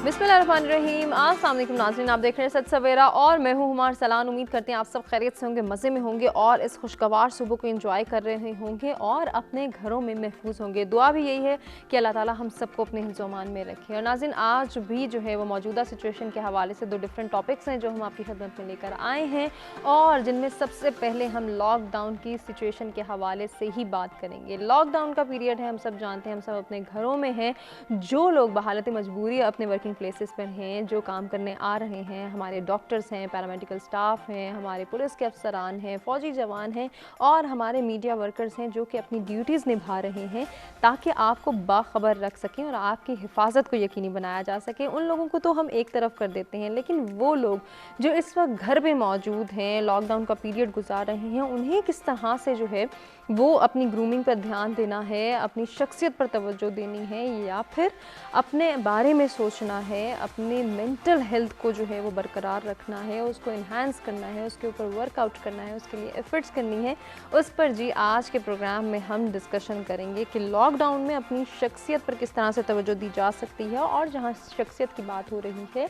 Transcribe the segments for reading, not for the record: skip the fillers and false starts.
बिस्मिल्लाहिर्रहमानिर्रहीम। अस्सलाम वालेकुम नाज़रीन, आप देख रहे हैं सच सवेरा और मैं हूँ हुमार सलान। उम्मीद करते हैं आप सब खैरियत से होंगे, मज़े में होंगे और इस खुशगवार सुबह को एंजॉय कर रहे होंगे और अपने घरों में महफूज होंगे। दुआ भी यही है कि अल्लाह ताला हम सबको अपने हिफ्ज़-ओ-अमान में रखे। और नाज़रीन, आज भी जो है वो मौजूदा सिचुएशन के हवाले से 2 डिफरेंट टॉपिक्स हैं जो हम आपकी खिदमत में लेकर आए हैं और जिनमें सबसे पहले हम लॉकडाउन की सिचुएशन के हवाले से ही बात करेंगे। लॉकडाउन का पीरियड है, हम सब जानते हैं, हम सब अपने घरों में हैं। जो लोग बहालत मजबूरी अपने वर्किंग प्लेसेस पर हैं, जो काम करने आ रहे हैं, हमारे डॉक्टर्स हैं, पैरामेडिकल स्टाफ हैं, हमारे पुलिस के अफसरान हैं, फ़ौजी जवान हैं और हमारे मीडिया वर्कर्स हैं जो कि अपनी ड्यूटीज़ निभा रहे हैं ताकि आपको बाखबर रख सकें और आपकी हिफाजत को यकीनी बनाया जा सके। उन लोगों को तो हम एक तरफ कर देते हैं, लेकिन वो लोग जो इस वक्त घर पे मौजूद हैं, लॉकडाउन का पीरियड गुजार रहे हैं, उन्हें किस तरह से जो है वो अपनी ग्रूमिंग पर ध्यान देना है, अपनी शख्सियत पर तवज्जो देनी है या फिर अपने बारे में सोचना है, अपने मेंटल हेल्थ को जो है वो बरकरार रखना है, उसको इन्हांस करना है, उसके ऊपर वर्कआउट करना है, उसके लिए एफर्ट्स करनी है, उस पर जी आज के प्रोग्राम में हम डिस्कशन करेंगे कि लॉकडाउन में अपनी शख्सियत पर किस तरह से तवज्जो दी जा सकती है। और जहाँ शख्सियत की बात हो रही है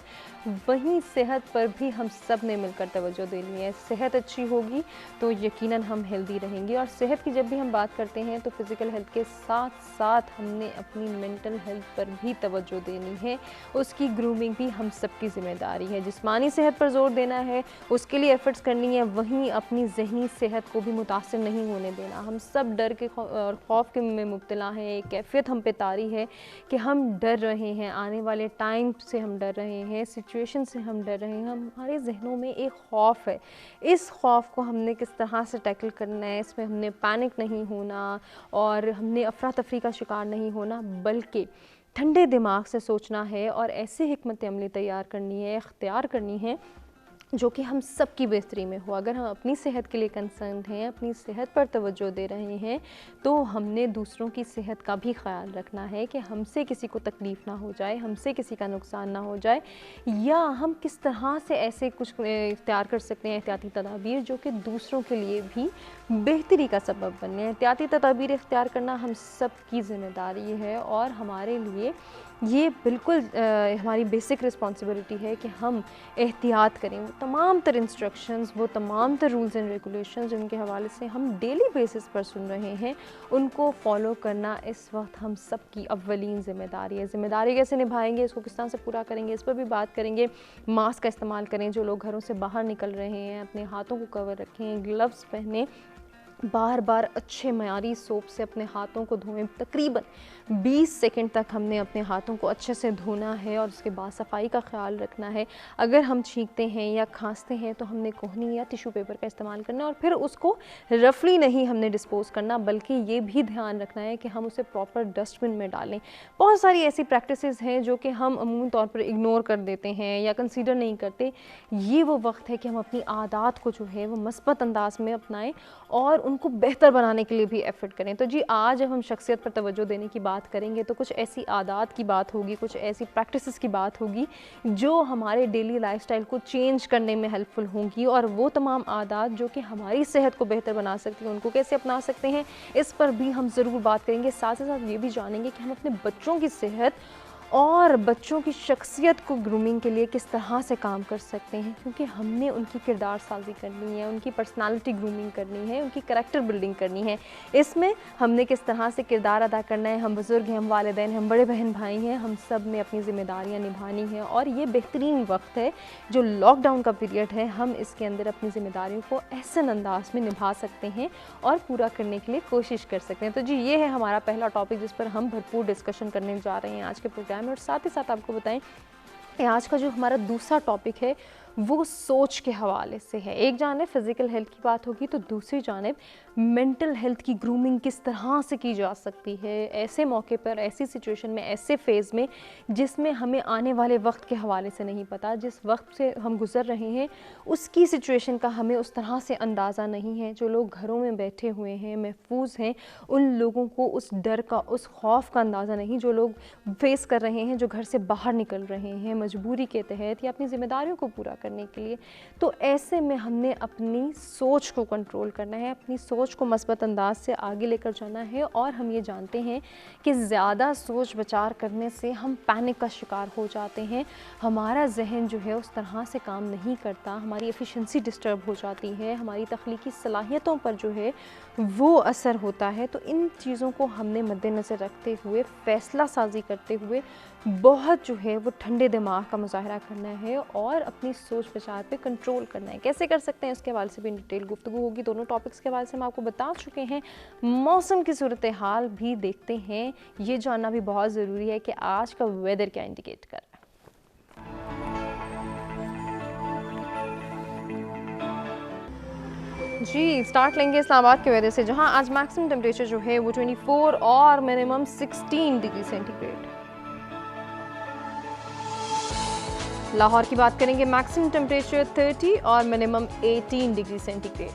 वहीं सेहत पर भी हम सब ने मिलकर तवज्जो देनी है। सेहत अच्छी होगी तो यकीनन हम हेल्दी रहेंगे और सेहत की जब भी हम बात करते हैं तो फिज़िकल हेल्थ के साथ साथ हमने अपनी मेंटल हेल्थ पर भी तवज्जो देनी है, उसकी ग्रूमिंग भी हम सबकी ज़िम्मेदारी है। जिस्मानी सेहत पर ज़ोर देना है, उसके लिए एफ़र्ट्स करनी है, वहीं अपनी ज़हनी सेहत को भी मुतासिर नहीं होने देना। हम सब डर के और खौफ के में मुब्तला हैं, एक कैफ़ियत हम पे तारी है कि हम डर रहे हैं, आने वाले टाइम से हम डर रहे हैं, सिचुएशन से हम डर रहे हैं, हमारे जहनों में एक खौफ है। इस खौफ को हमने किस तरह से टैकल करना है, इसमें हमने पैनिक नहीं होना और हमने अफरा तफरी का शिकार नहीं होना, बल्कि ठंडे दिमाग से सोचना है और ऐसी हिकमत अमली तैयार करनी है, इख्तियार करनी है जो कि हम सब की बेहतरी में हो। अगर हम अपनी सेहत के लिए कंसर्न हैं, अपनी सेहत पर तवज्जो दे रहे हैं, तो हमने दूसरों की सेहत का भी ख्याल रखना है कि हमसे किसी को तकलीफ़ ना हो जाए, हमसे किसी का नुकसान ना हो जाए, या हम किस तरह से ऐसे कुछ इख्तियार कर सकते हैं एहतियाती तदाबीर जो कि दूसरों के लिए भी बेहतरी का सबब बने। एहतियाती तदाबीर इख्तियार करना हम सब की ज़िम्मेदारी है और हमारे लिए ये बिल्कुल हमारी बेसिक रिस्पॉन्सिबिलिटी है कि हम एहतियात करें। वो तमाम तर इंस्ट्रक्शंस, वो तमाम तर रूल्स एंड रेगुलेशंस जिनके हवाले से हम डेली बेसिस पर सुन रहे हैं, उनको फॉलो करना इस वक्त हम सब की अव्वलीन ज़िम्मेदारी है। ज़िम्मेदारी कैसे निभाएंगे, इसको किस तरह से पूरा करेंगे, इस पर भी बात करेंगे। मास्क का इस्तेमाल करें, जो लोग घरों से बाहर निकल रहे हैं अपने हाथों को कवर रखें, ग्लव्स पहनें, बार बार अच्छे मयारी सोप से अपने हाथों को धोएं। तकरीबन 20 सेकंड तक हमने अपने हाथों को अच्छे से धोना है और उसके बाद सफाई का ख्याल रखना है। अगर हम छींकते हैं या खांसते हैं तो हमने कोहनी या टिश्यू पेपर का इस्तेमाल करना है और फिर उसको रफली नहीं हमने डिस्पोज़ करना, बल्कि ये भी ध्यान रखना है कि हम उसे प्रॉपर डस्टबिन में डालें। बहुत सारी ऐसी प्रैक्टिसेस हैं जो कि हम अमूमन तौर पर इग्नोर कर देते हैं या कंसीडर नहीं करते। ये वो वक्त है कि हम अपनी आदत को जो है वो मस्बत अंदाज में अपनाएं और उनको बेहतर बनाने के लिए भी एफ़र्ट करें। तो जी आज जब हम शख्सियत पर तवज्जो देने की बात करेंगे तो कुछ ऐसी आदत की बात होगी, कुछ ऐसी प्रैक्टिसेस की बात होगी जो हमारे डेली लाइफस्टाइल को चेंज करने में हेल्पफुल होंगी और वो तमाम आदत जो कि हमारी सेहत को बेहतर बना सकती हैं, उनको कैसे अपना सकते हैं, इस पर भी हम ज़रूर बात करेंगे। साथ ही साथ ये भी जानेंगे कि हम अपने बच्चों की सेहत और बच्चों की शख्सियत को ग्रूमिंग के लिए किस तरह से काम कर सकते हैं, क्योंकि हमने उनकी किरदार साजी करनी है, उनकी पर्सनालिटी ग्रूमिंग करनी है, उनकी करैक्टर बिल्डिंग करनी है। इसमें हमने किस तरह से किरदार अदा करना है, हम बुज़ुर्ग हैं, हम वालिदैन हैं, हम बड़े बहन भाई हैं, हम सब ने अपनी ज़िम्मेदारियाँ निभानी हैं और ये बेहतरीन वक्त है जो लॉकडाउन का पीरियड है, हम इसके अंदर अपनी ज़िम्मेदारियों को एहसन अंदाज में निभा सकते हैं और पूरा करने के लिए कोशिश कर सकते हैं। तो जी ये है हमारा पहला टॉपिक जिस पर हम भरपूर डिस्कशन करने जा रहे हैं आज के प्रोग्राम में। और साथ ही साथ आपको बताएं कि आज का जो हमारा दूसरा टॉपिक है वो सोच के हवाले से है। एक जानिब फ़िज़िकल हेल्थ की बात होगी तो दूसरी जानिब मेंटल हेल्थ की ग्रूमिंग किस तरह से की जा सकती है ऐसे मौके पर, ऐसी सिचुएशन में, ऐसे फ़ेज़ में जिसमें हमें आने वाले वक्त के हवाले से नहीं पता, जिस वक्त से हम गुज़र रहे हैं उसकी सिचुएशन का हमें उस तरह से अंदाज़ा नहीं है। जो लोग घरों में बैठे हुए हैं, महफूज हैं, उन लोगों को उस डर का, उस खौफ का अंदाज़ा नहीं जो लोग फेस कर रहे हैं, जो घर से बाहर निकल रहे हैं मजबूरी के तहत या अपनी ज़िम्मेदारियों को पूरा करने के लिए। तो ऐसे में हमने अपनी सोच को कंट्रोल करना है, अपनी सोच को मस्बत अंदाज से आगे लेकर जाना है। और हम ये जानते हैं कि ज़्यादा सोच विचार करने से हम पैनिक का शिकार हो जाते हैं, हमारा जहन जो है उस तरह से काम नहीं करता, हमारी एफिशिएंसी डिस्टर्ब हो जाती है, हमारी तख्लीकी सलाहियतों पर जो है वो असर होता है। तो इन चीज़ों को हमने मद्देनज़र रखते हुए, फ़ैसला साजी करते हुए बहुत जो है वो ठंडे दिमाग का मुज़ाहरा करना है और अपनी सोच विचार पे कंट्रोल करना है। कैसे कर सकते हैं इसके हवाले से भी डिटेल गुफ्तगू होगी। दोनों टॉपिक्स के हवाले से हम आपको बता चुके हैं। मौसम की सूरत हाल भी देखते हैं, ये जानना भी बहुत ज़रूरी है कि आज का वेदर क्या इंडिकेट कर रहा है। जी, स्टार्ट लेंगे इस्लामाबाद के वेदर से, जहां आज मैक्सिमम टेम्परेचर जो है वो 24 और मिनिमम 16 डिग्री सेंटीग्रेड। लाहौर की बात करेंगे, मैक्सिमम टेम्परेचर 30 और मिनिमम 18 डिग्री सेंटीग्रेड।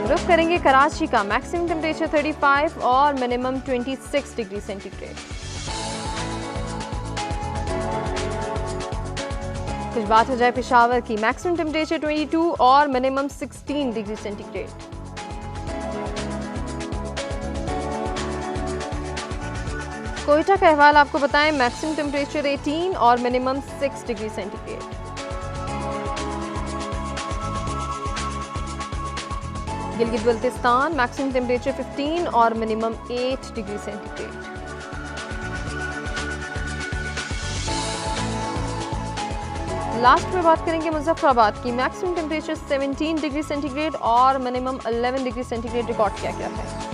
रुख करेंगे कराची का, मैक्सिमम टेम्परेचर 35 और मिनिमम 26 डिग्री सेंटीग्रेड। कुछ बात हो जाए पेशावर की, मैक्सिमम टेम्परेचर 22 और मिनिमम 16 डिग्री सेंटीग्रेड। कोयटा का अहवाल आपको बताएं, मैक्सिमम टेम्परेचर 18 और minimum 6 degree centigrade. Gilgit Baltistan, maximum temperature 15 और मिनिमम 8 डिग्री सेंटीग्रेड। लास्ट में बात करेंगे मुजफ्फराबाद की, मैक्सिमम टेम्परेचर 17 डिग्री सेंटीग्रेड और मिनिमम 11 डिग्री सेंटीग्रेड रिकॉर्ड किया गया है।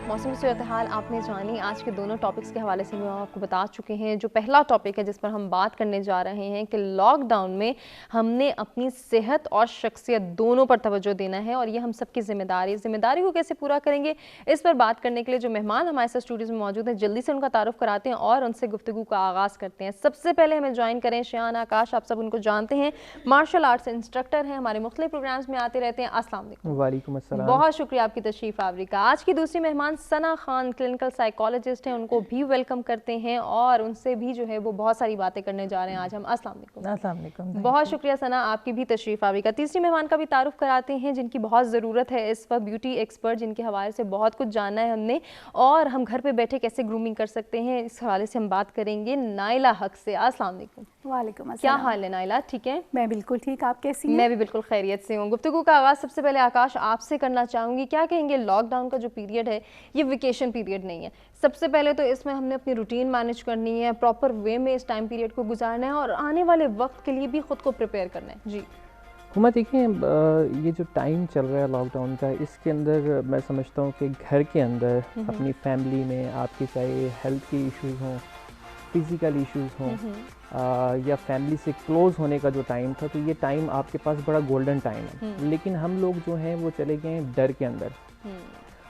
मौसम सूरत हाल आपने जानी। आज के दोनों टॉपिक्स के हवाले से हम आपको बता चुके हैं। जो पहला टॉपिक है जिस पर हम बात करने जा रहे हैं कि लॉकडाउन में हमने अपनी सेहत और शख्सियत दोनों पर तवज्जो देना है और ये हम सबकी जिम्मेदारी को कैसे पूरा करेंगे, इस पर बात करने के लिए जो मेहमान हमारे साथ स्टूडियो में मौजूद हैं, जल्दी से उनका तारुफ कराते हैं और उनसे गुफ्तगू का आगाज़ करते हैं। सबसे पहले हमें ज्वाइन करें शियान आकाश, आप सब उनको जानते हैं, मार्शल आर्ट्स इंस्ट्रक्टर हैं, हमारे मुख्तलिफ प्रोग्राम्स में आते रहते हैं। अस्सलाम वालेकुम। वालेकुम अस्सलाम। बहुत शुक्रिया आपकी तशरीफ़ आवरी का। आज की दूसरी मेहमान सना खान, क्लिनिकल साइकोलॉजिस्ट हैं, उनको भी वेलकम करते हैं और उनसे भी जो है वो बहुत सारी बातें करने जा रहे हैं आज हम। अस्सलाम वालेकुम। बहुत शुक्रिया सना, आपकी भी तशरीफ़ आवरी का। तीसरी मेहमान का भी तारुफ कराते हैं जिनकी बहुत ज़रूरत है इस वक्त, ब्यूटी एक्सपर्ट जिनके हवाले से बहुत कुछ जानना है हमने और हम घर पे बैठे कैसे ग्रूमिंग कर सकते हैं, इस हवाले से हम बात करेंगे नाइला हक से। अस्सलाम वालेकुम। वालेकुम अस्सलाम। क्या हाल है नाइला, ठीक है? मैं बिल्कुल ठीक, आप कैसी हैं? मैं भी बिल्कुल खैरियत से हूँ। गुफ्तगू का आगाज़ सबसे पहले आकाश आपसे करना चाहूँगी, क्या कहेंगे लॉकडाउन का जो पीरियड है ये वेकेशन पीरियड नहीं है। सबसे पहले तो इसमें हमने अपनी रूटीन मैनेज करनी है, प्रॉपर वे में इस टाइम पीरियड को गुजारना है और आने वाले वक्त के लिए भी खुद को प्रिपेयर करना है। जी हुमा, देखिए ये जो टाइम चल रहा है लॉकडाउन का, इसके अंदर मैं समझता हूँ कि घर के अंदर अपनी फैमिली में आपके चाहे हेल्थ के इश्यूज़ हों, फिज़िकल इश्यूज़ हों या फैमिली से क्लोज़ होने का जो टाइम था, तो ये टाइम आपके पास बड़ा गोल्डन टाइम है। लेकिन हम लोग जो हैं वो चले गए हैं डर के अंदर।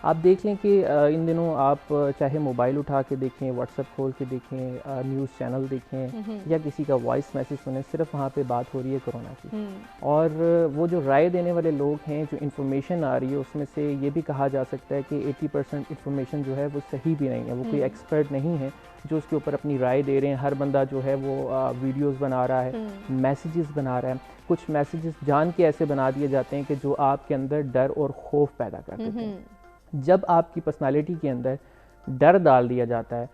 आप देख लें कि इन दिनों आप चाहे मोबाइल उठा के देखें, व्हाट्सएप खोल के देखें, न्यूज़ चैनल देखें या किसी का वॉइस मैसेज सुने, सिर्फ वहाँ पे बात हो रही है कोरोना की। और वो जो राय देने वाले लोग हैं, जो इन्फॉर्मेशन आ रही है, उसमें से ये भी कहा जा सकता है कि 80% इन्फॉर्मेशन जो है वो सही भी नहीं है। वो कोई एक्सपर्ट नहीं है जो उसके ऊपर अपनी राय दे रहे हैं। हर बंदा जो है वो वीडियोज़ बना रहा है, मैसेजेस बना रहा है। कुछ मैसेजेस जान के ऐसे बना दिए जाते हैं कि जो आपके अंदर डर और खौफ पैदा कर देते हैं। जब आपकी पर्सनालिटी के अंदर डर डाल दिया जाता है,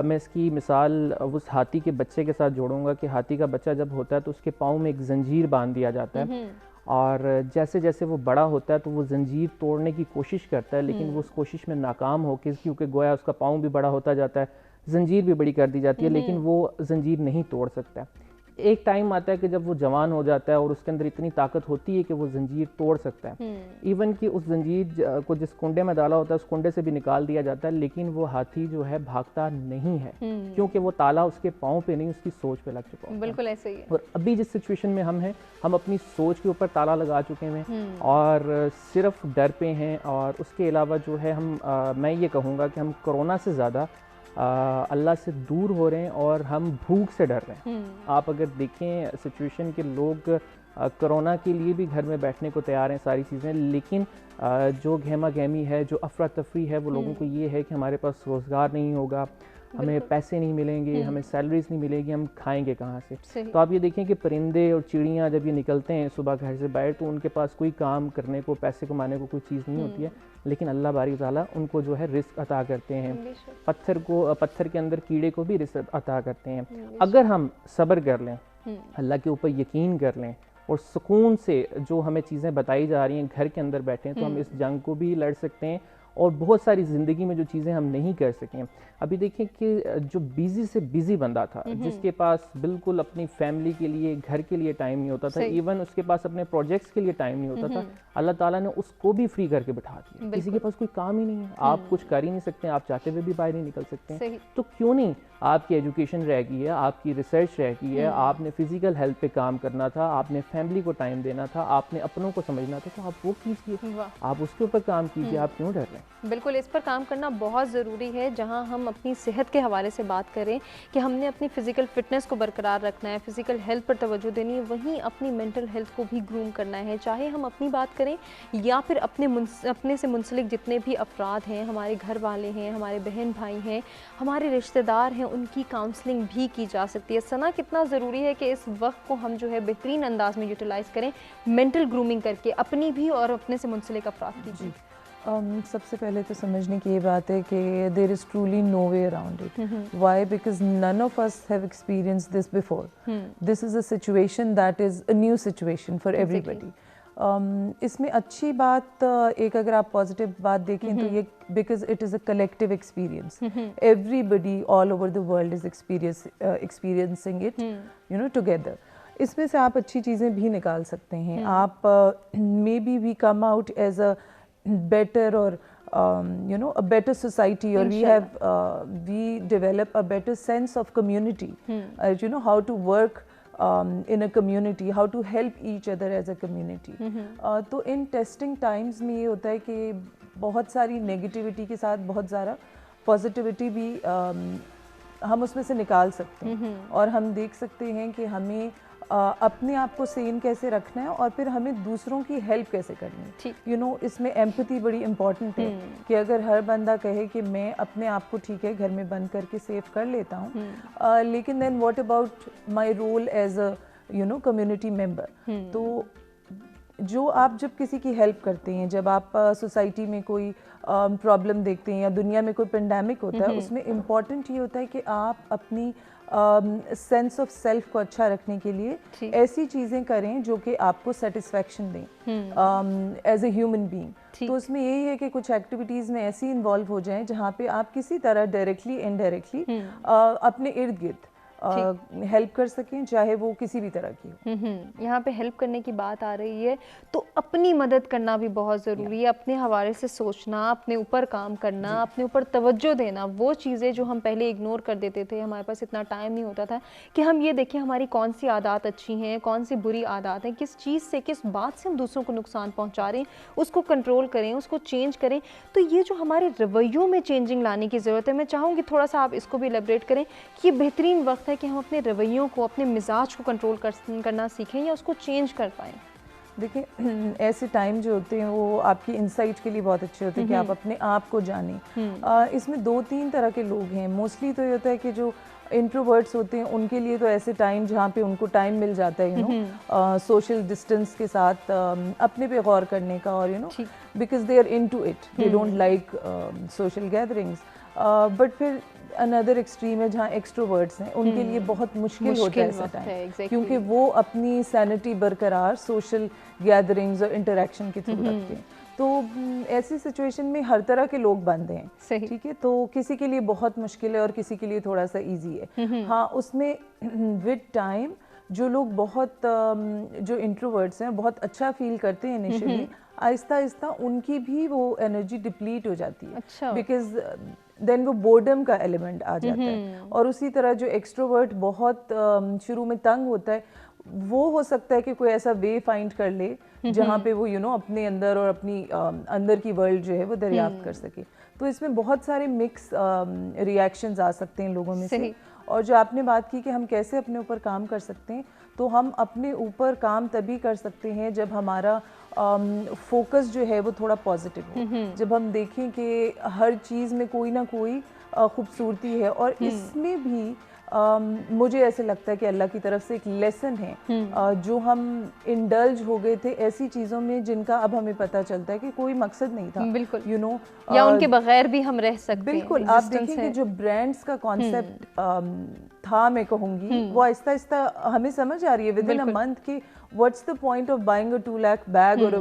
मैं इसकी मिसाल उस हाथी के बच्चे के साथ जोड़ूंगा कि हाथी का बच्चा जब होता है तो उसके पाँव में एक जंजीर बांध दिया जाता है और जैसे जैसे वो बड़ा होता है तो वो जंजीर तोड़ने की कोशिश करता है, लेकिन वो उस कोशिश में नाकाम होकर, क्योंकि गोया उसका पाँव भी बड़ा होता जाता है, जंजीर भी बड़ी कर दी जाती है, लेकिन वो जंजीर नहीं तोड़ सकता। एक टाइम आता है कि जब वो जवान हो जाता है और उसके अंदर इतनी ताकत होती है कि वो जंजीर तोड़ सकता है। इवन कि उस जंजीर को जिस कुंडे में डाला होता है उस कुंडे से भी निकाल दिया जाता है, लेकिन वो हाथी जो है भागता नहीं है, क्योंकि वो ताला उसके पाँव पे नहीं, उसकी सोच पे लग चुका है। बिल्कुल ऐसे ही है। और अभी जिस सिचुएशन में हम हैं, हम अपनी सोच के ऊपर ताला लगा चुके हैं और सिर्फ डर पे हैं। और उसके अलावा जो है मैं ये कहूँगा कि हम कोरोना से ज़्यादा अल्लाह से दूर हो रहे हैं और हम भूख से डर रहे हैं। आप अगर देखें सिचुएशन के लोग कोरोना के लिए भी घर में बैठने को तैयार हैं सारी चीज़ें, लेकिन जो गहमा गहमी है, जो अफरा तफरी है, वो लोगों को ये है कि हमारे पास रोज़गार नहीं होगा, हमें पैसे नहीं मिलेंगे, हमें सैलरीज नहीं मिलेगी, हम खाएंगे कहाँ से। तो आप ये देखें कि परिंदे और चिड़ियाँ जब ये निकलते हैं सुबह घर से बाहर, तो उनके पास कोई काम करने को, पैसे कमाने को कोई चीज़ नहीं होती है, लेकिन अल्लाह बारी ताला उनको जो है रिस्क अता करते हैं। पत्थर के अंदर कीड़े को भी रिस्क अता करते हैं। अगर हम सब्र कर लें, अल्लाह के ऊपर यकीन कर लें और सुकून से जो हमें चीज़ें बताई जा रही हैं घर के अंदर बैठे हैं, तो हम इस जंग को भी लड़ सकते हैं और बहुत सारी ज़िंदगी में जो चीज़ें हम नहीं कर सकें। अभी देखें कि जो बिज़ी से बिज़ी बंदा था, जिसके पास बिल्कुल अपनी फैमिली के लिए, घर के लिए टाइम नहीं होता था, इवन उसके पास अपने प्रोजेक्ट्स के लिए टाइम नहीं होता था, अल्लाह ताला ने उसको भी फ्री करके बिठा दिया। किसी के पास कोई काम ही नहीं है, आप कुछ कर ही नहीं सकते, आप चाहते हुए भी बाहर नहीं निकल सकते, तो क्यों नहीं आपकी एजुकेशन रह गई है, आपकी रिसर्च रह गई है, आपने फिजिकल हेल्थ पे काम करना था, आपने फैमिली को टाइम देना था, आपने अपनों को समझना था, तो आप वो कीजिए, आप उसके ऊपर काम कीजिए, आप क्यों डर रहे हैं। बिल्कुल, इस पर काम करना बहुत ज़रूरी है। जहां हम अपनी सेहत के हवाले से बात करें कि हमने अपनी फ़िज़िकल फ़िटनेस को बरकरार रखना है, फ़िज़िकल हेल्थ पर तवज्जो देनी है, वहीं अपनी मेंटल हेल्थ को भी ग्रूम करना है। चाहे हम अपनी बात करें या फिर अपने से मुंसलिक जितने भी अफराद हैं, हमारे घर वाले हैं, हमारे बहन भाई हैं, हमारे रिश्तेदार हैं, उनकी काउंसलिंग भी की जा सकती है। सना, कितना ज़रूरी है कि इस वक्त को हम जो है बेहतरीन अंदाज में यूटिलाइज़ करें, मेंटल ग्रूमिंग करके अपनी भी और अपने से मुंसलिक अफराद की भी। सबसे पहले तो समझने की ये बात है कि there is truly no way around it. Why? Because none of us have experience this before. This is a situation that is a new situation for everybody. इसमें अच्छी बात, एक अगर आप पॉजिटिव बात देखें तो ये because it is a collective experience, everybody all over the world is experiencing it, you know, together. इसमें से आप अच्छी चीज़ें भी निकाल सकते हैं। आप maybe we come out as a better or you know, a better society, or we develop a better sense of community, you know, how to work in a community, how to help each other as a community. तो in testing times में ये होता है कि बहुत सारी negativity के साथ बहुत ज़्यादा पॉजिटिविटी भी हम उसमें से निकाल सकते हैं, और हम देख सकते हैं कि हमें अपने आप को सेन कैसे रखना है और फिर हमें दूसरों की हेल्प कैसे करनी है। यू नो, इसमें एम्पैथी बड़ी इम्पॉर्टेंट है कि अगर हर बंदा कहे कि मैं अपने आप को ठीक है घर में बंद करके सेव कर लेता हूँ, लेकिन then what about my role as a, you know, community member. तो जो आप जब किसी की हेल्प करते हैं, जब आप सोसाइटी में कोई प्रॉब्लम देखते हैं या दुनिया में कोई पेंडेमिक होता है, उसमें इम्पॉर्टेंट ये होता है कि आप अपनी सेंस ऑफ सेल्फ को अच्छा रखने के लिए ऐसी चीज़ें करें जो कि आपको सेटिस्फैक्शन दें एज ए ह्यूमन बीइंग। तो उसमें यही है कि कुछ एक्टिविटीज़ में ऐसी इन्वॉल्व हो जाएं जहाँ पे आप किसी तरह डायरेक्टली इनडायरेक्टली अपने इर्द गिर्द हेल्प कर सकें, चाहे वो किसी भी तरह की हो। यहाँ पे हेल्प करने की बात आ रही है तो अपनी मदद करना भी बहुत ज़रूरी है। अपने हवाले से सोचना, अपने ऊपर काम करना, अपने ऊपर तवज्जो देना, वो चीज़ें जो हम पहले इग्नोर कर देते थे, हमारे पास इतना टाइम नहीं होता था कि हम ये देखें हमारी कौन सी आदत अच्छी हैं, कौन सी बुरी आदत हैं, किस चीज़ से, किस बात से हम दूसरों को नुकसान पहुँचा रहे हैं, उसको कंट्रोल करें, उसको चेंज करें। तो ये जो हमारे रवैयों में चेंजिंग लाने की ज़रूरत है, मैं चाहूँगी थोड़ा सा आप इसको भी एलेबरेट करें कि ये बेहतरीन वक्त है कि हम अपने रवैयों को, अपने मिजाज को कंट्रोल करना सीखें या उसको चेंज कर पाएं। देखिए, ऐसे टाइम जो होते हैं वो आपकी इंसाइट के लिए बहुत अच्छे होते हैं कि आप अपने आप को जानें। इसमें दो तीन तरह के लोग हैं। मोस्टली तो ये होता है कि जो इंट्रोवर्ट्स होते हैं उनके लिए तो ऐसे टाइम जहाँ पे उनको टाइम मिल जाता है, यू नो, सोशल डिस्टेंस के साथ अपने पे गौर करने का, और you know, because they are into it, they don't like social gatherings. But फिर अनदर एक्सट्रीम है जहाँ एक्सट्रोवर्ट्स हैं, उनके लिए बहुत मुश्किल होता है ऐसा टाइम, क्योंकि वो अपनी सैनिटी बरकरार सोशल गैदरिंग्स और इंटरेक्शन के थ्रू रखते हैं। तो ऐसी सिचुएशन में हर तरह के लोग बंद हैं, ठीक है। तो किसी के लिए बहुत मुश्किल है और किसी के लिए थोड़ा सा इजी है। हाँ, उसमें विद टाइम जो लोग बहुत जो इंट्रोवर्ट्स हैं बहुत अच्छा फील करते हैं इनिशियली, आहिस्ता आहिस्ता उनकी भी वो एनर्जी डिप्लीट हो जाती है, बिकॉज देन वो बोर्डम का एलिमेंट आ जाता है। और उसी तरह जो एक्सट्रोवर्ट बहुत शुरू में तंग होता है, वो हो सकता है कि कोई ऐसा वे फाइंड कर ले जहाँ पे वो, यू नो, अपने अंदर और अपनी अंदर की वर्ल्ड जो है वो दरियाफ्त कर सके। तो इसमें बहुत सारे मिक्स रिएक्शंस आ सकते हैं लोगों में से। सही। और जो आपने बात की कि हम कैसे अपने ऊपर काम कर सकते हैं, तो हम अपने ऊपर काम तभी कर सकते हैं जब हमारा फोकस जो है वो थोड़ा पॉजिटिव हो, जब हम देखें कि हर चीज़ में कोई ना कोई खूबसूरती है। और इसमें भी मुझे ऐसे लगता है कि अल्लाह की तरफ से एक लेसन है जो हम इंडल्ज हो गए थे ऐसी चीज़ों में जिनका अब हमें पता चलता है कि कोई मकसद नहीं था। बिल्कुल, यू नो, या उनके बगैर भी हम रह सकते हैं। बिल्कुल। आप देखें कि जो ब्रांड्स का कॉन्सेप्ट था, मैं कहूँगी वो आहिस्ता आहिस्ता हमें समझ आ रही है विद इन अ मंथ कि what's the point of buying a 2 lakh bag और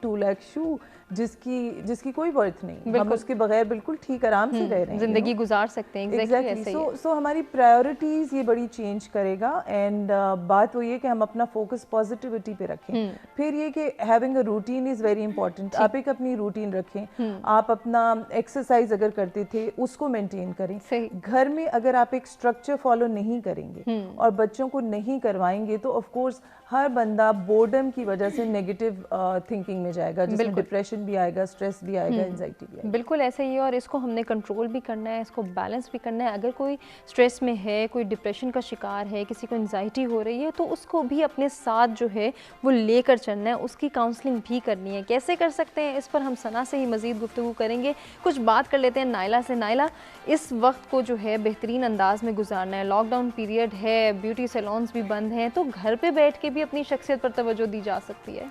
2 लाख शू जिसकी कोई वर्थ नहीं, हम उसके बगैर बिल्कुल ठीक आराम से रह रहे हैं, जिंदगी गुजार सकते हैं। एग्जैक्टली। सो हमारी प्रायोरिटीज़ ये बड़ी चेंज करेगा। एंड बात वो ये कि हम अपना फोकस पॉजिटिविटी पे रखें। फिर ये कि having a routine is very important. आप एक अपनी रूटीन रखें, आप अपना एक्सरसाइज अगर करते थे उसको मेंटेन करें। घर में अगर आप एक स्ट्रक्चर फॉलो नहीं करेंगे और बच्चों को नहीं करवाएंगे तो ऑफ कोर्स हर बंदा बोर्डम की वजह से नेगेटिव थिंकिंग में जाएगा, जिसमें डिप्रेशन भी आएगा, स्ट्रेस भी आएगा, एंजाइटी भी आएगा। बिल्कुल ऐसा ही है, और इसको हमने कंट्रोल भी करना है, इसको बैलेंस भी करना है। अगर कोई स्ट्रेस में है, कोई डिप्रेशन का शिकार है, किसी को एंजाइटी हो रही है, तो उसको भी अपने साथ जो है वो लेकर चलना है, उसकी काउंसलिंग भी करनी है। कैसे कर सकते हैं, इस पर हम सना से ही मज़ीद गुफ्तगू करेंगे। कुछ बात कर लेते हैं नाइला से। नाइला, इस वक्त को जो है बेहतरीन अंदाज में गुजारना है, लॉकडाउन पीरियड है, ब्यूटी सैलून्स भी बंद हैं, तो घर पे बैठ के भी अपनी शख्सियत पर तवज्जो दी जा सकती है?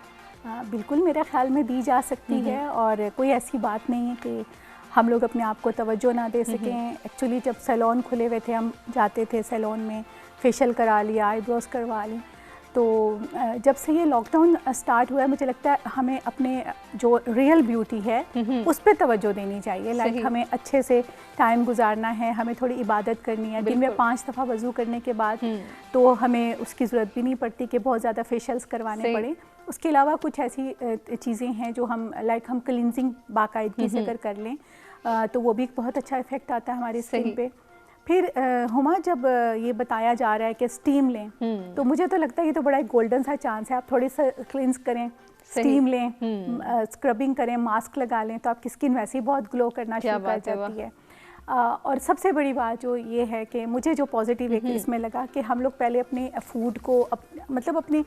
बिल्कुल, मेरे ख्याल में दी जा सकती है, और कोई ऐसी बात नहीं है कि हम लोग अपने आप को तवज्जो ना दे सकें। एक्चुअली जब सैलून खुले हुए थे, हम जाते थे सैलून में, फेशियल करा लिया, आईब्रोज़ करवा ली। तो जब से ये लॉकडाउन स्टार्ट हुआ है, मुझे लगता है हमें अपने जो रियल ब्यूटी है उस पर तवज्जो देनी चाहिए। लाइक हमें अच्छे से टाइम गुजारना है, हमें थोड़ी इबादत करनी है। दिन में 5 दफ़ा वज़ू करने के बाद तो हमें उसकी ज़रूरत भी नहीं पड़ती कि बहुत ज़्यादा फेशियल्स करवाने पड़े। उसके अलावा कुछ ऐसी चीज़ें हैं जो हम हम क्लिनजिंग बाकायदगी से अगर कर लें तो वो भी बहुत अच्छा इफ़ेक्ट आता है हमारी स्किन पे। फिर हुमा, जब ये बताया जा रहा है कि स्टीम लें, तो मुझे तो लगता है ये तो बड़ा एक गोल्डन सा चांस है। आप थोड़ी सा क्लिनज करें, स्टीम लें, स्क्रबिंग करें, मास्क लगा लें, तो आपकी स्किन वैसे ही बहुत ग्लो करना शुरू कर जाती है। और सबसे बड़ी बात जो ये है कि मुझे जो पॉजिटिव एक इसमें लगा कि हम लोग पहले अपने फूड को मतलब अपने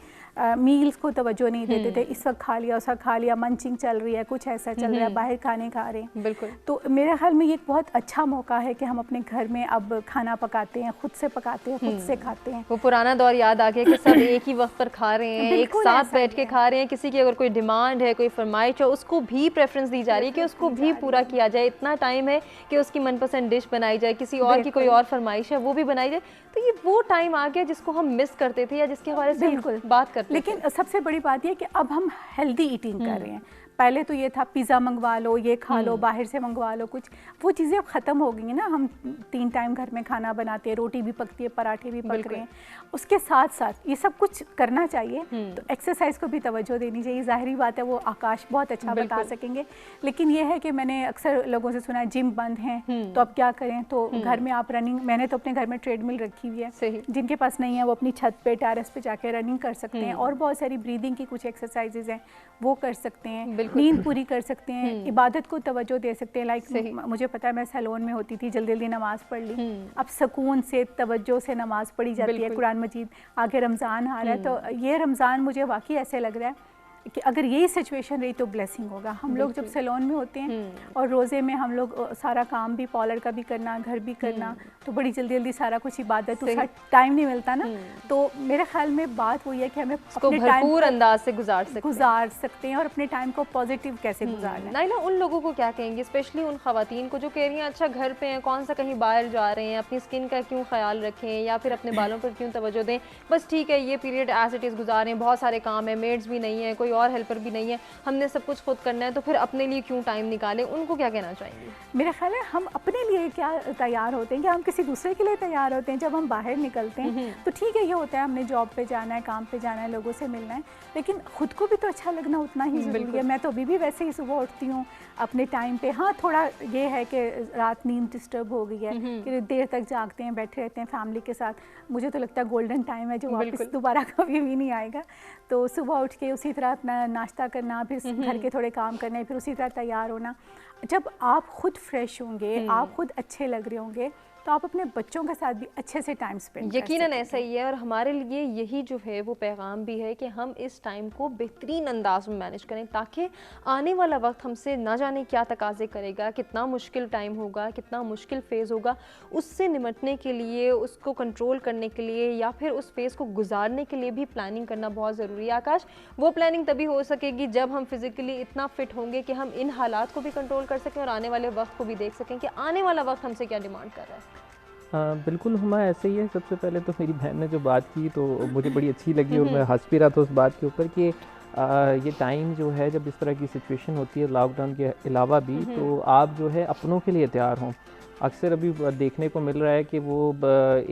मील्स को तवज्जो नहीं देते थे। इस वक्त खा लिया, उस वक्त खा लिया, मंचिंग चल रही है, कुछ ऐसा चल रहा है, बाहर खाने खा रहे हैं। बिल्कुल। तो मेरे ख्याल में ये एक बहुत अच्छा मौका है कि हम अपने घर में अब खाना पकाते हैं, खुद से पकाते हैं, खुद से खाते हैं। वो पुराना दौर याद आ गया कि सब एक ही वक्त पर खा रहे हैं, एक साथ बैठ के खा रहे हैं। किसी की अगर कोई डिमांड है, कोई फरमाइश है, उसको भी प्रेफरेंस दी जा रही है कि उसको भी पूरा किया जाए। इतना टाइम है कि उसकी मनपसंद डिश बनाई जाए, किसी और की कोई और फरमाइश है वो भी बनाई जाए। तो ये वो टाइम आ गया जिसको हम मिस करते थे या जिसके बारे से हम बात करते थे। लेकिन सबसे बड़ी बात यह कि अब हम हेल्दी ईटिंग कर रहे हैं। पहले तो ये था पिज़्ज़ा मंगवा लो, ये खा लो, बाहर से मंगवा लो कुछ, वो चीज़ें अब ख़त्म हो गई हैं ना। हम 3 टाइम घर में खाना बनाते हैं, रोटी भी पकती है, पराठे भी पक रहे हैं। उसके साथ साथ ये सब कुछ करना चाहिए। तो एक्सरसाइज को भी तवज्जो देनी चाहिए। ज़ाहिरी बात है वो आकाश बहुत अच्छा बता सकेंगे, लेकिन ये है कि मैंने अक्सर लोगों से सुना है जिम बंद हैं, तो अब क्या करें। तो घर में आप रनिंग, मैंने तो अपने घर में ट्रेडमिल रखी हुई है, जिनके पास नहीं है वो अपनी छत पे, टेरेस पे जाके रनिंग कर सकते हैं। और बहुत सारी ब्रीदिंग की कुछ एक्सरसाइजेज हैं वो कर सकते हैं, नींद पूरी कर सकते हैं, इबादत को तवज्जो दे सकते हैं। लाइक मुझे पता है मैं सैलून में होती थी, जल्दी जल्दी नमाज पढ़ ली, अब सुकून से तवज्जो से नमाज पढ़ी जाती है, कुरान मजीद। आगे रमज़ान आ रहा है, तो ये रमज़ान मुझे वाकई ऐसे लग रहा है कि अगर यही सिचुएशन रही तो ब्लेसिंग होगा। हम लोग जब सैलून में होते हैं और रोज़े में हम लोग सारा काम भी, पार्लर का भी करना, घर भी करना, तो बड़ी जल्दी जल्दी सारा कुछ इबादत, उसका टाइम नहीं मिलता ना। तो मेरे ख्याल में बात वही है कि हमें अपने भरपूर अंदाज से गुजार सकते हैं और अपने टाइम को पॉजिटिव कैसे गुजारना है। नाइला, उन लोगों को क्या कहेंगे, स्पेशली उन खवातीन को जो कह रही हैं अच्छा घर पे हैं, कौन सा कहीं बाहर जा रहे हैं, अपनी स्किन का क्यों ख्याल रखें या फिर अपने बालों पर क्यों तवज्जो दें, बस ठीक है ये पीरियड एज इट इज़ गुजारें, बहुत सारे काम है, मेड्स भी नहीं है, कोई और हेल्पर भी नहीं है, हमने सब कुछ खुद करना है, तो फिर अपने लिए क्यों टाइम निकालें, उनको क्या कहना चाहेंगे? मेरा ख्याल है हम अपने लिए क्या तैयार होते हैं, क्या हम किसी दूसरे के लिए तैयार होते हैं? जब हम बाहर निकलते हैं तो ठीक है, ये होता है हमने जॉब पे जाना है, काम पे जाना है, लोगों से मिलना है, लेकिन खुद को भी तो अच्छा लगना उतना ही ज़रूरी है। मैं तो अभी भी वैसे ही सुबह उठती हूँ अपने टाइम पे। हाँ, थोड़ा ये है कि रात नींद डिस्टर्ब हो गई है कि देर तक जागते हैं, बैठे रहते हैं फैमिली के साथ। मुझे तो लगता है गोल्डन टाइम है जो वापस दोबारा कभी भी नहीं आएगा। तो सुबह उठ के उसी तरह अपना नाश्ता करना, फिर घर के थोड़े काम करने, फिर उसी तरह तैयार होना। जब आप खुद फ्रेश होंगे, आप खुद अच्छे लग रहे होंगे, तो आप अपने बच्चों के साथ भी अच्छे से टाइम स्पेंड यकीनन ऐसा ही है। और हमारे लिए यही जो है वो पैगाम भी है कि हम इस टाइम को बेहतरीन अंदाज में मैनेज करें, ताकि आने वाला वक्त हमसे ना जाने क्या तकाजे करेगा, कितना मुश्किल टाइम होगा, कितना मुश्किल फेज़ होगा, उससे निमटने के लिए, उसको कंट्रोल करने के लिए या फिर उस फेज़ को गुजारने के लिए भी प्लानिंग करना बहुत ज़रूरी है। आकाश, वो प्लानिंग तभी हो सकेगी जब हम फिज़िकली इतना फिट होंगे कि हम इन हालात को भी कंट्रोल कर सकें और आने वाले वक्त को भी देख सकें कि आने वाला वक्त हमसे क्या डिमांड कर रहा है। बिल्कुल हुमा, ऐसे ही है। सबसे पहले तो मेरी बहन ने जो बात की तो मुझे बड़ी अच्छी लगी और मैं हंस भी रहा था उस बात के ऊपर कि ये टाइम जो है, जब इस तरह की सिचुएशन होती है लॉकडाउन के अलावा भी, तो आप जो है अपनों के लिए तैयार हों। अक्सर अभी देखने को मिल रहा है कि वो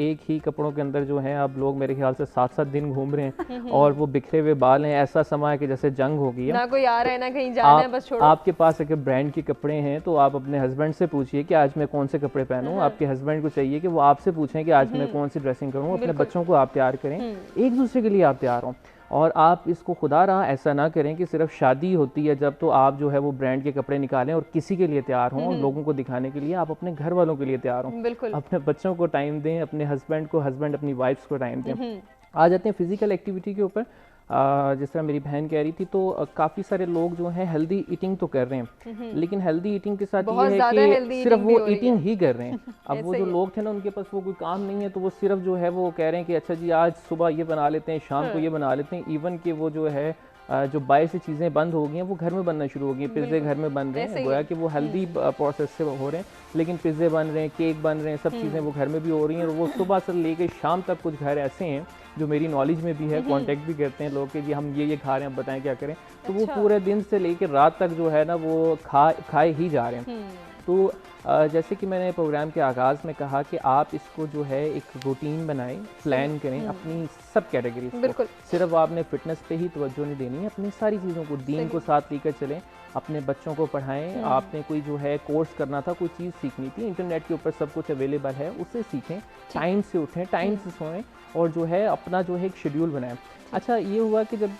एक ही कपड़ों के अंदर जो है अब लोग मेरे ख्याल से 7-7 दिन घूम रहे हैं और वो बिखरे हुए बाल हैं। ऐसा समय है कि जैसे जंग हो गई है, ना कोई आ रहा है ना कहीं जा रहा है, बस छोड़ो। आपके पास अगर ब्रांड के कपड़े हैं तो आप अपने हस्बैंड से पूछिए कि आज मैं कौन से कपड़े पहनूं। आपके हस्बैंड को चाहिए कि वो आपसे पूछें कि आज मैं कौन सी ड्रेसिंग करूं। अपने बच्चों को आप तैयार करें, एक दूसरे के लिए आप तैयार हों। और आप इसको खुदा रहा ऐसा ना करें कि सिर्फ शादी होती है जब तो आप जो है वो ब्रांड के कपड़े निकालें और किसी के लिए तैयार हों, लोगों को दिखाने के लिए। आप अपने घर वालों के लिए तैयार हों, बिल्कुल। अपने बच्चों को टाइम दें, अपने हस्बैंड को, हस्बैंड अपनी वाइफ्स को टाइम दें। आ जाते हैं फिजिकल एक्टिविटी के ऊपर। जिस तरह मेरी बहन कह रही थी, तो काफ़ी सारे लोग जो हैं हेल्दी ईटिंग तो कर रहे हैं, लेकिन हेल्दी ईटिंग के साथ ये है कि सिर्फ वो ईटिंग ही कर रहे हैं। अब वो जो लोग थे ना, उनके पास वो कोई काम नहीं है, तो वो सिर्फ जो है वो कह रहे हैं कि अच्छा जी आज सुबह ये बना लेते हैं, शाम को ये बना लेते हैं। इवन कि वो जो है जो बाहर से चीज़ें बंद हो गई हैं वो घर में बनना शुरू हो गई हैं। पिज़्ज़े घर में बन रहे हैं, गोया कि वो हेल्दी प्रोसेस से हो रहे हैं, लेकिन पिज़्ज़े बन रहे हैं, केक बन रहे हैं, सब चीज़ें वो घर में भी हो रही हैं। और वो सुबह से लेकर शाम तक कुछ घर ऐसे हैं जो मेरी नॉलेज में भी है, कांटेक्ट भी करते हैं लोग कि जी हम ये खा रहे हैं, बताएं क्या करें। तो वो पूरे दिन से लेकर रात तक जो है ना वो खाए ही जा रहे हैं। तो जैसे कि मैंने प्रोग्राम के आगाज़ में कहा कि आप इसको जो है एक रूटीन बनाएं, प्लान करें अपनी सब कैटेगरीज को। सिर्फ आपने फिटनेस पे ही तवज्जो नहीं देनी है, अपनी सारी चीज़ों को, दीन को साथ लेकर चलें, अपने बच्चों को पढ़ाएं। आपने कोई जो है कोर्स करना था, कोई चीज़ सीखनी थी, इंटरनेट के ऊपर सब कुछ अवेलेबल है, उससे सीखें। टाइम से उठें, टाइम से सोएं और जो है अपना जो है एक शेड्यूल बनाएं। अच्छा, ये हुआ कि जब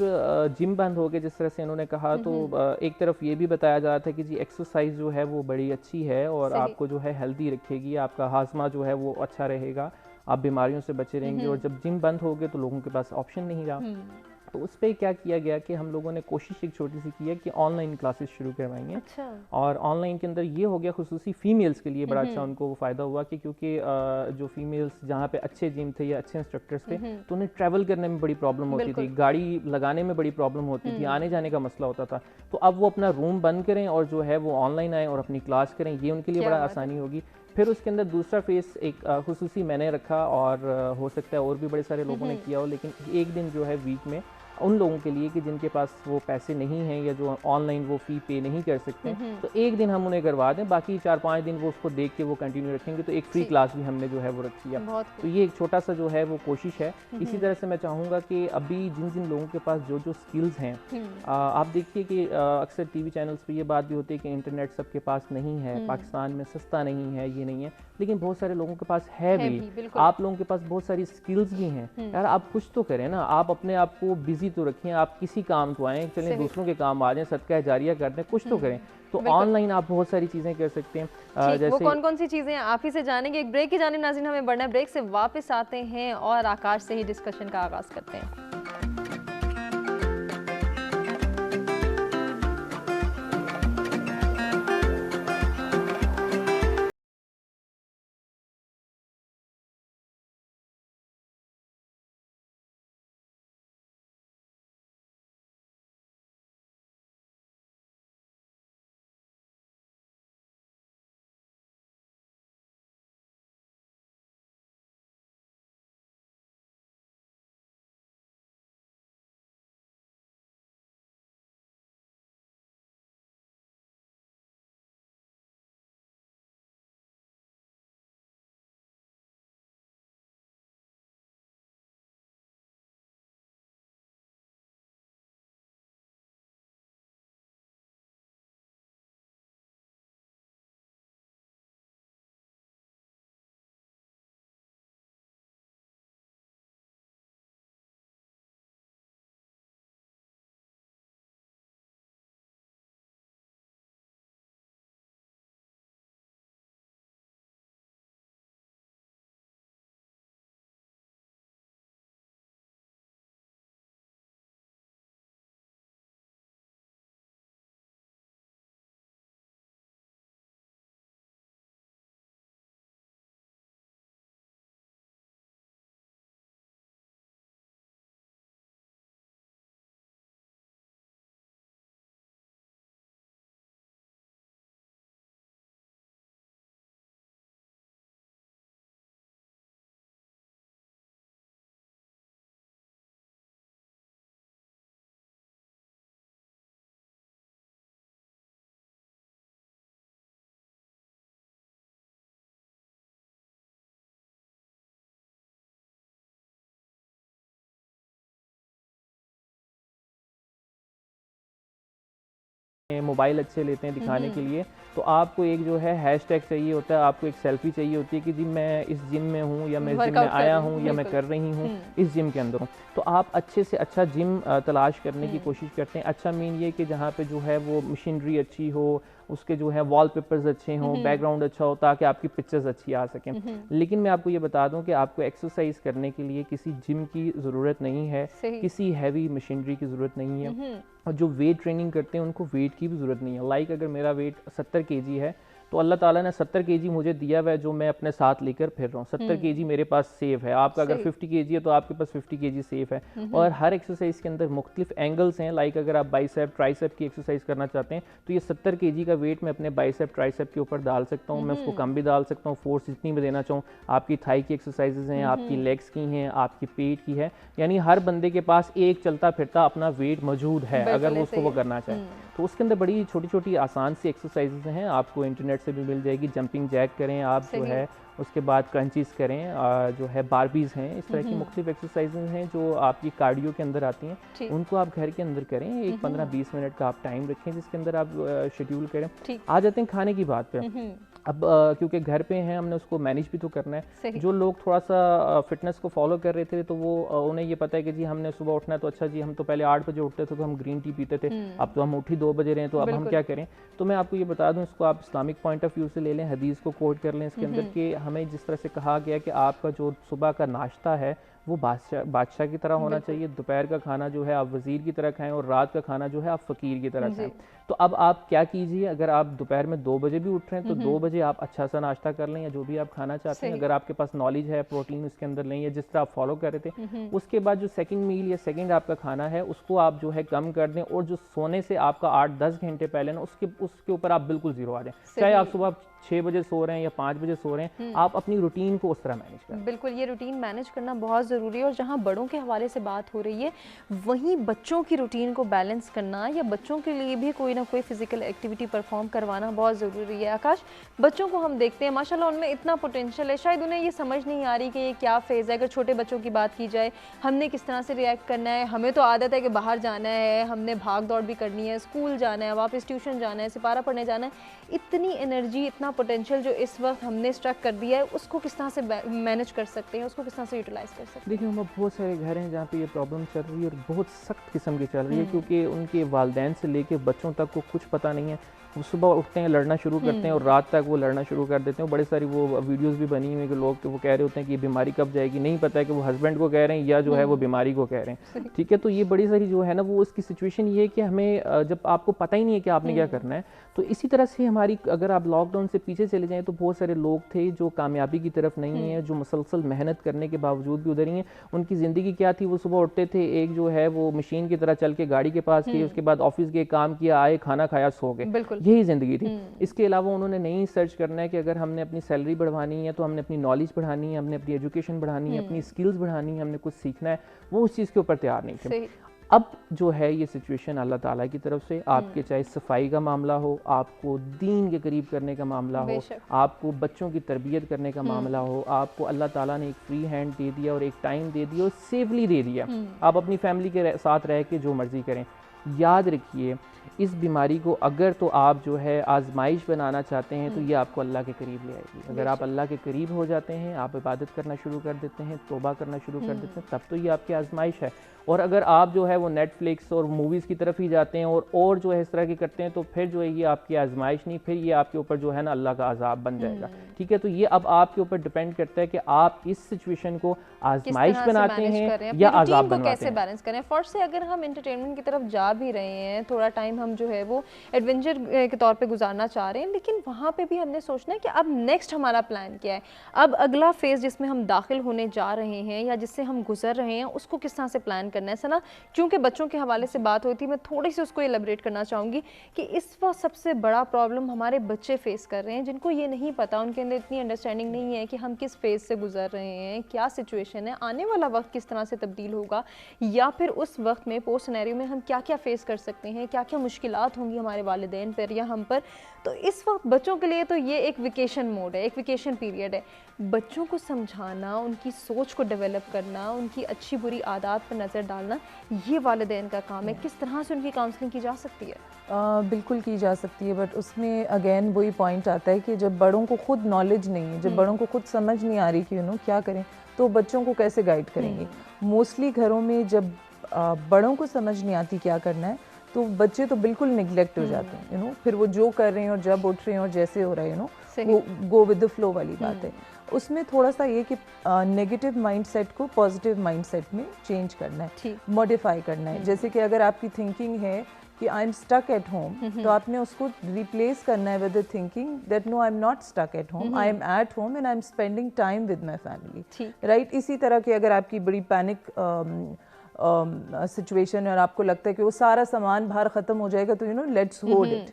जिम बंद हो गए, जिस तरह से इन्होंने कहा, तो एक तरफ ये भी बताया जा रहा था कि जी एक्सरसाइज जो है वो बड़ी अच्छी है और आपको जो है हेल्दी रखेगी, आपका हाजमा जो है वो अच्छा रहेगा, आप बीमारियों से बचे रहेंगे। और जब जिम बंद हो गए तो लोगों के पास ऑप्शन नहीं रहा। तो उस पर क्या किया गया कि हम लोगों ने कोशिश एक छोटी सी की है कि ऑनलाइन क्लासेस शुरू करवाई हैं। अच्छा। और ऑनलाइन के अंदर ये हो गया खुसूसी फीमेल्स के लिए बड़ा अच्छा उनको वो फ़ायदा हुआ कि क्योंकि जो फीमेल्स जहाँ पे अच्छे जिम थे या अच्छे इंस्ट्रक्टर्स थे, तो उन्हें ट्रैवल करने में बड़ी प्रॉब्लम होती थी, गाड़ी लगाने में बड़ी प्रॉब्लम होती थी, आने जाने का मसला होता था। तो अब वो अपना रूम बंद करें और जो है वो ऑनलाइन आए और अपनी क्लास करें, ये उनके लिए बड़ा आसानी होगी। फिर उसके अंदर दूसरा फेस एक खुसूसी मैंने रखा और हो सकता है और भी बड़े सारे लोगों ने किया हो, लेकिन एक दिन जो है वीक में उन लोगों के लिए कि जिनके पास वो पैसे नहीं हैं या जो ऑनलाइन वो फ़ी पे नहीं कर सकते, तो एक दिन हम उन्हें करवा दें, बाकी 4-5 दिन वो उसको देख के वो कंटिन्यू रखेंगे। तो एक फ्री क्लास भी हमने जो है वो रखी है। तो ये एक छोटा सा जो है वो कोशिश है। इसी तरह से मैं चाहूँगा कि अभी जिन जिन लोगों के पास जो जो स्किल्स हैं, आप देखिए कि अक्सर टीवी चैनल्स पे ये बात भी होती है कि इंटरनेट सबके पास नहीं है, पाकिस्तान में सस्ता नहीं है, ये नहीं है, लेकिन बहुत सारे लोगों के पास है भी। आप लोगों के पास बहुत सारी स्किल्स भी हैं यार, आप कुछ तो करें ना, आप अपने आप को बिजी तो रखें, आप किसी काम तो आएँ, चलें दूसरों के काम आ जाएं, सदका जारिया कर दें, कुछ तो करें। तो ऑनलाइन आप बहुत सारी चीज़ें कर सकते हैं। जैसे वो कौन कौन सी चीज़ें हैं आप ही से जानेंगे। एक ब्रेक की जाने नाज़रीन हमें बढ़ना है, ब्रेक से वापस आते हैं और आकाश से ही डिस्कशन का आगाज़ करते हैं। मोबाइल अच्छे लेते हैं दिखाने के लिए, तो आपको एक जो है हैशटैग चाहिए होता है, आपको एक सेल्फी चाहिए होती है कि जी मैं इस जिम में हूँ, या मैं इस जिम में आया हूँ, या मैं कर रही हूँ इस जिम के अंदर हूँ। तो आप अच्छे से अच्छा जिम तलाश करने की कोशिश करते हैं। अच्छा मीन ये कि जहाँ पे जो है वो मशीनरी अच्छी हो, उसके जो है वॉलपेपर्स अच्छे हों, बैकग्राउंड अच्छा हो, ताकि आपकी पिक्चर्स अच्छी आ सकें। लेकिन मैं आपको ये बता दूं कि आपको एक्सरसाइज करने के लिए किसी जिम की ज़रूरत नहीं है, किसी हैवी मशीनरी की ज़रूरत नहीं है, और जो वेट ट्रेनिंग करते हैं उनको वेट की भी ज़रूरत नहीं है। लाइक अगर मेरा वेट 70 केजी है, तो अल्लाह ताला ने 70 केजी मुझे दिया हुआ है जो मैं अपने साथ लेकर फिर रहा हूँ। 70 केजी मेरे पास सेफ है। आपका अगर 50 केजी है तो आपके पास 50 केजी सेफ है। और हर एक्सरसाइज के अंदर मुख्तलिफ एंगल्स हैं। लाइक अगर आप बाइसेप ट्राइसेप की एक्सरसाइज करना चाहते हैं तो ये 70 केजी का वेट मैं अपने बाइसेप ट्राइसेप के ऊपर डाल सकता हूँ। मैं उसको कम भी डाल सकता हूँ, फोर्स जितनी भी देना चाहूँ। आपकी थाई की एक्सरसाइजेज हैं, आपकी लेग्स की हैं, आपकी पेट की है, यानी हर बंदे के पास एक चलता फिरता अपना वेट मौजूद है अगर वो उसको वो करना चाहे। तो उसके अंदर बड़ी छोटी छोटी आसान सी एक्सरसाइजेज हैं, आपको इंटरनेट से भी मिल जाएगी। जंपिंग जैक करें आप जो है, उसके बाद क्रंचीज करें, जो है बारबीज हैं, इस तरह की मुख्तलिफ एक्सरसाइजेज हैं जो आपकी कार्डियो के अंदर आती हैं। उनको आप घर के अंदर करें। एक 15-20 मिनट का आप टाइम रखें जिसके अंदर आप शेड्यूल करें। आ जाते हैं खाने की बात पे। अब क्योंकि घर पे हैं, हमने उसको मैनेज भी तो करना है। जो लोग थोड़ा सा फिटनेस को फॉलो कर रहे थे तो वो उन्हें ये पता है कि जी हमने सुबह उठना है, तो अच्छा जी हम तो पहले 8 बजे उठते थे तो हम ग्रीन टी पीते थे, अब तो हम उठ ही 2 बजे रहे हैं, तो अब हम क्या करें। तो मैं आपको ये बता दूं, इसको आप इस्लामिक पॉइंट ऑफ व्यू से ले लें, हदीस को कोट कर लें इसके अंदर कि हमें जिस तरह से कहा गया कि आपका जो सुबह का नाश्ता है वो बादशाह की तरह होना चाहिए, दोपहर का खाना जो है आप वज़ीर की तरह खाएं, और रात का खाना जो है आप फ़कीर की तरह खाएं। तो अब आप क्या कीजिए, अगर आप दोपहर में 2 बजे भी उठ रहे हैं तो 2 बजे आप अच्छा सा नाश्ता कर लें, या जो भी आप खाना चाहते हैं। अगर आपके पास नॉलेज है, प्रोटीन उसके अंदर लें, या जिस तरह आप फॉलो कर रहे थे। उसके बाद जो सेकंड मील या सेकंड आपका खाना है उसको आप जो है कम कर दें, और जो सोने से आपका 8-10 घंटे पहले ना उसके ऊपर आप बिल्कुल जीरो आ जाएं। चाहे आप सुबह 6 बजे सो रहे हैं या 5 बजे सो रहे हैं, आप अपनी रूटीन को उस तरह मैनेज करें। बिल्कुल, ये रूटीन मैनेज करना बहुत ज़रूरी है। और जहाँ बड़ों के हवाले से बात हो रही है, वहीं बच्चों की रूटीन को बैलेंस करना, या बच्चों के लिए भी कोई ना कोई फिजिकल एक्टिविटी परफॉर्म करवाना बहुत ज़रूरी है। आकाश, बच्चों को हम देखते हैं माशाल्लाह उनमें इतना पोटेंशियल है, शायद उन्हें ये समझ नहीं आ रही कि ये क्या फेज़ है। अगर छोटे बच्चों की बात की जाए, हमने किस तरह से रिएक्ट करना है। हमें तो आदत है कि बाहर जाना है, हमने भाग दौड़ भी करनी है, स्कूल जाना है, वापस ट्यूशन जाना है, सिपारा पढ़ने जाना है। इतनी एनर्जी, इतना पोटेंशियल जो इस वक्त हमने स्ट्रक कर दिया है, उसको किस तरह से मैनेज कर सकते हैं, उसको किस तरह से यूटिलाइज कर सकते हैं? देखिए, हम बहुत सारे घर हैं जहाँ पे ये प्रॉब्लम चल रही है, और बहुत सख्त किस्म की चल रही है, क्योंकि उनके वालिदैन से लेके बच्चों तक को कुछ पता नहीं है। वो सुबह उठते हैं, लड़ना शुरू करते हैं, और रात तक वो लड़ना शुरू कर देते हैं। बड़े सारी वो वीडियोस भी बनी हुई है कि लोग वो कह रहे होते हैं कि ये बीमारी कब जाएगी, नहीं पता है कि वो हस्बैंड को कह रहे हैं या जो है वो बीमारी को कह रहे हैं। ठीक है, तो ये बड़ी सारी जो है ना, वो उसकी सिचुएशन ये है कि हमें जब आपको पता ही नहीं है कि आपने क्या करना है, तो इसी तरह से हमारी, अगर आप लॉकडाउन से पीछे चले जाएं तो बहुत सारे लोग थे जो कामयाबी की तरफ नहीं है, जो मुसलसल मेहनत करने के बावजूद भी उधर ही हैं। उनकी ज़िंदगी क्या थी, वो सुबह उठते थे, एक जो है वो मशीन की तरह चल के गाड़ी के पास गए, उसके बाद ऑफिस गए, काम किया, आए, खाना खाया, सो गए, यही ज़िंदगी थी। इसके अलावा उन्होंने नहीं सर्च करना है कि अगर हमने अपनी सैलरी बढ़वानी है तो हमने अपनी नॉलेज बढ़ानी है, हमने अपनी एजुकेशन बढ़ानी है, अपनी स्किल्स बढ़ानी है, हमने कुछ सीखना है, वो उस चीज़ के ऊपर तैयार नहीं थे। अब जो है ये सिचुएशन अल्लाह ताला की तरफ से, आपके चाहे सफाई का मामला हो, आपको दीन के करीब करने का मामला हो, आपको बच्चों की तरबियत करने का मामला हो, आपको अल्लाह ताला ने एक फ्री हैंड दे दिया और एक टाइम दे दिया और सेफली दे दिया, आप अपनी फैमिली के साथ रह के जो मर्जी करें। याद रखिए, इस बीमारी को अगर तो आप जो है आजमाइश बनाना चाहते हैं तो ये आपको अल्लाह के करीब ले आएगी। अगर आप अल्लाह के करीब हो जाते हैं, आप इबादत करना शुरू कर देते हैं, तौबा करना शुरू कर देते हैं, तब तो ये आपकी आजमाइश है। और अगर आप जो है वो नेटफ्लिक्स और मूवीज़ की तरफ ही जाते हैं और जो है इस तरह की करते हैं, तो फिर जो है ये आपकी आजमाइश नहीं, फिर ये आपके ऊपर जो है ना अल्लाह का अजाब बन जाएगा। ठीक है, तो ये अब आपके ऊपर डिपेंड करता है कि आप इस सिचुएशन को आजमाइश बनाते हैं या अजाब बनवाते हैं, कैसे बैलेंस करें। फर्स्ट से अगर हम एंटरटेनमेंट की तरफ जा भी रहे हैं, थोड़ा टाइम हम जो है वो एडवेंचर के तौर पे गुजारना चाह रहे हैं, लेकिन वहाँ पे भी हमने सोचना है कि अब नेक्स्ट हमारा प्लान क्या है, अब अगला फेज़ जिसमें हम दाखिल होने जा रहे हैं या जिससे हम गुजर रहे हैं, उसको किस तरह से प्लान करना है। सना, क्योंकि बच्चों के हवाले से बात होती है, मैं थोड़ी सी उसको एलैबोरेट करना चाहूँगी कि इस वक्त सबसे बड़ा प्रॉब्लम हमारे बच्चे फेस कर रहे हैं, जिनको ये नहीं पता, उनके अंदर इतनी अंडरस्टैंडिंग नहीं है कि हम किस फेज़ से गुजर रहे हैं, क्या सिचुएशन है, आने वाला वक्त किस तरह से तब्दील होगा, या फिर उस वक्त में पोस्ट सिनेरियो में हम क्या क्या फेस कर सकते हैं, क्या क्या मुश्किलात होंगी हमारे वालिदैन पर या हम पर। तो इस वक्त बच्चों के लिए तो ये एक वेकेशन मोड है, एक वेकेशन पीरियड है। बच्चों को समझाना, उनकी सोच को डेवलप करना, उनकी अच्छी बुरी आदत पर नज़र डालना, ये वालिदैन का काम है। किस तरह से उनकी काउंसलिंग की जा सकती है? बिल्कुल की जा सकती है, बट उसमें अगेन वही पॉइंट आता है कि जब बड़ों को खुद नॉलेज नहीं है, जब बड़ों को खुद समझ नहीं आ रही कि क्या करें, तो बच्चों को कैसे गाइड करेंगे। मोस्टली घरों में जब बड़ों को समझ नहीं आती क्या करना है, तो बच्चे तो बिल्कुल निगलेक्ट हो जाते हैं, फिर वो जो कर रहे हैं और जब उठ रहे हैं और जैसे हो रहा है, वो गो विद द फ्लो वाली बात है। उसमें थोड़ा सा ये कि नेगेटिव माइंडसेट को पॉजिटिव माइंडसेट में चेंज करना है, मॉडिफाई करना है। जैसे कि अगर आपकी थिंकिंग है कि I am stuck at home, तो आपने उसको रिप्लेस करना है with the thinking that no I am not stuck at home, I am at home and I am spending time with my family, right. इसी तरह की अगर आपकी बड़ी पैनिक सिचुएशन है और आपको लगता है कि वो सारा सामान बाहर ख़त्म हो जाएगा, तो लेट्स होल्ड इट,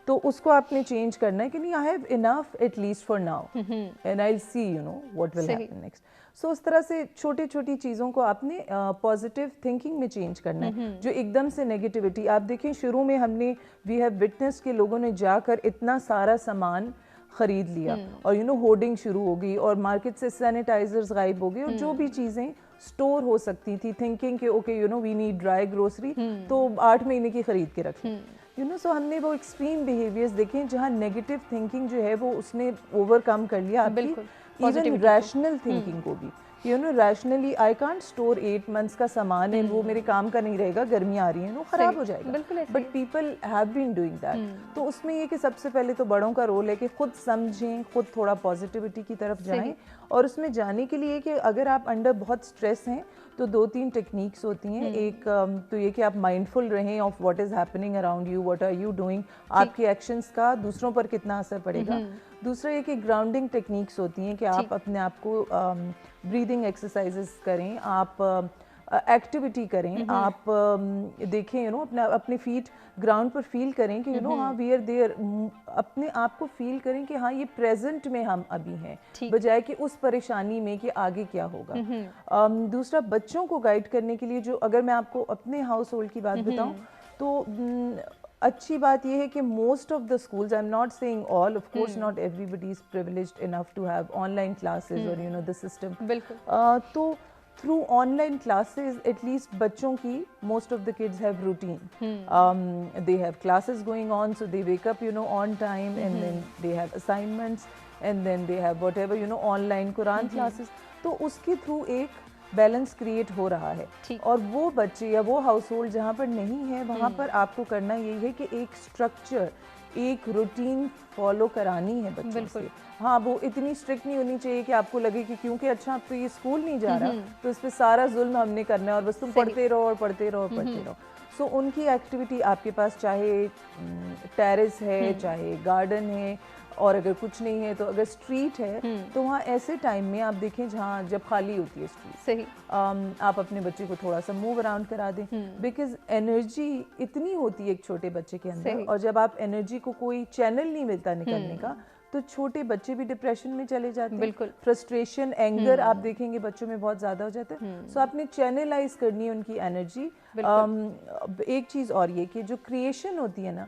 तो उसको आपने चेंज करना है कि नहीं, I have enough at least for now and I will see what will happen next. So उस तरह से छोटी छोटी चीज़ों को आपने पॉजिटिव थिंकिंग में चेंज करना है, जो एकदम से नेगेटिविटी। आप देखें शुरू में हमने वी हैव विटनेस के लोगों ने जाकर इतना सारा सामान खरीद लिया और होर्डिंग शुरू हो गई और मार्केट से सैनिटाइजर्स गायब हो गए और जो भी चीज़ें स्टोर हो सकती थी, थिंकिंग के okay we need dry grocery, तो 8 महीने की खरीद के रखी। सो हमने वो एक्सट्रीम बिहेवियर्स देखे जहाँ नेगेटिव थिंकिंग जो है वो उसने ओवरकम कर लिया आपकी इवन रैशनल थिंकिंग को भी। Rationally I can't store 8 months का सामान है, वो मेरे काम का नहीं रहेगा, गर्मी आ रही है, वो खराब हो जाएगा, but people have been doing that. तो उसमें ये कि सबसे पहले तो बड़ों का रोल है कि खुद समझें, खुद थोड़ा पॉजिटिविटी की तरफ जाएं, और उसमें जाने के लिए कि अगर आप अंडर बहुत स्ट्रेस हैं तो 2-3 टेक्निक्स होती हैं। एक तो ये कि आप माइंडफुल रहें of what is happening around you, what are you doing, आपके एक्शंस का दूसरों पर कितना असर पड़ेगा। दूसरा ये कि ग्राउंडिंग टेक्निक्स होती हैं कि आप अपने आप को ब्रीदिंग एक्सरसाइजेस करें, आप एक्टिविटी करें, आप देखें अपने फीट ग्राउंड पर फील करें कि हाँ वी आर देयर, अपने आप को फील करें कि हाँ ये प्रेजेंट में हम अभी हैं, बजाय कि उस परेशानी में कि आगे क्या होगा। दूसरा बच्चों को गाइड करने के लिए, जो अगर मैं आपको अपने हाउस होल्ड की बात बताऊं तो अच्छी बात यह है कि most of the schools, I am not saying all, of course not everybody is privileged enough to have online classes और द सिस्टम, तो थ्रू ऑनलाइन क्लासेस एटलीस्ट बच्चों की most of the kids have routine, they have classes going on, so they wake up on time and then they have assignments and then they have whatever online Quran classes, तो उसके through एक balance create हो रहा है। और वो बच्चे या वो हाउस होल्ड जहाँ पर नहीं है, वहाँ पर आपको करना यही है कि एक स्ट्रक्चर, एक रूटीन फॉलो करानी है बच्चों से। हाँ, वो इतनी स्ट्रिक्ट नहीं होनी चाहिए कि आपको लगे कि क्योंकि अच्छा अब तो ये स्कूल नहीं जा रहा तो इस पर सारा जुल्म हमने करना है और बस तुम पढ़ते रहो और पढ़ते रहो और पढ़ते रहो। सो उनकी एक्टिविटी आपके पास चाहे टेरेस है, चाहे गार्डन है, और अगर कुछ नहीं है तो अगर स्ट्रीट है तो वहाँ ऐसे टाइम में आप देखें जहाँ जब खाली होती है स्ट्रीट, सही आप अपने बच्चे को थोड़ा सा मूव अराउंड करा दें, बिकॉज एनर्जी इतनी होती है एक छोटे बच्चे के अंदर, और जब आप एनर्जी को कोई चैनल नहीं मिलता निकलने का तो छोटे बच्चे भी डिप्रेशन में चले जाते हैं। बिल्कुल, फ्रस्ट्रेशन, एंगर आप देखेंगे बच्चों में बहुत ज़्यादा हो जाता है। सो आपने चैनलाइज करनी है उनकी एनर्जी। एक चीज़ और ये कि जो क्रिएशन होती है ना,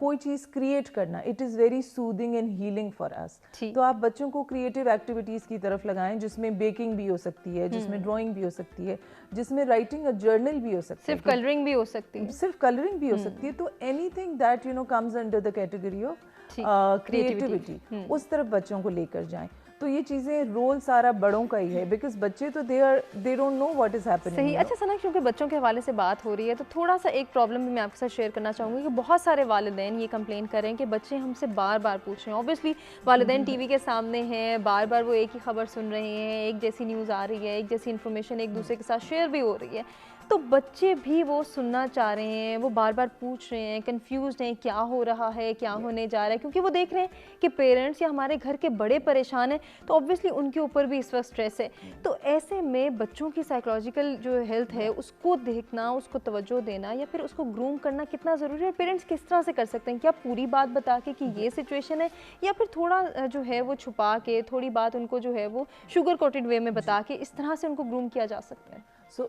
कोई चीज़ क्रिएट करना, it is very soothing and healing for us. तो आप बच्चों को क्रिएटिव एक्टिविटीज़ की तरफ लगाएं, जिसमें बेकिंग भी हो सकती है, जिसमें ड्राइंग भी हो सकती है, जिसमें राइटिंग अ जर्नल भी हो सकती है, सिर्फ कलरिंग भी हो सकती है, सिर्फ कलरिंग भी हो सकती है। तो anything that comes under the category of creativity, उस तरफ बच्चों को लेकर जाएं। तो ये चीज़ें रोल सारा बड़ों का ही है, बिकॉज बच्चे तो they don't know what is happening. सही। अच्छा सना, क्योंकि बच्चों के हवाले से बात हो रही है तो थोड़ा सा एक प्रॉब्लम भी मैं आपके साथ शेयर करना चाहूँगी कि बहुत सारे वालिदैन ये कंप्लेन कर रहे हैं कि बच्चे हमसे बार बार पूछ रहे हैं। ऑब्वियसली वालिदैन टीवी के सामने हैं, बार बार वो एक ही खबर सुन रहे हैं, एक जैसी न्यूज़ आ रही है, एक जैसी इन्फॉर्मेशन एक दूसरे के साथ शेयर भी हो रही है, तो बच्चे भी वो सुनना चाह रहे हैं, वो बार बार पूछ रहे हैं, कंफ्यूज हैं क्या हो रहा है, क्या होने जा रहा है, क्योंकि वो देख रहे हैं कि पेरेंट्स या हमारे घर के बड़े परेशान हैं, तो ऑब्वियसली उनके ऊपर भी इस वक्त स्ट्रेस है। तो ऐसे में बच्चों की साइकोलॉजिकल जो हेल्थ है उसको देखना, उसको तवज्जो देना या फिर उसको ग्रूम करना कितना ज़रूरी है, और पेरेंट्स किस तरह से कर सकते हैं? क्या पूरी बात बता के कि ये सिचुएशन है, या फिर थोड़ा जो है वो छुपा के, थोड़ी बात उनको जो है वो शुगर कोटेड वे में बता के, इस तरह से उनको ग्रूम किया जा सकता है? So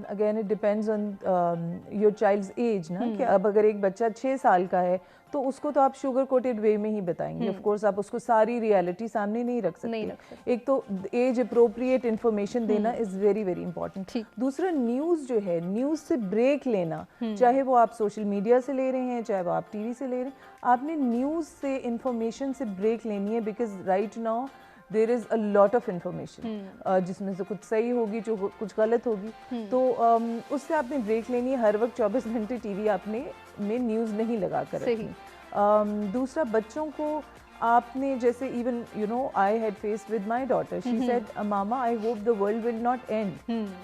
again it depends on your child's age ना, कि अब अगर एक बच्चा 6 साल का है तो उसको तो आप शुगर कोटेड वे में ही बताएंगे, ऑफ कोर्स आप उसको सारी रियलिटी सामने नहीं रख सकते। एक तो एज अप्रोप्रिएट इन्फॉर्मेशन देना इज वेरी वेरी इंपॉर्टेंट। दूसरा न्यूज़ जो है, न्यूज़ से ब्रेक लेना, चाहे वो आप सोशल मीडिया से ले रहे हैं, चाहे वो आप टीवी से ले रहे हैं, आपने न्यूज़ से इंफॉर्मेशन से ब्रेक लेनी है, because right now there is a lot of information जिसमें से कुछ सही होगी, जो कुछ गलत होगी, तो उससे आपने ब्रेक लेनी है। हर वक्त 24 घंटे टीवी आपने में न्यूज़ नहीं लगा कर रखनी। दूसरा, बच्चों को आपने जैसे even you know I had faced with my daughter, she said mama I hope the world will not end,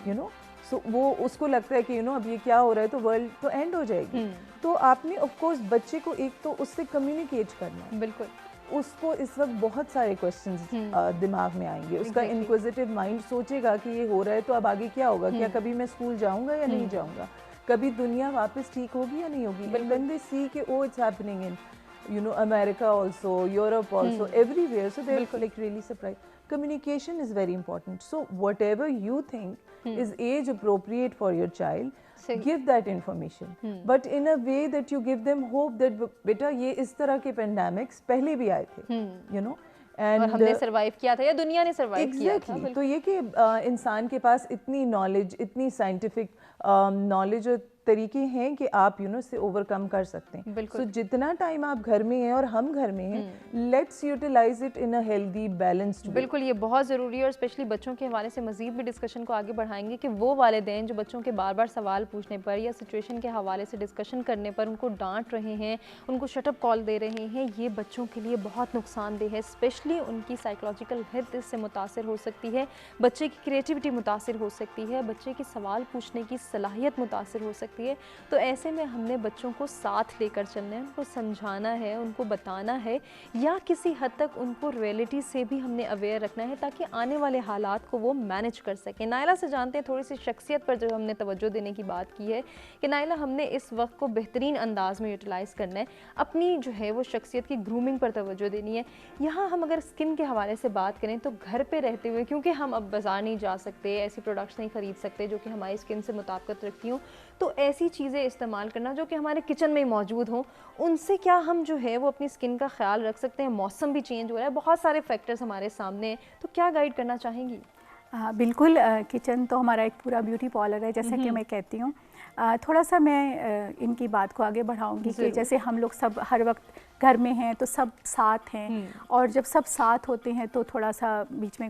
you know, so वो उसको लगता है कि यू नो अब ये क्या हो रहा है तो वर्ल्ड तो एंड हो जाएगी। तो आपने ऑफ कोर्स बच्चे को एक तो उससे कम्युनिकेट करना है। बिल्कुल, उसको इस वक्त बहुत सारे क्वेश्चंस दिमाग में आएंगे, उसका इंक्विजिटिव माइंड सोचेगा कि ये हो रहा है तो अब आगे क्या होगा, क्या कभी मैं स्कूल जाऊंगा या नहीं जाऊंगा, कभी दुनिया वापस ठीक होगी या नहीं होगी। व्हेन दे सी कि oh it's happening in you know America also, Europe also, everywhere, so they're like really surprised. Communication is very important, so whatever you think is age appropriate for your child, give that information, but in a way that you give them hope that beta ye is tarah ke pandemics pehle bhi aaye the, you know, और हमने survive किया था या दुनिया ने survive किया था। तो ये कि इंसान के पास इतनी नॉलेज, इतनी साइंटिफिक नॉलेज और तरीके हैं कि आप यू नो इससे ओवरकम कर सकते हैं। सो जितना टाइम आप घर में हैं और हम घर में हैं, let's utilise it in a healthy balanced way. बिल्कुल, ये बहुत ज़रूरी है और स्पेशली बच्चों के हवाले से मज़ीद भी डिस्कशन को आगे बढ़ाएंगे कि वो वालिदैन जो बच्चों के बार बार सवाल पूछने पर या सिचुएशन के हवाले से डिस्कशन करने पर उनको डांट रहे हैं, उनको शटअप कॉल दे रहे हैं, ये बच्चों के लिए बहुत नुकसानदेह है। स्पेशली उनकी साइकोलॉजिकल हेल्थ इससे मुतासर हो सकती है, बच्चे की क्रिएटिविटी मुतासर हो सकती है, बच्चे की सवाल पूछने की सलाहियत मुतासर हो सकती है। तो ऐसे में हमने बच्चों को साथ लेकर चलना है, उनको समझाना है, उनको बताना है, या किसी हद तक उनको रियलिटी से भी हमने अवेयर रखना है ताकि आने वाले हालात को वो मैनेज कर सकें। नाइला से जानते हैं थोड़ी सी शख्सियत पर जो हमने तवज्जो देने की बात की है कि नाइला हमने इस वक्त को बेहतरीन अंदाज में यूटिलाइज़ करना है, अपनी जो है वो शख्सियत की ग्रूमिंग पर तवज्जो देनी है। यहाँ हम अगर स्किन के हवाले से बात करें तो घर पे रहते हुए, क्योंकि हम अब बाज़ार नहीं जा सकते, ऐसी प्रोडक्ट्स नहीं ख़रीद सकते जो कि हमारी स्किन से मुताबिकत रखती हों, तो ऐसी चीज़ें इस्तेमाल करना जो कि हमारे किचन में मौजूद हों, उनसे क्या हम जो है वो अपनी स्किन का ख्याल रख सकते हैं। मौसम भी चेंज हो रहा है, बहुत सारे फैक्टर्स हमारे सामने हैं, तो क्या गाइड करना चाहेंगी? बिल्कुल, किचन तो हमारा एक पूरा ब्यूटी पार्लर है, जैसे कि मैं कहती हूँ। थोड़ा सा मैं इनकी बात को आगे बढ़ाऊंगी कि जैसे हम लोग सब हर वक्त घर में हैं तो सब साथ हैं, और जब सब साथ होते हैं तो थोड़ा सा बीच में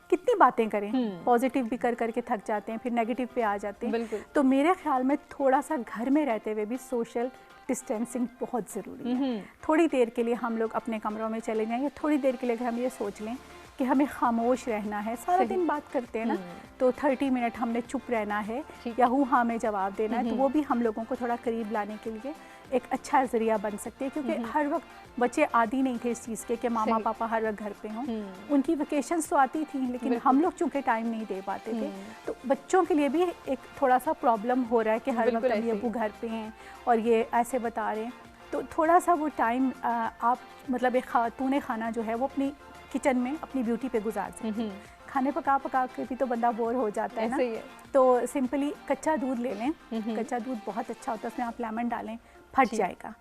कितनी बातें करें, पॉजिटिव भी कर करके थक जाते हैं, फिर नेगेटिव पे आ जाते हैं। तो मेरे ख्याल में थोड़ा सा घर में रहते हुए भी सोशल डिस्टेंसिंग बहुत ज़रूरी है। थोड़ी देर के लिए हम लोग अपने कमरों में चले जाएं, या थोड़ी देर के लिए अगर हम ये सोच लें कि हमें खामोश रहना है, सारा दिन बात करते हैं ना, तो 30 मिनट हमने चुप रहना है या हूँ हाँ में जवाब देना है, तो वो भी हम लोगों को थोड़ा करीब लाने के लिए एक अच्छा ज़रिया बन सकती है। क्योंकि हर वक्त बच्चे आदी नहीं थे इस चीज़ के कि मामा पापा हर वक्त घर पे हों। उनकी वेकेशंस तो आती थी, लेकिन हम लोग चूँकि टाइम नहीं दे पाते थे, तो बच्चों के लिए भी एक थोड़ा सा प्रॉब्लम हो रहा है कि हर वक्त अभी अबू घर पे हैं और ये ऐसे बता रहे हैं। तो थोड़ा सा वो टाइम आप मतलब एक खातून खाना जो है वो अपनी किचन में अपनी ब्यूटी पे गुजार सकते हैं। खाने पका के भी तो बंदा बोर हो जाता है ना, तो सिंपली कच्चा दूध ले लें। कच्चा दूध बहुत अच्छा होता है, उसमें आप लेमन डालें, फट जाएगा।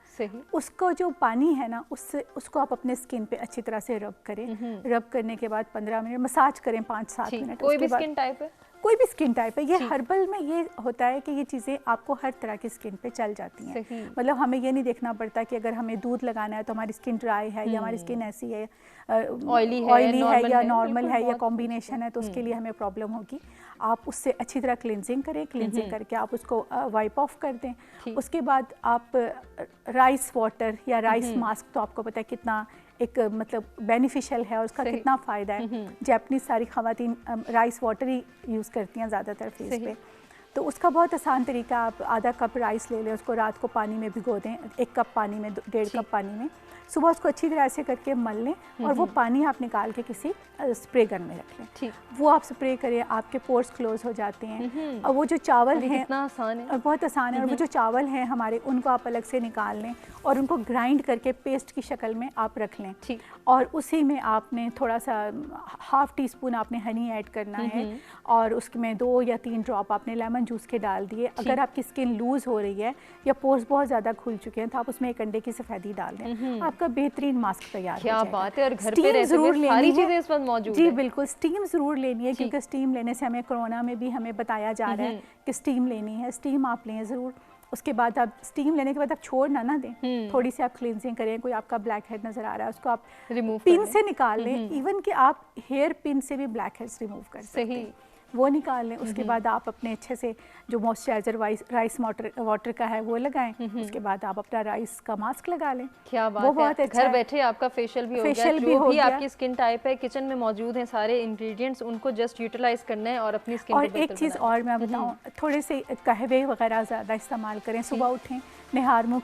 उसको जो पानी है ना, उसको आप अपने स्किन पे अच्छी तरह से रब करें। रब करने के बाद 15 मिनट मसाज करें, 5-7 मिनट। कोई भी स्किन टाइप है, कोई भी स्किन टाइप है। ये हर्बल में ये होता है कि ये चीज़ें आपको हर तरह की स्किन पे चल जाती हैं। मतलब हमें ये नहीं देखना पड़ता कि अगर हमें दूध लगाना है तो हमारी स्किन ड्राई है या हमारी स्किन ऐसी है, ऑयली है या नॉर्मल है या कॉम्बिनेशन है, तो उसके लिए हमें प्रॉब्लम होगी। आप उससे अच्छी तरह क्लिनजिंग करें, क्लिनजिंग करके आप उसको वाइप ऑफ कर दें। उसके बाद आप राइस वाटर या राइस मास्क, तो आपको पता है कितना एक मतलब बेनिफिशियल है और उसका कितना फ़ायदा है। जैपनीज़ सारी ख़वातीन राइस वाटर ही यूज़ करती हैं ज़्यादातर फेस पे। तो उसका बहुत आसान तरीका, आप आधा कप राइस ले लें, उसको रात को पानी में भिगो दें, 1 कप पानी में, 1.5 कप पानी में, सुबह उसको अच्छी तरह से करके मल लें और वो पानी आप निकाल के किसी स्प्रे गन में रख लें। ठीक, वो आप स्प्रे करें, आपके पोर्स क्लोज हो जाते हैं। और वो जो चावल हैं, कितना आसान है, और बहुत आसान है। और वो जो चावल हैं हमारे, उनको आप अलग से निकाल लें और उनको ग्राइंड करके पेस्ट की शक्ल में आप रख लें। ठीक, और उसी में आपने थोड़ा सा ½ टीस्पून आपने हनी ऐड करना है और उसमें 2 या 3 ड्रॉप आपने लेमन जूस के डाल दिए। अगर आपकी स्किन लूज़ हो रही है या पोर्स बहुत ज़्यादा खुल चुके हैं तो आप उसमें 1 अंडे की सफ़ेदी डाल दें, आपका बेहतरीन मास्क तैयार हो जाएगा। क्या बात है। और घर पे रहते हुए सारी चीज़ें इस वक्त मौजूद जी हैं। बिल्कुल, स्टीम ज़रूर लेनी है, क्योंकि स्टीम लेने से हमें कोरोना में भी हमें बताया जा रहा है कि स्टीम लेनी है। स्टीम आप लें ज़रूर। उसके बाद आप स्टीम लेने के बाद आप छोड़ ना दें, थोड़ी सी आप क्लींजिंग करें। कोई आपका ब्लैक हेड नज़र आ रहा है, उसको आप रिमूव पिन से निकाल लें। इवन कि आप हेयर पिन से भी ब्लैक हेड्स रिमूव कर सकते हैं, वो निकाल लें। उसके बाद आप अपने अच्छे से जो मॉइस्चराइजर राइस वाटर का है वो लगाएं। उसके बाद आप अपना राइस का मास्क लगा लें। क्या बात वो है। बहुत अच्छा घर है। बैठे आपका फेशियल भी हो गया, फेशियल भी जो हो भी गया। आपकी स्किन टाइप है किचन में मौजूद हैं सारे इंग्रेडिएंट्स, उनको जस्ट यूटिलाइज करना है और अपनी स्किन और को बेहतर एक चीज़ बनाना है। और मैं बताऊं, थोड़े से कहवे वगैरह ज़्यादा इस्तेमाल करें। सुबह उठें, निहार मुँह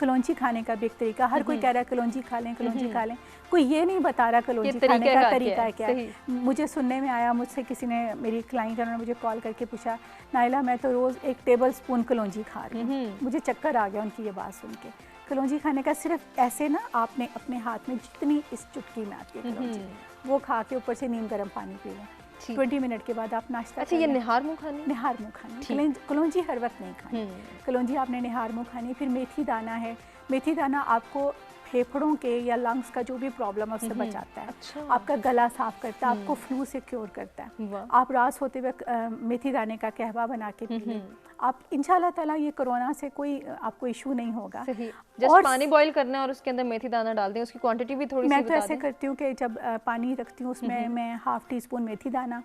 कलौंजी खाने का भी एक तरीका। हर कोई कह रहा है कलौंजी खा लें, कलौंजी खा लें, कोई ये नहीं बता रहा कलौंजी खाने का तरीका क्या है। मुझे सुनने में आया, मुझसे किसी ने, मेरी क्लाइंट, उन्होंने मुझे कॉल करके पूछा, नाइला मैं तो रोज़ 1 टेबल स्पून कलौंजी खा रही हूँ। मुझे चक्कर आ गया उनकी ये बात सुन के। कलौंजी खाने का सिर्फ ऐसे ना, आपने अपने हाथ में जितनी इस चुटकी में आती है कलौंजी, वो खा के ऊपर से नीम गर्म पानी पी लें। 20 मिनट के बाद आप नाश्ता। अच्छा, ये निहार मुँह खानी? निहार मुँह खानी। कलौंजी हर वक्त नहीं खानी। कलौंजी आपने निहार मुँह खानी। फिर मेथी दाना है, मेथी दाना आपको फेफड़ों के या लंग्स का जो भी प्रॉब्लम है उससे बचाता है। अच्छा। आपका गला साफ करता है, आपको फ्लू से क्योर करता है। आप रात होते हुए मेथी दाने का कहवा बना के पी लें। आप इंशाल्लाह ताला ये कोरोना से कोई आपको इशू नहीं होगा। जस्ट पानी बॉईल करना है और उसके अंदर मेथी दाना डाल दें। उसकी क्वांटिटी भी थोड़ी सी मैं तो ऐसे करती हूँ कि जब पानी रखती हूँ उसमें मैं ½ टीस्पून मेथी दाना,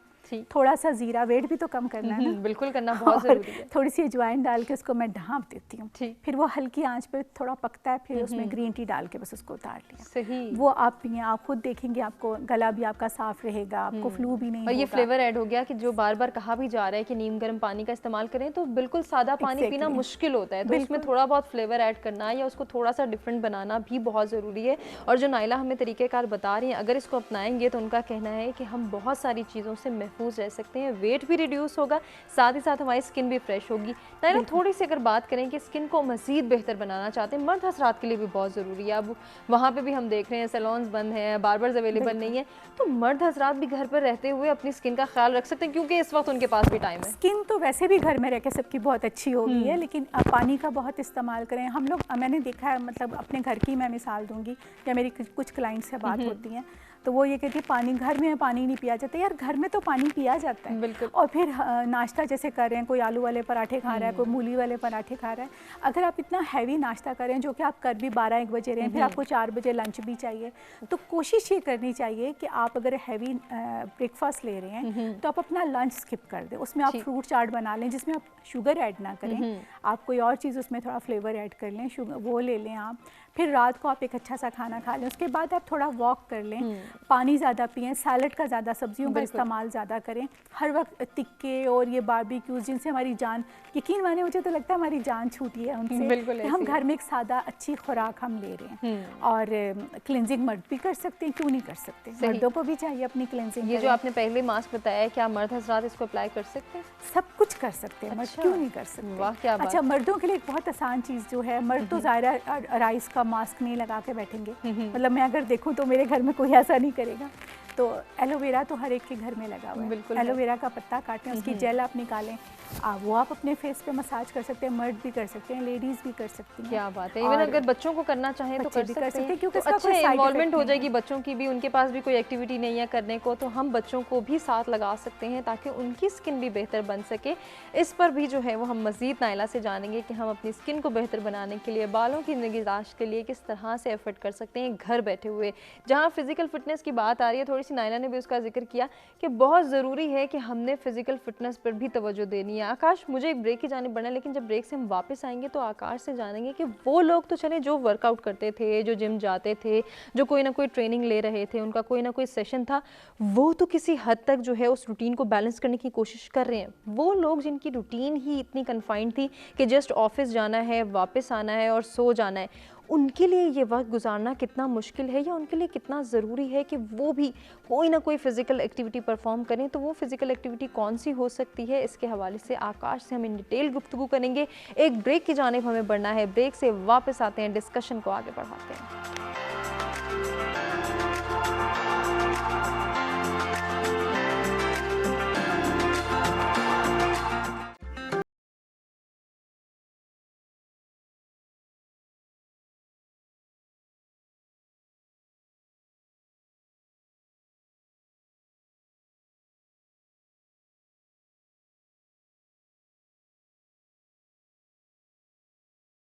थोड़ा सा जीरा, वेट भी तो कम करना है ना, बिल्कुल करना बहुत ज़रूरी है। थोड़ी सी अजवाइन डाल के उसको मैं ढाँप देती हूँ। फिर वो हल्की आंच पे थोड़ा पकता है, फिर उसमें ग्रीन टी डाल के बस उसको उतार लिया। सही। वो आप पिए, आप खुद देखेंगे आपको गला भी आपका साफ रहेगा, आपको फ्लू भी नहीं होगा। और ये फ्लेवर ऐड हो गया कि जो बार बार कहा भी जा रहा है कि नीम गर्म पानी का इस्तेमाल करें, तो बिल्कुल सादा पानी पीना मुश्किल होता है, तो उसमें थोड़ा बहुत फ्लेवर ऐड करना या उसको थोड़ा सा डिफरेंट बनाना भी बहुत ज़रूरी है। और जो नाइला हमें तरीक़ेकार बता रही हैं, अगर इसको अपनाएंगे तो उनका कहना है कि हम बहुत सारी चीज़ों से महफूज रह सकते हैं, वेट भी रिड्यूस होगा, साथ ही साथ हमारी स्किन भी फ्रेश होगी। नाइला, थोड़ी सी अगर बात करें कि स्किन को मज़ीद बेहतर बनाना चाहते हैं, मर्द हज़रात के लिए भी बहुत ज़रूरी है। अब वहाँ पे भी हम देख रहे हैं सैलून्स बंद हैं, बार्बर्स अवेलेबल नहीं है, तो मर्द हज़रात भी घर पर रहते हुए अपनी स्किन का ख्याल रख सकते हैं, क्योंकि इस वक्त उनके पास भी टाइम है। स्किन तो वैसे भी घर में रह के सबकी बहुत अच्छी हो गई है, लेकिन आप पानी का बहुत इस्तेमाल करें। हम लोग, मैंने देखा है, मतलब अपने घर की मैं मिसाल दूंगी, या मेरी कुछ क्लाइंट से बात होती है तो वो ये कहती है पानी, घर में पानी नहीं पिया जाता। यार घर में तो पानी पिया जाता है। बिल्कुल। और फिर नाश्ता जैसे कर रहे हैं, कोई आलू वाले पराठे खा रहा है, कोई मूली वाले पराठे खा रहा है, अगर आप इतना हैवी नाश्ता करें जो कि आप कर भी 12-1 बजे रहे हैं, फिर आपको 4 बजे लंच भी चाहिए, तो कोशिश ये करनी चाहिए कि आप अगर हैवी ब्रेकफास्ट ले रहे हैं तो आप अपना लंच स्किप कर दें। उसमें आप फ्रूट चाट बना लें जिसमें आप शुगर ऐड ना करें, आप कोई और चीज़ उसमें थोड़ा फ्लेवर ऐड कर लें, शुगर वो ले लें आप। फिर रात को आप एक अच्छा सा खाना खा लें, उसके बाद आप थोड़ा वॉक कर लें, पानी ज़्यादा पिएं, सैलड का ज़्यादा, सब्जियों का इस्तेमाल ज़्यादा करें। हर वक्त टिक्के और ये बारबेक्यूज़ जिनसे हमारी जान, यकीन माने मुझे तो लगता है हमारी जान छूटी है उनसे। हम घर में एक सादा अच्छी खुराक हम ले रहे हैं। और क्लिनजिंग मर्द भी कर सकते हैं, क्यों नहीं कर सकते, मर्दों को भी चाहिए अपनी क्लिनजिंग। ये जो आपने पहले मास्क बताया, क्या मर्द हज़रात इसको अप्लाई कर सकते हैं? सब कुछ कर सकते हैं, मर्द क्यों नहीं कर सकते? वाह, क्या बात। अच्छा, मर्दों के लिए एक बहुत आसान चीज़ जो है, मर्द तो ज़ाहिर राइस का मास्क नहीं लगा के बैठेंगे, मतलब मैं अगर देखूं तो मेरे घर में कोई ऐसा नहीं करेगा। तो एलोवेरा तो हर एक के घर में लगा हुआ है। बिल्कुल। एलोवेरा का पत्ता काटें, उसकी जेल आप निकालें, वो आप अपने फेस पे मसाज कर सकते हैं, मर्द भी कर सकते हैं, लेडीज़ भी कर सकती हैं। क्या बात है। इवन अगर बच्चों को करना चाहें तो कर सकते हैं, क्योंकि तो अच्छा इन्वॉल्वमेंट हो जाएगी बच्चों की भी, उनके पास भी कोई एक्टिविटी नहीं है करने को, तो हम बच्चों को भी साथ लगा सकते हैं ताकि उनकी स्किन भी बेहतर बन सके। इस पर भी जो है वो हम मज़ीद नाइला से जानेंगे कि हम अपनी स्किन को बेहतर बनाने के लिए, बालों की निगहदाश्त के लिए किस तरह से एफर्ट कर सकते हैं घर बैठे हुए। जहाँ फिजिकल फिटनेस की बात आ रही है, थोड़ी थोड़ी सी नायला ने भी उसका जिक्र किया कि बहुत ज़रूरी है कि हमने फिजिकल फिटनेस पर भी तवज्जो देनी है। आकाश, मुझे एक ब्रेक की जाने पड़ना है, लेकिन जब ब्रेक से हम वापस आएंगे तो आकाश से जानेंगे कि वो लोग तो चले जो वर्कआउट करते थे, जो जिम जाते थे, जो कोई ना कोई ट्रेनिंग ले रहे थे, उनका कोई ना कोई सेशन था, वो तो किसी हद तक जो है उस रूटीन को बैलेंस करने की कोशिश कर रहे हैं। वो लोग जिनकी रूटीन ही इतनी कन्फाइंड थी कि जस्ट ऑफिस जाना है, वापस आना है और सो जाना है, उनके लिए ये वक्त गुजारना कितना मुश्किल है या उनके लिए कितना ज़रूरी है कि वो भी कोई ना कोई फ़िज़िकल एक्टिविटी परफॉर्म करें। तो वो फ़िज़िकल एक्टिविटी कौन सी हो सकती है, इसके हवाले से आकाश से हम इन डिटेल गुफ्तगू करेंगे। एक ब्रेक की जानिब हमें बढ़ना है, ब्रेक से वापस आते हैं, डिस्कशन को आगे बढ़ाते हैं।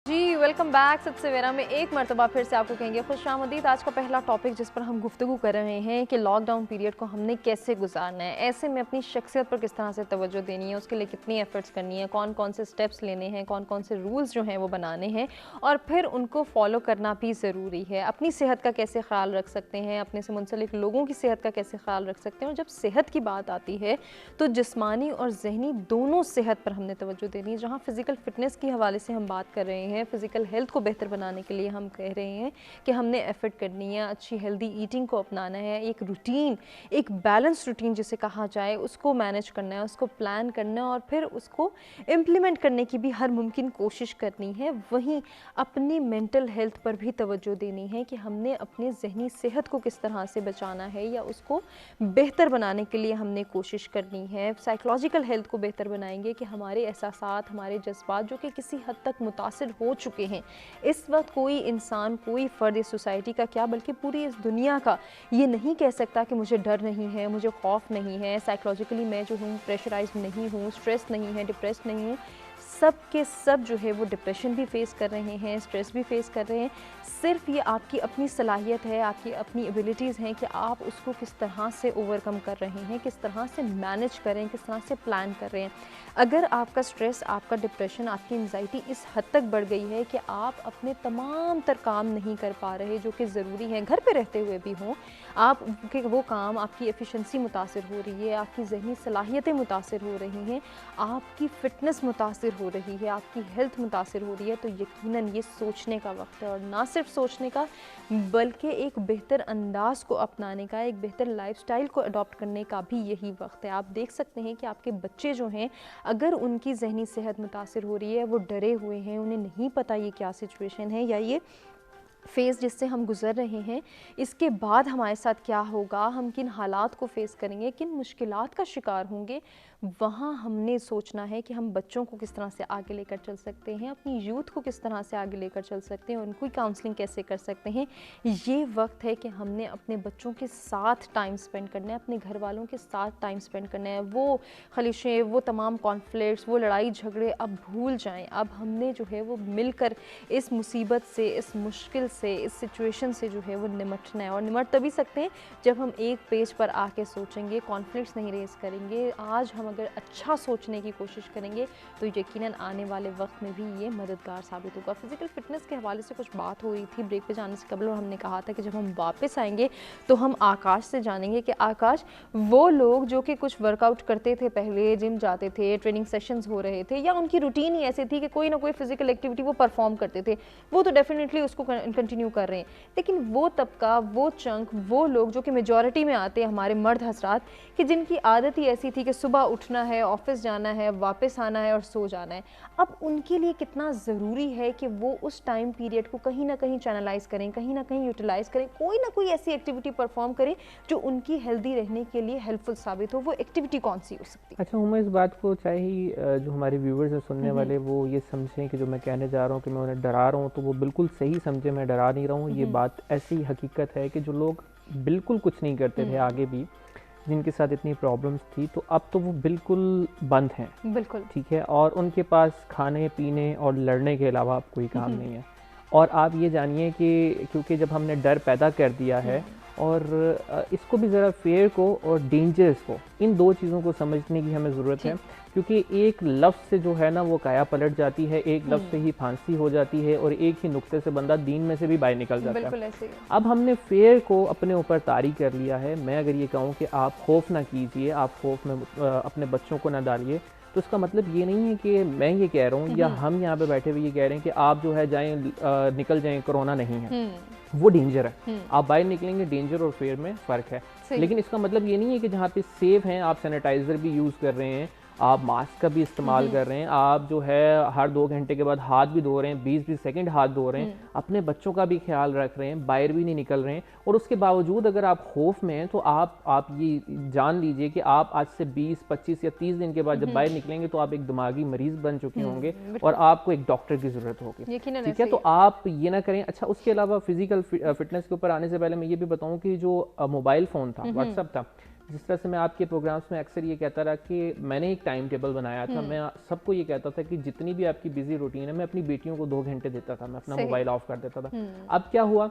जी वेलकम बैक। सत सवेरा में एक मरतबा फिर से आपको कहेंगे खुशामदीद। आज का पहला टॉपिक जिस पर हम गुफ्तगू कर रहे हैं कि लॉकडाउन पीरियड को हमने कैसे गुजारना है, ऐसे में अपनी शख्सियत पर किस तरह से तवज्जो देनी है, उसके लिए कितनी एफर्ट्स करनी है, कौन कौन से स्टेप्स लेने हैं, कौन कौन से रूल्स जो हैं वो बनाने हैं और फिर उनको फॉलो करना भी ज़रूरी है। अपनी सेहत का कैसे ख्याल रख सकते हैं, अपने से मुंसलिक लोगों की सेहत का कैसे ख्याल रख सकते हैं। और जब सेहत की बात आती है तो जिस्मानी और जहनी दोनों सेहत पर हमने तवज्जो देनी है। जहाँ फ़िज़िकल फ़िटनेस के हवाले से हम बात कर रहे हैं, फ़िज़िकल हेल्थ को बेहतर बनाने के लिए हम कह रहे हैं कि हमने एफर्ट करनी है, अच्छी हेल्दी ईटिंग को अपनाना है, एक रूटीन, एक बैलेंस रूटीन जिसे कहा जाए उसको मैनेज करना है, उसको प्लान करना है और फिर उसको इम्प्लीमेंट करने की भी हर मुमकिन कोशिश करनी है। वहीं अपनी मेंटल हेल्थ पर भी तवज्जो देनी है कि हमने अपने जहनी सेहत को किस तरह से बचाना है या उसको बेहतर बनाने के लिए हमने कोशिश करनी है। साइकोलॉजिकल हेल्थ को बेहतर बनाएंगे कि हमारे एहसासात, हमारे जज्बात जो कि किसी हद तक मुतासिर हो चुके हैं, इस वक्त कोई इंसान, कोई फ़र्द इस सोसाइटी का क्या बल्कि पूरी इस दुनिया का ये नहीं कह सकता कि मुझे डर नहीं है, मुझे खौफ नहीं है, साइकोलॉजिकली मैं जो हूँ प्रेशराइज नहीं हूँ, स्ट्रेस नहीं है, डिप्रेस नहीं हूँ। सब के सब जो है वो डिप्रेशन भी फेस कर रहे हैं, स्ट्रेस भी फेस कर रहे हैं। सिर्फ ये आपकी अपनी सलाहियत है, आपकी अपनी एबिलिटीज़ हैं कि आप उसको किस तरह से ओवरकम कर रहे हैं, किस तरह से मैनेज करें, किस तरह से प्लान कर रहे हैं। अगर आपका स्ट्रेस, आपका डिप्रेशन, आपकी एंजाइटी इस हद तक बढ़ गई है कि आप अपने तमाम तर काम नहीं कर पा रहे जो कि ज़रूरी हैं, घर पे रहते हुए भी हों, आप के वो काम, आपकी एफिशिएंसी मुतासिर हो रही है, आपकी ज़हनी सलाहियतें मुतासिर हो रही हैं, आपकी फ़िटनेस मुतासिर हो रही है, आपकी हेल्थ मुतासिर हो रही है, तो यकीनन ये सोचने का वक्त है। और ना सिर्फ सोचने का बल्कि एक बेहतर अंदाज़ को अपनाने का, एक बेहतर लाइफस्टाइल को अडॉप्ट करने का भी यही वक्त है। आप देख सकते हैं कि आपके बच्चे जो हैं, अगर उनकी ज़हनी सेहत मुतासिर हो रही है, वो डरे हुए हैं, उन्हें नहीं पता ये क्या सिचुएशन है या ये फेज़ जिससे हम गुज़र रहे हैं इसके बाद हमारे साथ क्या होगा, हम किन हालात को फ़ेस करेंगे, किन मुश्किलात का शिकार होंगे, वहाँ हमने सोचना है कि हम बच्चों को किस तरह से आगे लेकर चल सकते हैं, अपनी यूथ को किस तरह से आगे लेकर चल सकते हैं, उनको काउंसलिंग कैसे कर सकते हैं। ये वक्त है कि हमने अपने बच्चों के साथ टाइम स्पेंड करना है, अपने घर वालों के साथ टाइम स्पेंड करना है। वो खलिशें, वो तमाम कॉन्फ्लिक्ट्स, वो लड़ाई झगड़े अब भूल जाएं। अब हमने जो है वो मिलकर इस मुसीबत से, इस मुश्किल से, इस सिचुएशन से जो है वो निमटना है। और निमट तभी सकते हैं जब हम एक पेज पर आके सोचेंगे, कॉन्फ्लिक्ट्स नहीं रेज़ करेंगे। आज हम अगर अच्छा सोचने की कोशिश करेंगे तो यकीनन आने वाले वक्त में भी ये मददगार साबित होगा। फिज़िकल फ़िटनेस के हवाले से कुछ बात हो रही थी ब्रेक पे जाने से कबल और हमने कहा था कि जब हम वापस आएंगे तो हम आकाश से जानेंगे कि आकाश, वो लोग जो कि कुछ वर्कआउट करते थे, पहले जिम जाते थे, ट्रेनिंग सेशंस हो रहे थे या उनकी रूटीन ही ऐसी थी कि कोई ना कोई फ़िज़िकल एक्टिविटी वो परफॉर्म करते थे, वो तो डेफिनेटली उसको कंटिन्यू कर रहे हैं। लेकिन वो तबका, वो चंक, वो लोग जो कि मेजॉरिटी में आते हैं हमारे मर्द हजरात, कि जिनकी आदत ही ऐसी थी कि सुबह उठना है, ऑफिस जाना है, वापस आना है और सो जाना है, अब उनके लिए कितना ज़रूरी है कि वो उस टाइम पीरियड को कहीं ना कहीं चैनलाइज़ करें, कहीं ना कहीं यूटिलाइज़ करें, कोई ना कोई ऐसी एक्टिविटी परफॉर्म करें जो उनकी हेल्दी रहने के लिए हेल्पफुल साबित हो। वो एक्टिविटी कौन सी हो सकती है? अच्छा उम्र, इस बात को चाहे ही जो हमारे व्यूवर्स हैं, सुनने वाले, वो ये समझें कि जो मैं कहने जा रहा हूँ कि मैं उन्हें डरा रहा हूँ, तो वो बिल्कुल सही समझे, मैं डरा नहीं रहा हूँ। ये बात ऐसी हकीकत है कि जो लोग बिल्कुल कुछ नहीं करते थे आगे भी, जिनके साथ इतनी प्रॉब्लम्स थी, तो अब तो वो बिल्कुल बंद हैं, बिल्कुल ठीक है, और उनके पास खाने पीने और लड़ने के अलावा अब कोई काम नहीं है। और आप ये जानिए कि क्योंकि जब हमने डर पैदा कर दिया है और इसको भी ज़रा फेयर को और डेंजर्स को, इन दो चीज़ों को समझने की हमें ज़रूरत है, क्योंकि एक लफ्ज़ से जो है ना वो काया पलट जाती है, एक लफ्ज़ से ही फांसी हो जाती है और एक ही नुक्ते से बंदा दीन में से भी बाहर निकल जाता बिल्कुल है। ऐसे ही है। अब हमने फेयर को अपने ऊपर तारी कर लिया है। मैं अगर ये कहूँ कि आप खौफ ना कीजिए, आप खौफ में अपने बच्चों को ना डालिए, तो इसका मतलब ये नहीं है कि मैं ये कह रहा हूँ या हम यहाँ पे बैठे हुए ये कह रहे हैं कि आप जो है जाएं निकल जाएं, कोरोना नहीं है। वो डेंजर है, आप बाहर निकलेंगे, डेंजर और फेयर में फ़र्क है। लेकिन इसका मतलब ये नहीं है कि जहाँ पे सेफ हैं आप सैनिटाइज़र भी यूज़ कर रहे हैं, आप मास्क का भी इस्तेमाल कर रहे हैं, आप जो है हर 2 घंटे के बाद हाथ भी धो रहे हैं, 20-20 सेकंड हाथ धो रहे हैं, अपने बच्चों का भी ख्याल रख रहे हैं, बाहर भी नहीं निकल रहे हैं, और उसके बावजूद अगर आप खौफ में हैं तो आप ये जान लीजिए कि आप आज से 20, 25 या 30 दिन के बाद जब बाहर निकलेंगे तो आप एक दिमागी मरीज बन चुके होंगे और आपको एक डॉक्टर की ज़रूरत होगी। ठीक है, तो आप ये ना करें। अच्छा, उसके अलावा फिजिकल फिटनेस के ऊपर आने से पहले मैं ये भी बताऊँ कि जो मोबाइल फ़ोन था, व्हाट्सअप था, जिस तरह से मैं आपके प्रोग्राम्स में अक्सर ये कहता रहा कि मैंने एक टाइम टेबल बनाया था, मैं सबको ये कहता था कि जितनी भी आपकी बिजी रूटीन है, मैं अपनी बेटियों को 2 घंटे देता था, मैं अपना मोबाइल ऑफ कर देता था। अब क्या हुआ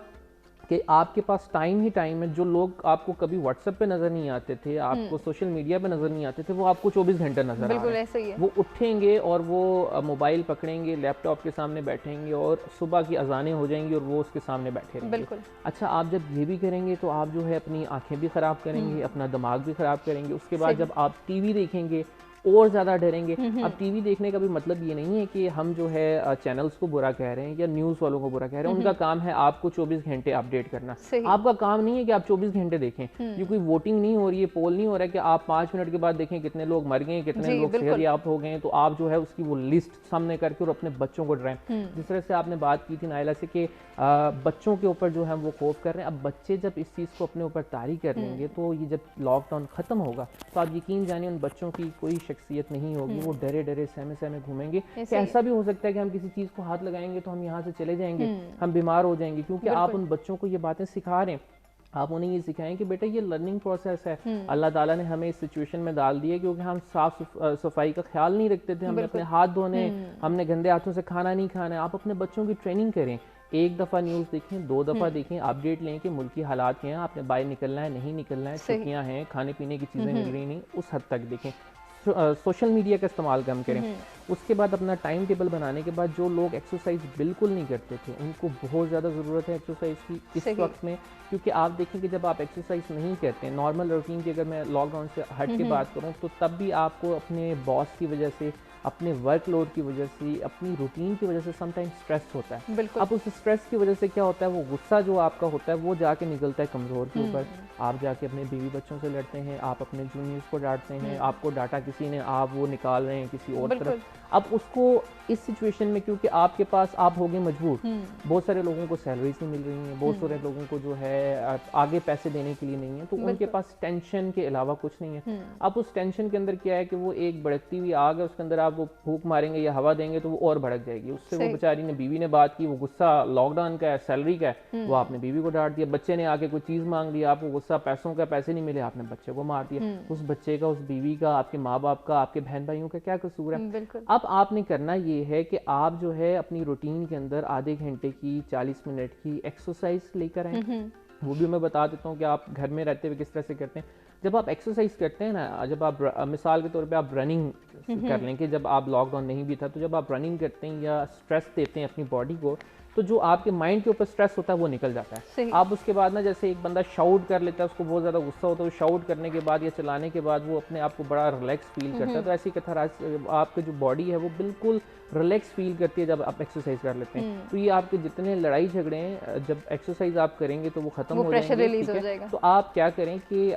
कि आपके पास टाइम ही टाइम है। जो लोग आपको कभी व्हाट्सएप पे नज़र नहीं आते थे, आपको सोशल मीडिया पे नज़र नहीं आते थे, वो आपको 24 घंटे नज़र आ रहे हैं। ऐसे ही है। वो उठेंगे और वो मोबाइल पकड़ेंगे, लैपटॉप के सामने बैठेंगे और सुबह की अजानें हो जाएंगी और वो उसके सामने बैठे रहेंगे। अच्छा, आप जब ये भी करेंगे तो आप जो है अपनी आंखें भी ख़राब करेंगे, अपना दिमाग भी ख़राब करेंगे। उसके बाद जब आप टीवी देखेंगे और ज़्यादा डरेंगे। अब टीवी देखने का भी मतलब ये नहीं है कि हम जो है चैनल्स को बुरा कह रहे हैं या न्यूज़ वालों को बुरा कह रहे हैं। उनका काम है आपको 24 घंटे अपडेट करना। आपका काम नहीं है कि आप 24 घंटे देखें। ये कोई वोटिंग नहीं हो रही है, पोल नहीं हो रहा है कि आप 5 मिनट के बाद देखें कितने लोग मर गए, कितने लोग सेहतयाब हो गए, तो आप जो है उसकी वो लिस्ट सामने करके और अपने बच्चों को डराएं। जिस तरह से आपने बात की थी नायला से कि बच्चों के ऊपर जो है वो खौफ कर रहे हैं। अब बच्चे जब इस चीज़ को अपने ऊपर तारी कर लेंगे तो ये जब लॉकडाउन ख़त्म होगा तो आप यकीन जानिए उन बच्चों की कोई शख्सियत नहीं होगी, वो डरे डरे सहमे सहमे घूमेंगे। तो ऐसा भी हो सकता है कि हम किसी चीज़ को हाथ लगाएंगे तो हम यहाँ से चले जाएंगे, हम बीमार हो जाएंगे, क्योंकि आप उन बच्चों को ये बातें सिखा रहे हैं। आप उन्हें ये सिखाएं कि बेटा ये लर्निंग प्रोसेस है, अल्लाह ताला ने हमें इस सिचुएशन में डाल दिया क्योंकि हम साफ सफाई का ख्याल नहीं रखते थे, हमने अपने हाथ धोने, हमने गंदे हाथों से खाना नहीं खाना है। आप अपने बच्चों की ट्रेनिंग करें, एक दफ़ा न्यूज़ देखें, 2 दफ़ा देखें, अपडेट लें कि मुल्की हालात क्या हैं, आपने बाहर निकलना है नहीं निकलना है, छुट्टियाँ हैं, खाने पीने की चीज़ें मिल रही नहीं, उस हद तक देखें। सोशल मीडिया का इस्तेमाल कम करें। उसके बाद अपना टाइम टेबल बनाने के बाद जो लोग एक्सरसाइज बिल्कुल नहीं करते थे उनको बहुत ज़्यादा ज़रूरत है एक्सरसाइज की इस वक्त में, क्योंकि आप देखें कि जब आप एक्सरसाइज नहीं करते, नॉर्मल रूटीन की अगर मैं लॉकडाउन से हट के बात करूँ तो तब भी आपको अपने बॉस की वजह से, अपने वर्कलोड की वजह से, अपनी रूटीन की वजह से समटाइम स्ट्रेस होता है। अब उस स्ट्रेस की वजह से क्या होता है, वो गुस्सा जो आपका होता है वो जाके निकलता है कमज़ोर के ऊपर। आप जाके अपने बीवी बच्चों से लड़ते हैं, आप अपने जूनियर्स को डांटते हैं, आपको डांटा किसी ने, आप वो निकाल रहे हैं किसी और तरफ। अब उसको इस सिचुएशन में, क्योंकि आपके पास आप हो गए मजबूर, बहुत सारे लोगों को सैलरीज नहीं मिल रही हैं, बहुत सारे लोगों को जो है आगे पैसे देने के लिए नहीं है, तो उनके पास टेंशन के अलावा कुछ नहीं है। अब उस टेंशन के अंदर क्या है कि वो एक भड़कती हुई आग है, उसके अंदर आप वो फूंक मारेंगे या हवा देंगे तो वो और भड़क जाएगी। उससे वो बेचारी ने, बीवी ने बात की, वो गुस्सा लॉकडाउन का है, सैलरी का है, वो आपने बीवी को डांट दिया। बच्चे ने आके कोई चीज़ मांग ली, आपको गुस्सा, पैसों का, पैसे नहीं मिले, आपने बच्चे को मार दिया। उस बच्चे का, उस बीवी का, आपके माँ बाप का, आपके बहन भाइयों का क्या कसूर है? अब आपने करना ये है कि आप जो है अपनी रूटीन के अंदर आधे घंटे की, 40 मिनट की एक्सरसाइज लेकर आए। वो भी मैं बता देता हूँ कि आप घर में रहते हुए किस तरह से करते हैं। जब आप एक्सरसाइज करते हैं ना, जब आप मिसाल के तौर पे आप रनिंग कर लें कि जब आप लॉकडाउन नहीं भी था, तो जब आप रनिंग करते हैं या स्ट्रेस देते हैं अपनी बॉडी को, तो जो आपके माइंड के ऊपर स्ट्रेस होता है वो निकल जाता है। आप उसके बाद ना, जैसे एक बंदा शाउट कर लेता है, उसको बहुत ज़्यादा गुस्सा होता है, वो शाउट करने के बाद या चलाने के बाद वो अपने आप को बड़ा रिलैक्स फील करता है। तो ऐसी तरह आपकी जो बॉडी है वो बिल्कुल रिलैक्स फील करती है जब आप एक्सरसाइज कर लेते हैं। तो ये आपके जितने लड़ाई झगड़े हैं, जब एक्सरसाइज आप करेंगे तो वो खत्म हो जाएंगे। तो आप क्या करें कि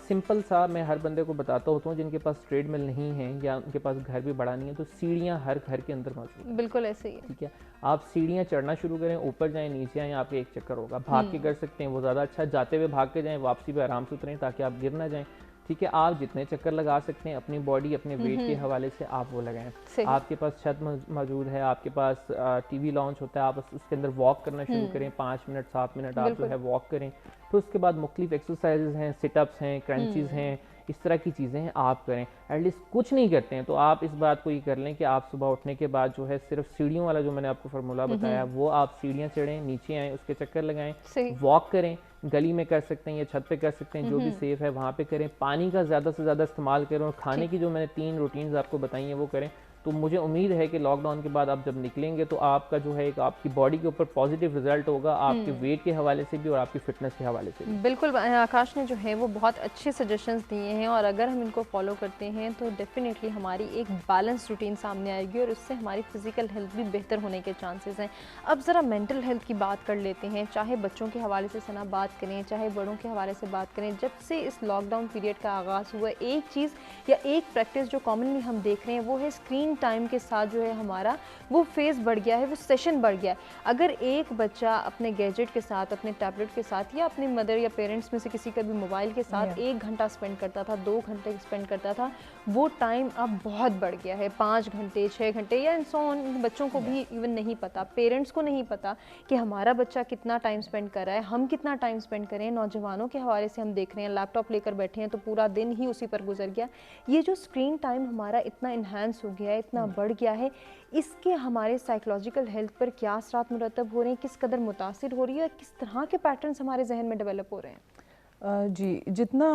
सिंपल सा, मैं हर बंदे को बताता होता हूँ जिनके पास ट्रेडमिल नहीं है या उनके पास घर भी बड़ा नहीं है, तो सीढ़ियाँ हर घर के अंदर मौजूद है। बिल्कुल ऐसे ही है। ठीक है, आप सीढ़ियाँ चढ़ना शुरू करें, ऊपर जाएं, नीचे आएं, आपके एक चक्कर होगा। भाग के कर सकते हैं वो ज़्यादा अच्छा, जाते हुए भाग के जाएं, वापसी पे आराम से उतरें ताकि आप गिर ना जाएं। ठीक है, आप जितने चक्कर लगा सकते हैं अपनी बॉडी, अपने वेट के हवाले से आप वो लगाएं। आपके पास छत मौजूद है, आपके पास टीवी लॉन्च होता है, आप उसके अंदर वॉक करना शुरू करें, 5 मिनट 7 मिनट आप जो है वॉक करें। तो उसके बाद मुख्तलिफ एक्सरसाइजेज हैं, सिटअप्स हैं, क्रंचेस हैं, इस तरह की चीज़ें हैं, आप करें। एटलीस्ट कुछ नहीं करते हैं तो आप इस बात को ये कर लें कि आप सुबह उठने के बाद जो है सिर्फ सीढ़ियों वाला जो मैंने आपको फार्मूला बताया वो आप सीढ़ियाँ चढ़ें, नीचे आएँ, उसके चक्कर लगाएं, वॉक करें, गली में कर सकते हैं या छत पे कर सकते हैं, जो भी सेफ़ है वहाँ पे करें। पानी का ज़्यादा से ज़्यादा इस्तेमाल करें और खाने की जो मैंने 3 रूटीन्स आपको बताई हैं वो करें। तो मुझे उम्मीद है कि लॉकडाउन के बाद आप जब निकलेंगे तो आपका जो है एक आपकी बॉडी के ऊपर पॉजिटिव रिजल्ट होगा, आपके वेट के हवाले से भी और आपकी फिटनेस के हवाले से भी। बिल्कुल, आकाश ने जो है वो बहुत अच्छे सजेशंस दिए हैं और अगर हम इनको फॉलो करते हैं तो डेफिनेटली हमारी एक बैलेंस रूटीन सामने आएगी और उससे हमारी फिजिकल हेल्थ भी बेहतर होने के चांसेस हैं। अब ज़रा मेंटल हेल्थ की बात कर लेते हैं, चाहे बच्चों के हवाले से सना बात करें, चाहे बड़ों के हवाले से बात करें। जब से इस लॉकडाउन पीरियड का आगाज़ हुआ, एक चीज़ या एक प्रैक्टिस जो कॉमनली हम देख रहे हैं वो है स्क्रीन टाइम के साथ जो है हमारा वो फेज़ बढ़ गया है, वो सेशन बढ़ गया है। अगर एक बच्चा अपने गैजेट के साथ, अपने टैबलेट के साथ या अपनी मदर या पेरेंट्स में से किसी का भी मोबाइल के साथ 1 घंटा स्पेंड करता था, 2 घंटे स्पेंड करता था, वो टाइम अब बहुत बढ़ गया है। 5 घंटे, 6 घंटे या इन बच्चों को भी इवन नहीं पता, पेरेंट्स को नहीं पता कि हमारा बच्चा कितना टाइम स्पेंड कर रहा है, हम कितना टाइम स्पेंड करें। नौजवानों के हवाले से हम देख रहे हैं, लैपटॉप लेकर बैठे हैं तो पूरा दिन ही उसी पर गुजर गया। ये जो स्क्रीन टाइम हमारा इतना इन्हांस हो गया है, इतना बढ़ गया है, इसके हमारे साइकोलॉजिकल हेल्थ पर क्या असरात मुरतब हो रहे हैं, किस कदर मुतासिर हो रही है, किस तरह के पैटर्न्स हमारे जहन में डेवलप हो रहे हैं? जी, जितना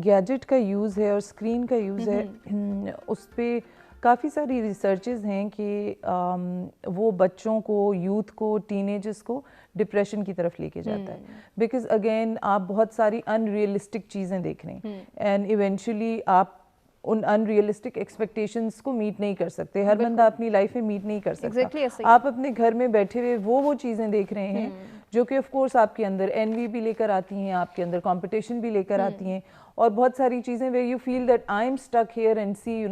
गैजेट का यूज़ है और स्क्रीन का यूज़ है उस पे काफ़ी सारी रिसर्चेस हैं कि वो बच्चों को, यूथ को, टीनेजर्स को डिप्रेशन की तरफ लेके जाता है। बिकॉज अगेन आप बहुत सारी अनरियलिस्टिक चीज़ें देख रहे हैं एंड इवेंचुअली आप उन अनरियलिस्टिक एक्सपेक्टेशंस को मीट नहीं कर सकते। हर बंदा अपनी लाइफ में मीट नहीं कर सकता। आप अपने घर में बैठे हुए वो चीज़ें देख रहे हैं जो कि ऑफ कोर्स आपके अंदर एनवी भी लेकर आती हैं, आपके अंदर कंपटीशन भी लेकर आती हैं और बहुत सारी चीज़ें where you feel that I am stuck here and see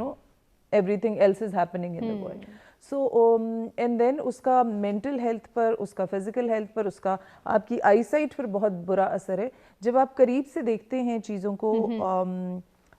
everything else is happening in the world. So and then उसका मेंटल हेल्थ पर, उसका फिजिकल हेल्थ पर, उसका आपकी आईसाइट पर बहुत बुरा असर है। जब आप करीब से देखते हैं चीज़ों को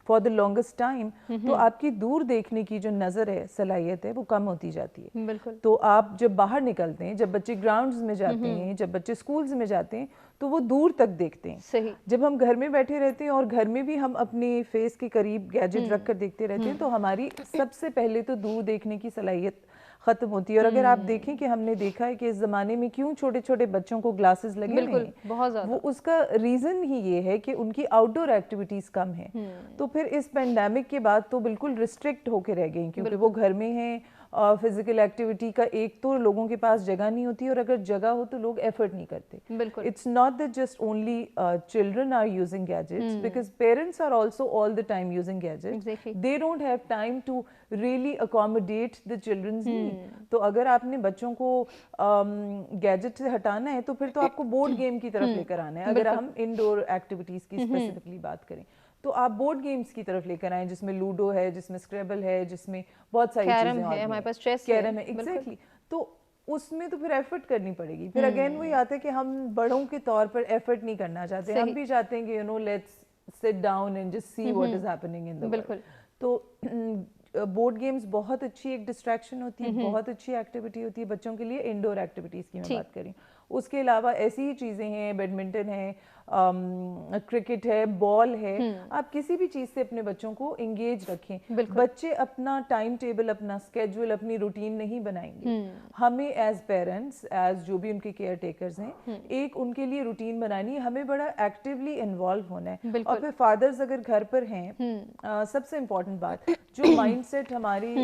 फॉर द लॉन्गेस्ट टाइम तो आपकी दूर देखने की जो नज़र है, सलाहियत है, वो कम होती जाती है। बिल्कुल। तो आप जब बाहर निकलते हैं, जब बच्चे ग्राउंड्स में जाते हैं, जब बच्चे स्कूल्स में जाते हैं तो वो दूर तक देखते हैं। सही। जब हम घर में बैठे रहते हैं और घर में भी हम अपने फेस के करीब गैजेट रख कर देखते रहते हैं तो हमारी सबसे पहले तो दूर देखने की सलाहियत ख़त्म होती है। और अगर आप देखें कि हमने देखा है कि इस ज़माने में क्यों छोटे छोटे बच्चों को ग्लासेस लगे हुए हैं, बहुत ज़्यादा, वो उसका रीज़न ही ये है कि उनकी आउटडोर एक्टिविटीज़ कम है। तो फिर इस पेंडेमिक के बाद तो बिल्कुल रिस्ट्रिक्ट होके रह गई क्योंकि वो घर में हैं। फिजिकल एक्टिविटी का एक तो लोगों के पास जगह नहीं होती और अगर जगह हो तो लोग एफर्ट नहीं करते। बिल्कुल। It's not that just only children are using gadgets because parents are also all the time using gadgets. They don't have time to really accommodate the childrens need. तो अगर आपने बच्चों को गैजेट से हटाना है तो फिर तो आपको बोर्ड गेम की तरफ लेकर आना है। अगर हम इंडोर एक्टिविटीज की स्पेसिफिकली बात करें तो आप बोर्ड गेम्स की तरफ लेकर आए जिसमें लूडो है, जिसमें स्क्रैबल है, जिसमें बहुत सारी चीजें है, हमारे पास चेस कैरम है। एग्जैक्टली। तो उसमें तो फिर एफर्ट करनी पड़ेगी। फिर अगेन वही आता है कि हम बड़ों के तौर पर एफर्ट नहीं करना चाहते। हम भी चाहते हैं कि let's sit down and just see what is happening in the world. तो बोर्ड गेम्स बहुत अच्छी एक डिस्ट्रैक्शन होती है, बहुत अच्छी एक्टिविटी होती है बच्चों के लिए। इंडोर एक्टिविटीज़ की मैं बात करी। उसके अलावा ऐसी ही चीज़ें हैं, बैडमिंटन है, क्रिकेट है, बॉल है। आप किसी भी चीज़ से अपने बच्चों को इंगेज रखें। बच्चे अपना टाइम टेबल, अपना स्केड्यूल, अपनी रूटीन नहीं बनाएंगे। हमें एज पेरेंट्स, एज जो भी उनके केयर टेकर्स हैं, एक उनके लिए रूटीन बनानी है। हमें बड़ा एक्टिवली इन्वॉल्व होना है। और फिर फादर्स अगर घर पर हैं, सबसे इम्पॉर्टेंट बात, जो माइंडसेट हमारी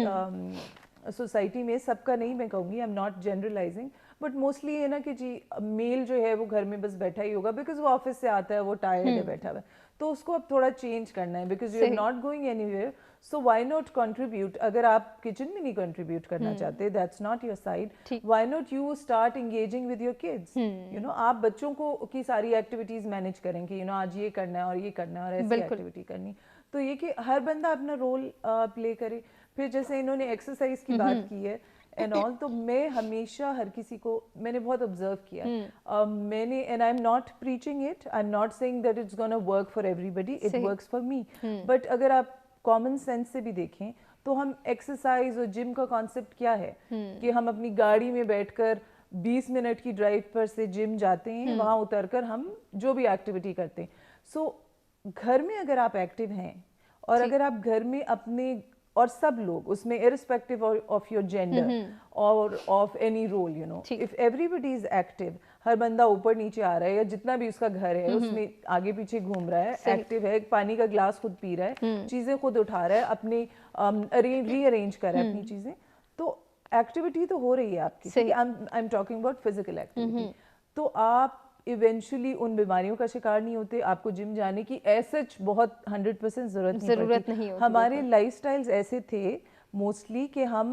सोसाइटी में, सबका नहीं मैं कहूँगी, I am not generalising, but mostly है ना कि जी मेल जो है वो घर में बस बैठा ही होगा बिकॉज वो ऑफिस से आता है, वो टायर्ड है, बैठा हुआ है। तो उसको अब थोड़ा चेंज करना है because you are not going anywhere. So why not contribute. अगर आप किचन में नहीं कंट्रीब्यूट करना चाहते, that's not your side, why not you start engaging with your kids. आप बच्चों को की सारी एक्टिविटीज मैनेज करें कि आज ये करना है और ये करना है और ऐसी एक्टिविटी करनी। तो ये कि हर बंदा अपना रोल प्ले करे। फिर जैसे इन्होंने एक्सरसाइज की बात की है एंड ऑल, तो मैं हमेशा हर किसी को मैंने बहुत ऑब्जर्व किया। मैंने, and I am not preaching it, I am not saying that it's gonna work for everybody, it works for me. But अगर आप कॉमन सेंस से भी देखें तो हम एक्सरसाइज और जिम का कॉन्सेप्ट क्या है कि हम अपनी गाड़ी में बैठकर 20 मिनट की ड्राइव पर से जिम जाते हैं, वहाँ उतरकर हम जो भी एक्टिविटी करते हैं। सो घर में अगर आप एक्टिव हैं और अगर आप घर में अपने, और सब लोग उसमें इररिस्पेक्टिव ऑफ योर जेंडर और of any role, if everybody is active, हर बंदा ऊपर नीचे आ रहा है या जितना भी उसका घर है उसमें आगे पीछे घूम रहा है, एक्टिव है, पानी का ग्लास खुद पी रहा है, चीजें खुद उठा रहा है, अपने रीअरेंज कर रहा है अपनी चीजें, तो एक्टिविटी तो हो रही है आपकी। I am talking about physical activity. तो आप इवेंचुअली उन बीमारियों का शिकार नहीं होते। आपको जिम जाने की ऐसे बहुत 100% जरूरत नहीं होती। हमारे लाइफस्टाइल्स ऐसे थे मोस्टली कि हम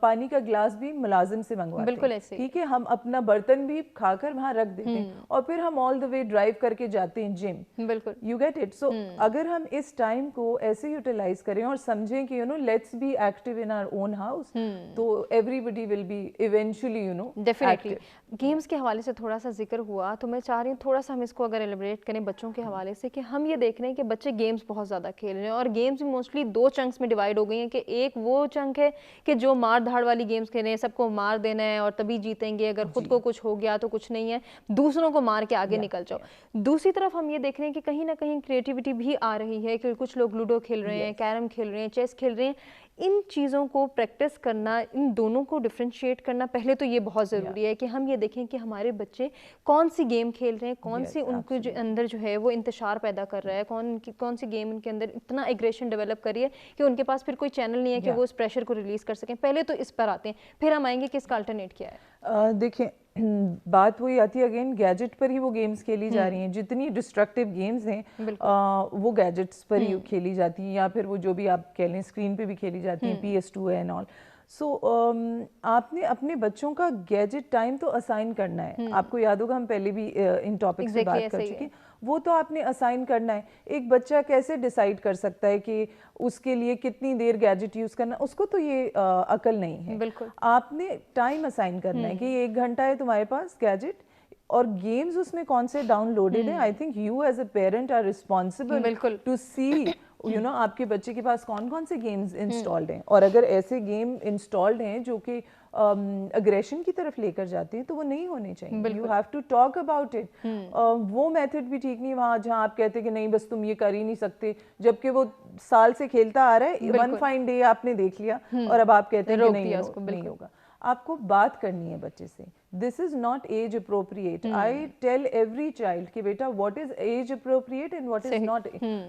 पानी का ग्लास भी मुलाजिम से मंगवाते, बिल्कुल ऐसे, ठीक है, हम अपना बर्तन भी खाकर वहां रख देते हैं और फिर हम ऑल द वे ड्राइव करके जाते हैं जिम। बिल्कुल, यू गेट इट। सो अगर हम इस टाइम को ऐसे यूटिलाइज करें और समझें कि let's be active in our own house, तो everybody will be eventually definitely. Games के हवाले से थोड़ा सा जिक्र हुआ, तो मैं चाह रही हूँ थोड़ा सा हम इसको अगर एलिब्रेट करें बच्चों के हवाले से, कि हम ये देख रहे हैं कि बच्चे गेम्स बहुत ज़्यादा खेल रहे हैं और गेम्स मोस्टली 2 चंक्स में डिवाइड हो गई हैं कि एक वो चंक है कि जो मार धाड़ वाली गेम्स खेल रहे हैं, सबको मार देना है और तभी जीतेंगे, अगर खुद को कुछ हो गया तो कुछ नहीं है, दूसरों को मार के आगे निकल जाओ। दूसरी तरफ हम ये देख रहे हैं कि कहीं ना कहीं क्रिएटिविटी भी आ रही है कि कुछ लोग लूडो खेल रहे हैं, कैरम खेल रहे हैं, चेस खेल रहे हैं। इन चीज़ों को प्रैक्टिस करना, इन दोनों को डिफ्रेंशिएट करना पहले तो ये बहुत ज़रूरी है कि हम ये देखें कि हमारे बच्चे कौन सी गेम खेल रहे हैं, कौन सी उनके जो अंदर जो है वो इंतशार पैदा कर रहा है, कौन सी गेम उनके अंदर इतना एग्रेशन डेवलप करी है कि उनके पास फिर कोई चैनल नहीं है कि वो उस प्रेशर को रिलीज़ कर सकें। पहले तो इस पर आते हैं, फिर हम आएंगे कि इसका अल्टरनेट क्या है। देखिए, बात वही आती है अगेन, गैजेट पर ही वो गेम्स खेली जा रही हैं। जितनी डिस्ट्रक्टिव गेम्स हैं वो गैजेट्स पर ही खेली जाती हैं, या फिर वो जो भी आप कह लें स्क्रीन पे भी खेली जाती हैं, PS2 एंड ऑल। सो आपने अपने बच्चों का गैजेट टाइम तो असाइन करना है। आपको याद होगा हम पहले भी इन टॉपिक्स पे बात कर चुके हैं, वो तो आपने असाइन करना है। एक बच्चा कैसे डिसाइड कर सकता है कि उसके लिए कितनी देर गैजेट यूज करना, उसको तो ये अकल नहीं है। बिल्कुल, आपने टाइम असाइन करना है कि 1 घंटा है तुम्हारे पास गैजेट, और गेम्स उसमें कौन से डाउनलोडेड है। I think you as a parent are responsible to see आपके बच्चे के पास कौन कौन से गेम्स इंस्टॉल्ड हैं, और अगर ऐसे गेम इंस्टॉल्ड हैं जो कि अग्रेशन की तरफ लेकर जाते हैं तो वो नहीं होने चाहिए। You have to talk about it. वो मेथड भी ठीक नहीं वहाँ जहाँ आप कहते हैं कि नहीं बस तुम ये कर ही नहीं सकते, जबकि वो साल से खेलता आ रहा है, वन फाइन डे आपने देख लिया और अब आप कहते हैं कि नहीं होगा। आपको बात करनी है बच्चे से। This is not age appropriate. I tell every child कि बेटा what is age appropriate and what is not.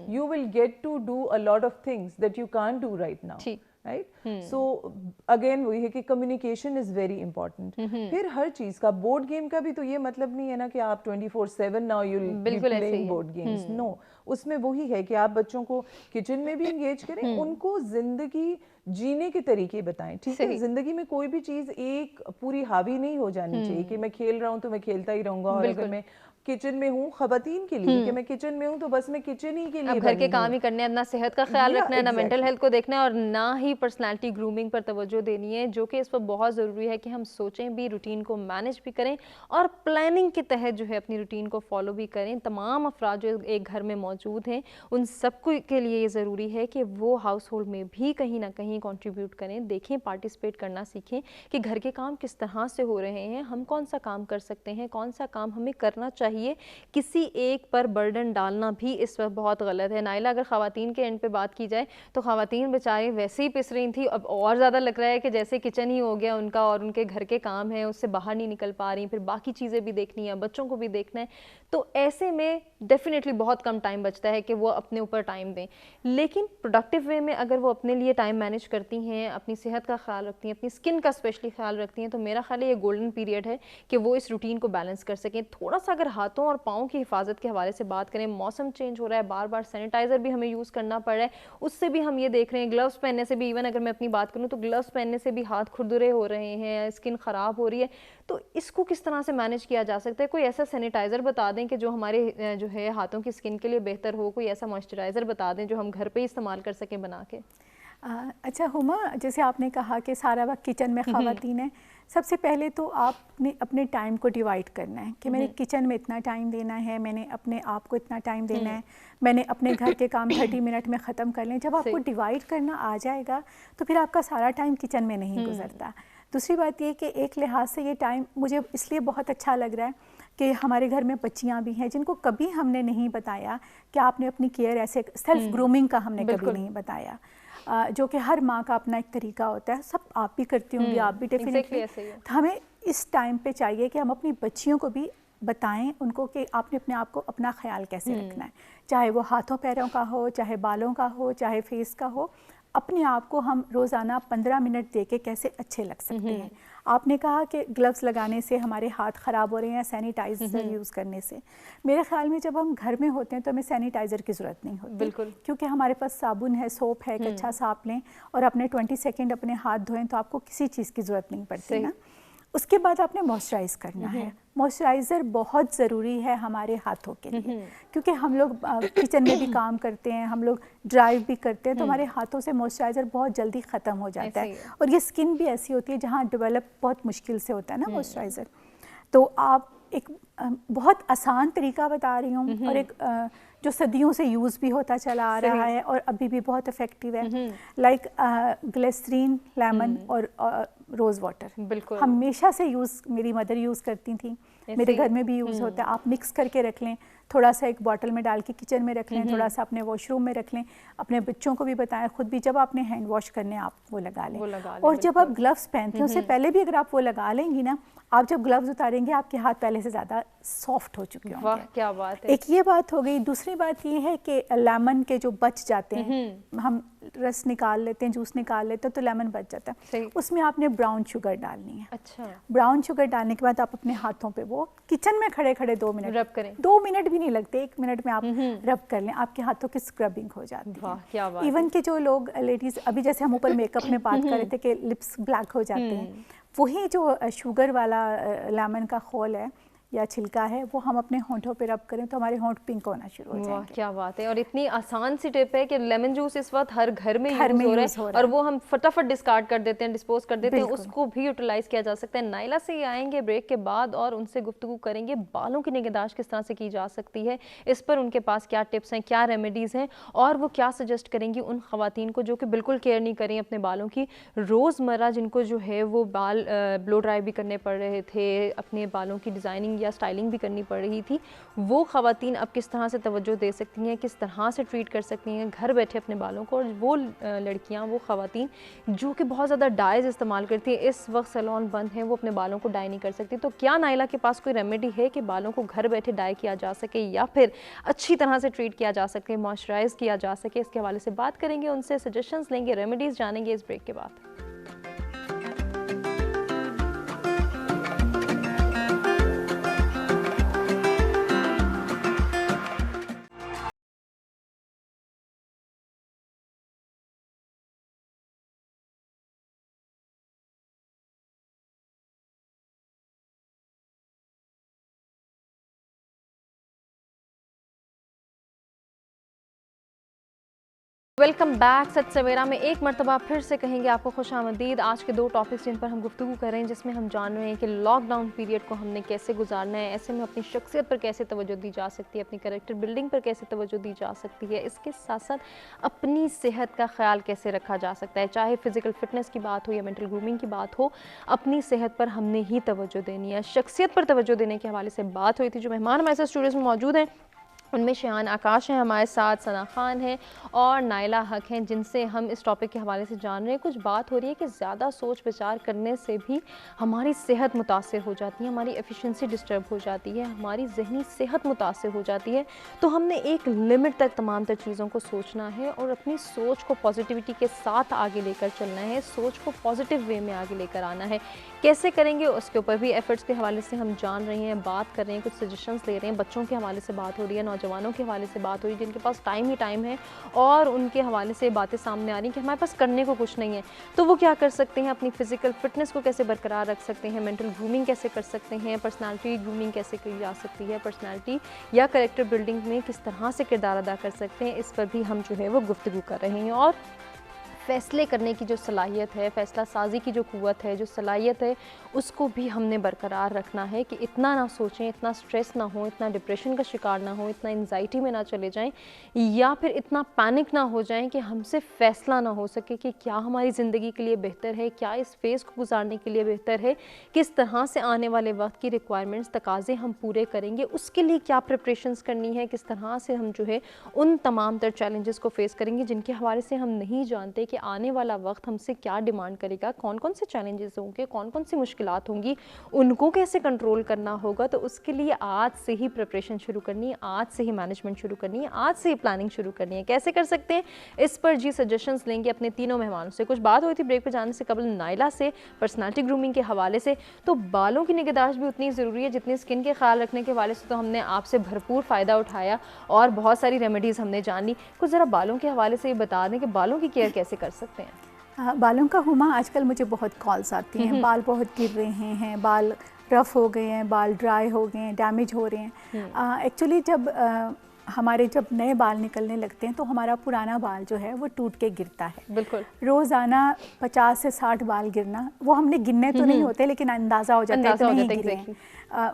You will get to do a lot of things that you can't do right now, right. So again वही है कि communication is very important. फिर हर चीज का, board game का भी तो ये मतलब नहीं है ना कि आप 24/7 now you will be playing board games. No, उसमें वही है कि आप बच्चों को किचन में भी एंगेज करें, उनको जिंदगी जीने के तरीके बताएं। ठीक है, जिंदगी में कोई भी चीज एक पूरी हावी नहीं हो जानी चाहिए कि मैं खेल रहा हूँ तो मैं खेलता ही रहूंगा, और अगर मैं किचन में हूँ, खवातीन के लिए कि मैं किचन में हूँ तो बस मैं किचन ही के लिए घर के काम ही करने हैं, ना सेहत का ख्याल रखना है, ना मेंटल हेल्थ को देखना है, और ना ही पर्सनालिटी ग्रूमिंग पर तवज्जो देनी है, जो कि इस पर बहुत ज़रूरी है कि हम सोचें भी, रूटीन को मैनेज भी करें और प्लानिंग के तहत जो है अपनी रूटीन को फॉलो भी करें। तमाम अफराद जो एक घर में मौजूद हैं उन सबको के लिए ये ज़रूरी है कि वो हाउस होल्ड में भी कहीं ना कहीं कॉन्ट्रीब्यूट करें, देखें, पार्टिसिपेट करना सीखें कि घर के काम किस तरह से हो रहे हैं, हम कौन सा काम कर सकते हैं, कौन सा काम हमें करना चाहिए। किसी एक पर बर्डन डालना भी इस वक्त बहुत गलत है। नाइला, अगर ख़वातीन के एंड पे बात की जाए तो ख़वातीन बेचारी वैसे ही पिस रही थी, अब और ज़्यादा लग रहा है कि जैसे किचन ही हो गया उनका, और उनके घर के काम हैं उससे बाहर नहीं निकल पा रही, फिर बाकी चीज़ें भी देखनी है, बच्चों को भी देखना है। तो ऐसे में डेफिनेटली बहुत कम टाइम बचता है कि वो अपने ऊपर टाइम दें, लेकिन प्रोडक्टिव वे में अगर वो अपने लिए टाइम मैनेज करती हैं, अपनी सेहत का ख्याल रखती हैं, अपनी स्किन का स्पेशली ख्याल रखती हैं, तो मेरा ख्याल है ये गोल्डन पीरियड है कि वो इस रूटीन को बैलेंस कर सकें। थोड़ा सा अगर हाथों और पाँव की हिफाजत के हवाले से बात करें, मौसम चेंज हो रहा है, बार बार सैनिटाइज़र भी हमें यूज़ करना पड़ रहा है, उससे भी हम ये देख रहे हैं, ग्लव्स पहनने से भी, इवन अगर मैं अपनी बात करूँ तो ग्लव्स पहनने से भी हाथ खुरदुरे हो रहे हैं, स्किन ख़राब हो रही है। तो इसको किस तरह से मैनेज किया जा सकता है? कोई ऐसा सैनिटाइज़र बता दें कि जो हमारे जो है हाथों की स्किन के लिए बेहतर हो, कोई ऐसा मॉइस्चराइज़र बता दें जो हम घर पे ही इस्तेमाल कर सकें बना के। अच्छा हुमा, जैसे आपने कहा कि सारा वक्त किचन में ख़वातीन है, सबसे पहले तो आपने अपने टाइम को डिवाइड करना है कि मैंने किचन में इतना टाइम देना है, मैंने अपने आप को इतना टाइम देना है, मैंने अपने घर के काम 30 मिनट में ख़त्म कर लें। जब आपको डिवाइड करना आ जाएगा तो फिर आपका सारा टाइम किचन में नहीं गुजरता। दूसरी बात ये कि एक लिहाज से ये टाइम मुझे इसलिए बहुत अच्छा लग रहा है कि हमारे घर में बच्चियां भी हैं जिनको कभी हमने नहीं बताया कि आपने अपनी केयर ऐसे, सेल्फ ग्रूमिंग का हमने कभी नहीं बताया, जो कि हर माँ का अपना एक तरीका होता है। सब आप भी करती होंगी, आप भी डेफिनेटली। तो हमें इस टाइम पे चाहिए कि हम अपनी बच्चियों को भी बताएं उनको कि आपने अपने आप को अपना ख्याल कैसे रखना है, चाहे वो हाथों पैरों का हो, चाहे बालों का हो, चाहे फेस का हो। अपने आप को हम रोज़ाना 15 मिनट दे के कैसे अच्छे लग सकते हैं। आपने कहा कि ग्लव्स लगाने से हमारे हाथ ख़राब हो रहे हैं, सैनिटाइज़र यूज़ करने से। मेरे ख्याल में जब हम घर में होते हैं तो हमें सैनिटाइज़र की ज़रूरत नहीं होती, बिल्कुल, क्योंकि हमारे पास साबुन है, सोप है, एक अच्छा साफ लें और अपने 20 सेकेंड अपने हाथ धोएं तो आपको किसी चीज़ की ज़रूरत नहीं पड़ती ना। उसके बाद आपने मॉइस्चराइज़ करना है। मॉइस्चराइज़र बहुत ज़रूरी है हमारे हाथों के लिए, क्योंकि हम लोग किचन में भी काम करते हैं, हम लोग ड्राइव भी करते हैं, तो हमारे हाथों से मॉइस्चराइज़र बहुत जल्दी ख़त्म हो जाता है। और ये स्किन भी ऐसी होती है जहाँ डेवलप बहुत मुश्किल से होता है ना मॉइस्चराइज़र। तो आप एक बहुत आसान तरीका बता रही हूँ और एक जो सदियों से यूज़ भी होता चला आ रहा है और अभी भी बहुत इफ़ेक्टिव है, लाइक ग्लिसरीन, लेमन और रोज़ वाटर। बिल्कुल, हमेशा से यूज़ मेरी मदर यूज़ करती थी, मेरे घर में भी यूज़ होता है। आप मिक्स करके रख लें, थोड़ा सा एक बॉटल में डाल के किचन में रख लें, थोड़ा सा अपने वॉशरूम में रख लें, अपने बच्चों को भी बताएं, खुद भी जब आपने हैंड वॉश करने आप वो लगा लें। और जब आप ग्लव्स पहनते हैं उससे पहले भी अगर आप वो लगा लेंगी ना, आप जब ग्लव्स उतारेंगे आपके हाथ पहले से ज़्यादा सॉफ्ट हो चुके होंगे। वाह क्या बात है। एक ये बात हो गई। दूसरी बात ये है कि लेमन के जो बच जाते हैं, हम रस निकाल लेते हैं, जूस निकाल लेते हैं तो लेमन बच जाता है, उसमें आपने ब्राउन शुगर डालनी है। अच्छा, ब्राउन शुगर डालने के बाद आप अपने हाथों पे वो किचन में खड़े खड़े 2 मिनट रब करें। 2 मिनट भी नहीं लगते, 1 मिनट में आप रब कर लें, आपके हाथों की स्क्रबिंग हो जाती है। वाह क्या बात। इवन के जो लोग लेडीज़, अभी जैसे हम ऊपर मेकअप में बात कर रहे थे कि लिप्स ब्लैक हो जाते हैं, वही जो शुगर वाला लेमन का खोल है या छिलका है, वो हम अपने होंठों पे रब करें तो हमारे होंठ पिंक होना शुरू हो जाएंगे। वाह क्या बात है। और इतनी आसान सी टिप है कि लेमन जूस इस वक्त हर घर में यूज हो रहा है और वो हम फटाफट डिस्कार्ड कर देते हैं, डिस्पोज कर देते हैं, उसको भी यूटिलाइज किया जा सकता है। नाइला से ये आएंगे ब्रेक के बाद और उनसे गुफ्तगू करेंगे बालों की निगहदाश्त किस तरह से की जा सकती है, इस पर उनके पास क्या टिप्स हैं, क्या रेमेडीज़ हैं और वो क्या सजेस्ट करेंगी उन ख़वातीन को जो कि बिल्कुल केयर नहीं करें अपने बालों की, रोज़मर्रा जिनको जो है वो बाल ब्लो ड्राई भी करने पड़ रहे थे, अपने बालों की डिज़ाइनिंग या स्टाइलिंग भी करनी पड़ रही थी, वो ख़वातीन अब किस तरह से तवज्जो दे सकती हैं, किस तरह से ट्रीट कर सकती हैं घर बैठे अपने बालों को। और वो लड़कियां, वो ख़वातीन जो कि बहुत ज़्यादा डाइज इस्तेमाल करती हैं, इस वक्त सैलून बंद हैं, वो अपने बालों को डाई नहीं कर सकती, तो क्या नाइला के पास कोई रेमेडी है कि बालों को घर बैठे डाई किया जा सके या फिर अच्छी तरह से ट्रीट किया जा सके, मॉइस्चराइज किया जा सके? इसके हवाले से बात करेंगे, उनसे सजेशंस लेंगे, रेमेडीज़ जानेंगे इस ब्रेक के बाद। Welcome back. सच सवेरा में एक मरतबा फिर से कहेंगे आपको खुश आमदीद। आज के 2 टॉपिक्स जिन पर हम गुफ्तगू कर रहे हैं, जिसमें हम जान रहे हैं कि लॉकडाउन पीरियड को हमने कैसे गुजारना है, ऐसे में अपनी शख्सियत पर कैसे तवज्जो दी जा सकती है, अपनी कैरेक्टर बिल्डिंग पर कैसे तवज्जो दी जा सकती है, इसके साथ साथ अपनी सेहत का ख्याल कैसे रखा जा सकता है, चाहे फिजिकल फिटनेस की बात हो या मेंटल ग्रूमिंग की बात हो, अपनी सेहत पर हमने ही तवज्जो देनी है। शख्सियत पर तवज्जो देने के हवाले से बात हुई थी। जो मेहमान हमारे साथ स्टूडियोज़ में मौजूद हैं उनमें शान आकाश हैं हमारे साथ, सना खान हैं और नाइला हक हैं, जिनसे हम इस टॉपिक के हवाले से जान रहे हैं। कुछ बात हो रही है कि ज़्यादा सोच विचार करने से भी हमारी सेहत मुतासिर हो जाती है, हमारी एफिशिएंसी डिस्टर्ब हो जाती है, हमारी जहनी सेहत मुतासिर हो जाती है। तो हमने एक लिमिट तक तमाम तर चीज़ों को सोचना है और अपनी सोच को पॉजिटिविटी के साथ आगे लेकर चलना है, सोच को पॉजिटिव वे में आगे लेकर आना है। कैसे करेंगे उसके ऊपर भी एफर्ट्स के हवाले से हम जान रहे हैं, बात कर रहे हैं, कुछ सजेशंस ले रहे हैं। बच्चों के हवाले से बात हो रही है, नौजवानों के हवाले से बात हो रही है जिनके पास टाइम ही टाइम है और उनके हवाले से बातें सामने आ रही हैं कि हमारे पास करने को कुछ नहीं है, तो वो क्या कर सकते हैं, अपनी फिजिकल फिटनेस को कैसे बरकरार रख सकते हैं, मेंटल ग्रूमिंग कैसे कर सकते हैं, पर्सनालिटी ग्रूमिंग कैसे की जा सकती है, पर्सनालिटी या कैरेक्टर बिल्डिंग में किस तरह से किरदार अदा कर सकते हैं, इस पर भी हम जो है वो गुफ्तगू कर रहे हैं। और फ़ैसले करने की जो सलाहियत है, फ़ैसला साजी की जो क़ुव्वत है, जो सलाहियत है, उसको भी हमने बरकरार रखना है कि इतना ना सोचें, इतना स्ट्रेस ना हो, इतना डिप्रेशन का शिकार ना हो, इतना एंजाइटी में ना चले जाएं या फिर इतना पैनिक ना हो जाएं कि हमसे फ़ैसला ना हो सके कि क्या हमारी ज़िंदगी के लिए बेहतर है, क्या इस फेज़ को गुजारने के लिए बेहतर है, किस तरह से आने वाले वक्त की रिक्वायरमेंट्स, तकाज़े हम पूरे करेंगे, उसके लिए क्या प्रिपरेशंस करनी है, किस तरह से हम जो है उन तमाम तर चैलेंजेस को फेस करेंगे जिनके हवाले से हम नहीं जानते कि आने वाला वक्त हमसे क्या डिमांड करेगा, कौन कौन से चैलेंजेस होंगे, कौन कौन सी मुश्किलात होंगी, उनको कैसे कंट्रोल करना होगा। तो उसके लिए आज से ही प्रिपरेशन शुरू करनी है, आज से ही मैनेजमेंट शुरू करनी है, आज से ही प्लानिंग शुरू करनी है। कैसे कर सकते हैं, इस पर जी सजेशंस लेंगे अपने तीनों मेहमानों से। कुछ बात हुई थी ब्रेक पर जाने से कबल नाइला से पर्सनालिटी ग्रूमिंग के हवाले से, तो बालों की निगहदाश्त भी उतनी ज़रूरी है जितनी स्किन के ख्याल रखने के हवाले से तो हमने आपसे भरपूर फ़ायदा उठाया और बहुत सारी रेमेडीज़ हमने जान ली। कुछ ज़रा बालों के हवाले से ये बता दें कि बालों की केयर कैसे कर सकते हैं। बालों का हुमा आजकल मुझे बहुत कॉल्स आती हैं, बाल बहुत गिर रहे हैं, बाल रफ़ हो गए हैं, बाल ड्राई हो गए हैं, डैमेज हो रहे हैं। एक्चुअली जब हमारे जब नए बाल निकलने लगते हैं तो हमारा पुराना बाल जो है वो टूट के गिरता है। बिल्कुल, रोज़ाना 50 से 60 बाल गिरना, वो हमने गिनने तो नहीं होते लेकिन अंदाज़ा हो जाता है कि नहीं गिरे हैं।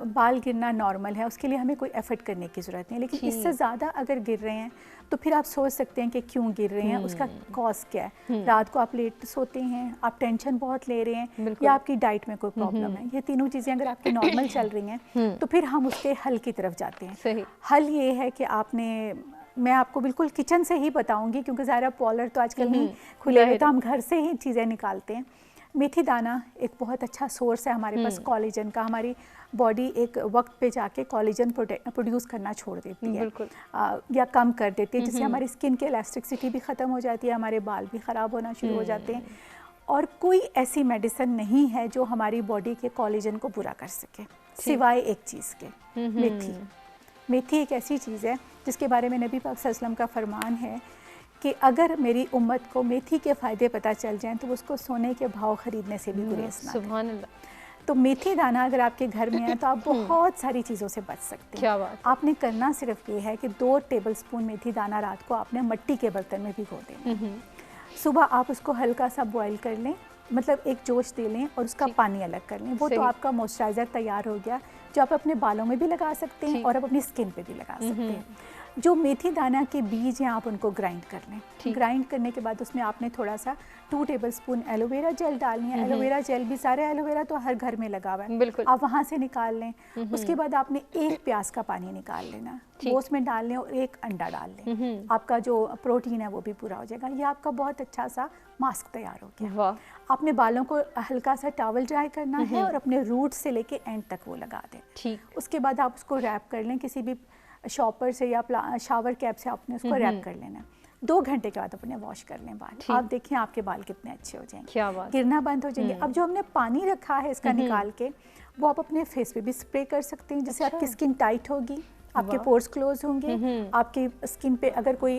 बाल गिरना नॉर्मल है, उसके लिए हमें कोई एफर्ट करने की ज़रूरत नहीं, लेकिन इससे ज़्यादा अगर गिर रहे हैं तो फिर आप सोच सकते हैं कि क्यों गिर रहे हैं, उसका कॉज क्या है। रात को आप लेट सोते हैं, आप टेंशन बहुत ले रहे हैं, या आपकी डाइट में कोई प्रॉब्लम है। ये तीनों चीज़ें अगर आपकी नॉर्मल चल रही हैं तो फिर हम उसके हल की तरफ जाते हैं। सही। हल ये है कि मैं आपको बिल्कुल किचन से ही बताऊंगी क्योंकि ज़ाहिर पॉलर तो आजकल नहीं खुले हुए, तो हम घर से ही चीज़ें निकालते हैं। मेथी दाना एक बहुत अच्छा सोर्स है हमारे पास कोलेजन का। हमारी बॉडी एक वक्त पे जाके कोलेजन प्रोड्यूस करना छोड़ देती है या कम कर देती है, जिससे हमारी स्किन की इलास्टिसिटी भी ख़त्म हो जाती है, हमारे बाल भी ख़राब होना शुरू हो जाते हैं। और कोई ऐसी मेडिसिन नहीं है जो हमारी बॉडी के कोलेजन को पूरा कर सके सिवाय एक चीज़ के, मेथी। मेथी एक ऐसी चीज़ है जिसके बारे में नबी पाक सल्लल्लाहु अलैहि वसल्लम का फरमान है कि अगर मेरी उम्मत को मेथी के फ़ायदे पता चल जाएं तो उसको सोने के भाव ख़रीदने से भी गुरेज ना करें। सुभान अल्लाह। तो मेथी दाना अगर आपके घर में है तो आप बहुत सारी चीज़ों से बच सकते हैं। क्या बात। आपने करना सिर्फ ये है कि 2 टेबलस्पून मेथी दाना रात को आपने मिट्टी के बर्तन में भिगो देना। सुबह आप उसको हल्का सा बॉईल कर लें, मतलब एक जोश दे लें और उसका पानी अलग कर लें। वो तो आपका मॉइस्चराइज़र तैयार हो गया जो आप अपने बालों में भी लगा सकते हैं और आप अपनी स्किन पे भी लगा सकते हैं। जो मेथी दाना के बीज हैं आप उनको ग्राइंड कर लें। ग्राइंड करने के बाद उसमें आपने थोड़ा सा 2 टेबलस्पून एलोवेरा जेल डालनी है। एलोवेरा जेल भी, सारे एलोवेरा तो हर घर में लगा हुआ है, बिल्कुल, आप वहाँ से निकाल लें। उसके बाद आपने 1 प्याज का पानी निकाल लेना, वो उसमें डाल लें और 1 अंडा डाल लें। आपका जो प्रोटीन है वो भी पूरा हो जाएगा। ये आपका बहुत अच्छा सा मास्क तैयार हो गया। आपने बालों को हल्का सा टॉवल ड्राई करना है और अपने रूट से लेके एंड तक वो लगा दें। ठीक। उसके बाद आप उसको रैप कर लें, किसी भी शॉपर से या शावर कैप से आपने उसको रैप कर लेना। 2 घंटे के बाद अपने वॉश कर लें बाल। आप देखें आपके बाल कितने अच्छे हो जाएंगे, क्या बात, गिरना बंद हो जाएंगे। अब जो हमने पानी रखा है इसका निकाल के, वो आप अपने फेस पे भी स्प्रे कर सकते हैं, जिससे आपकी स्किन टाइट होगी, आपके पोर्स क्लोज होंगे, आपकी स्किन पे अगर कोई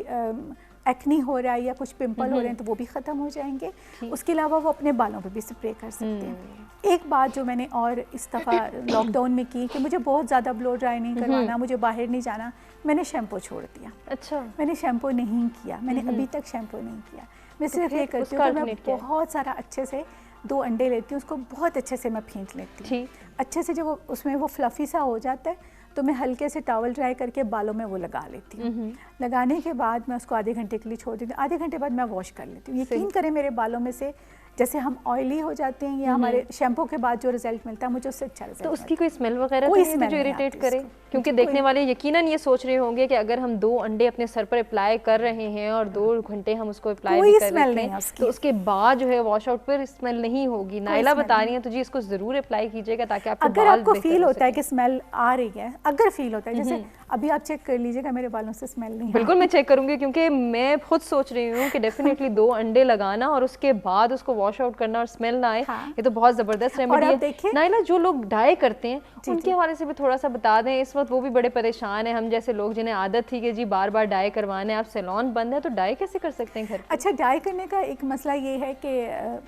एक्नी हो रहा है या कुछ पिंपल हो रहे हैं तो वो भी ख़त्म हो जाएंगे। उसके अलावा वो अपने बालों पे भी स्प्रे कर सकते हैं। एक बात जो मैंने और इस दफ़ा लॉकडाउन में की कि मुझे बहुत ज़्यादा ब्लो ड्राई नहीं करवाना, मुझे बाहर नहीं जाना, मैंने शैम्पू छोड़ दिया। अच्छा, मैंने शैम्पू नहीं किया, मैंने अभी तक शैम्पू नहीं किया। मैं सिर्फ ये करती हूँ कि मैं बहुत सारा अच्छे से 2 अंडे लेती हूँ, उसको बहुत अच्छे से मैं फेंट लेती हूँ। अच्छे से जब उसमें वो फ्लफ़ी सा हो जाता है तो मैं हल्के से टॉवल ड्राई करके बालों में वो लगा लेती हूँ। लगाने के बाद मैं उसको आधे घंटे के लिए छोड़ देती हूँ। आधे घंटे बाद मैं वॉश कर लेती हूँ। यकीन करें मेरे बालों में से जैसे हम ऑयली हो जाते हैं या हमारे शैम्पू के बाद जो रिजल्ट मिलता है मुझे उससे अच्छा रिजल्ट। तो उसकी कोई स्मेल वगैरह तो नहीं जो इरिटेट करे? क्योंकि देखने वाले यकीनन ये सोच रहे होंगे कि अगर हम 2 अंडे अपने सर पर अप्लाई कर रहे हैं और 2 घंटे हम उसको अप्लाई भी कर रहे हैं तो उसके बाद जो है वॉश आउट पर स्मेल नहीं होगी। नाइला बता रही है तो जी इसको जरूर अप्लाई कीजिएगा ताकि आपको अगर आपको फील होता है कि स्मेल आ रही है, अगर फील होता है, जैसे अभी आप चेक कर लीजिएगा मेरे बालों से स्मेल नहीं। बिल्कुल मैं चेक करूंगी क्योंकि मैं खुद सोच रही हूँ कि डेफिनेटली 2 अंडे लगाना और उसके बाद उसको वॉश आउट करना और स्मेल ना आए, ये तो बहुत जबरदस्त रेमेडी है। नाइला जो लोग डाई करते हैं उनके हवाले से भी थोड़ा सा बता दें। इस वक्त वो भी बड़े परेशान हैं, हम जैसे लोग जिन्हें आदत थी कि जी बार बार डाई करवाने, आप सैलून बंद है तो डाई कैसे कर सकते हैं घर पे? अच्छा, डाई करने का एक मसला ये है कि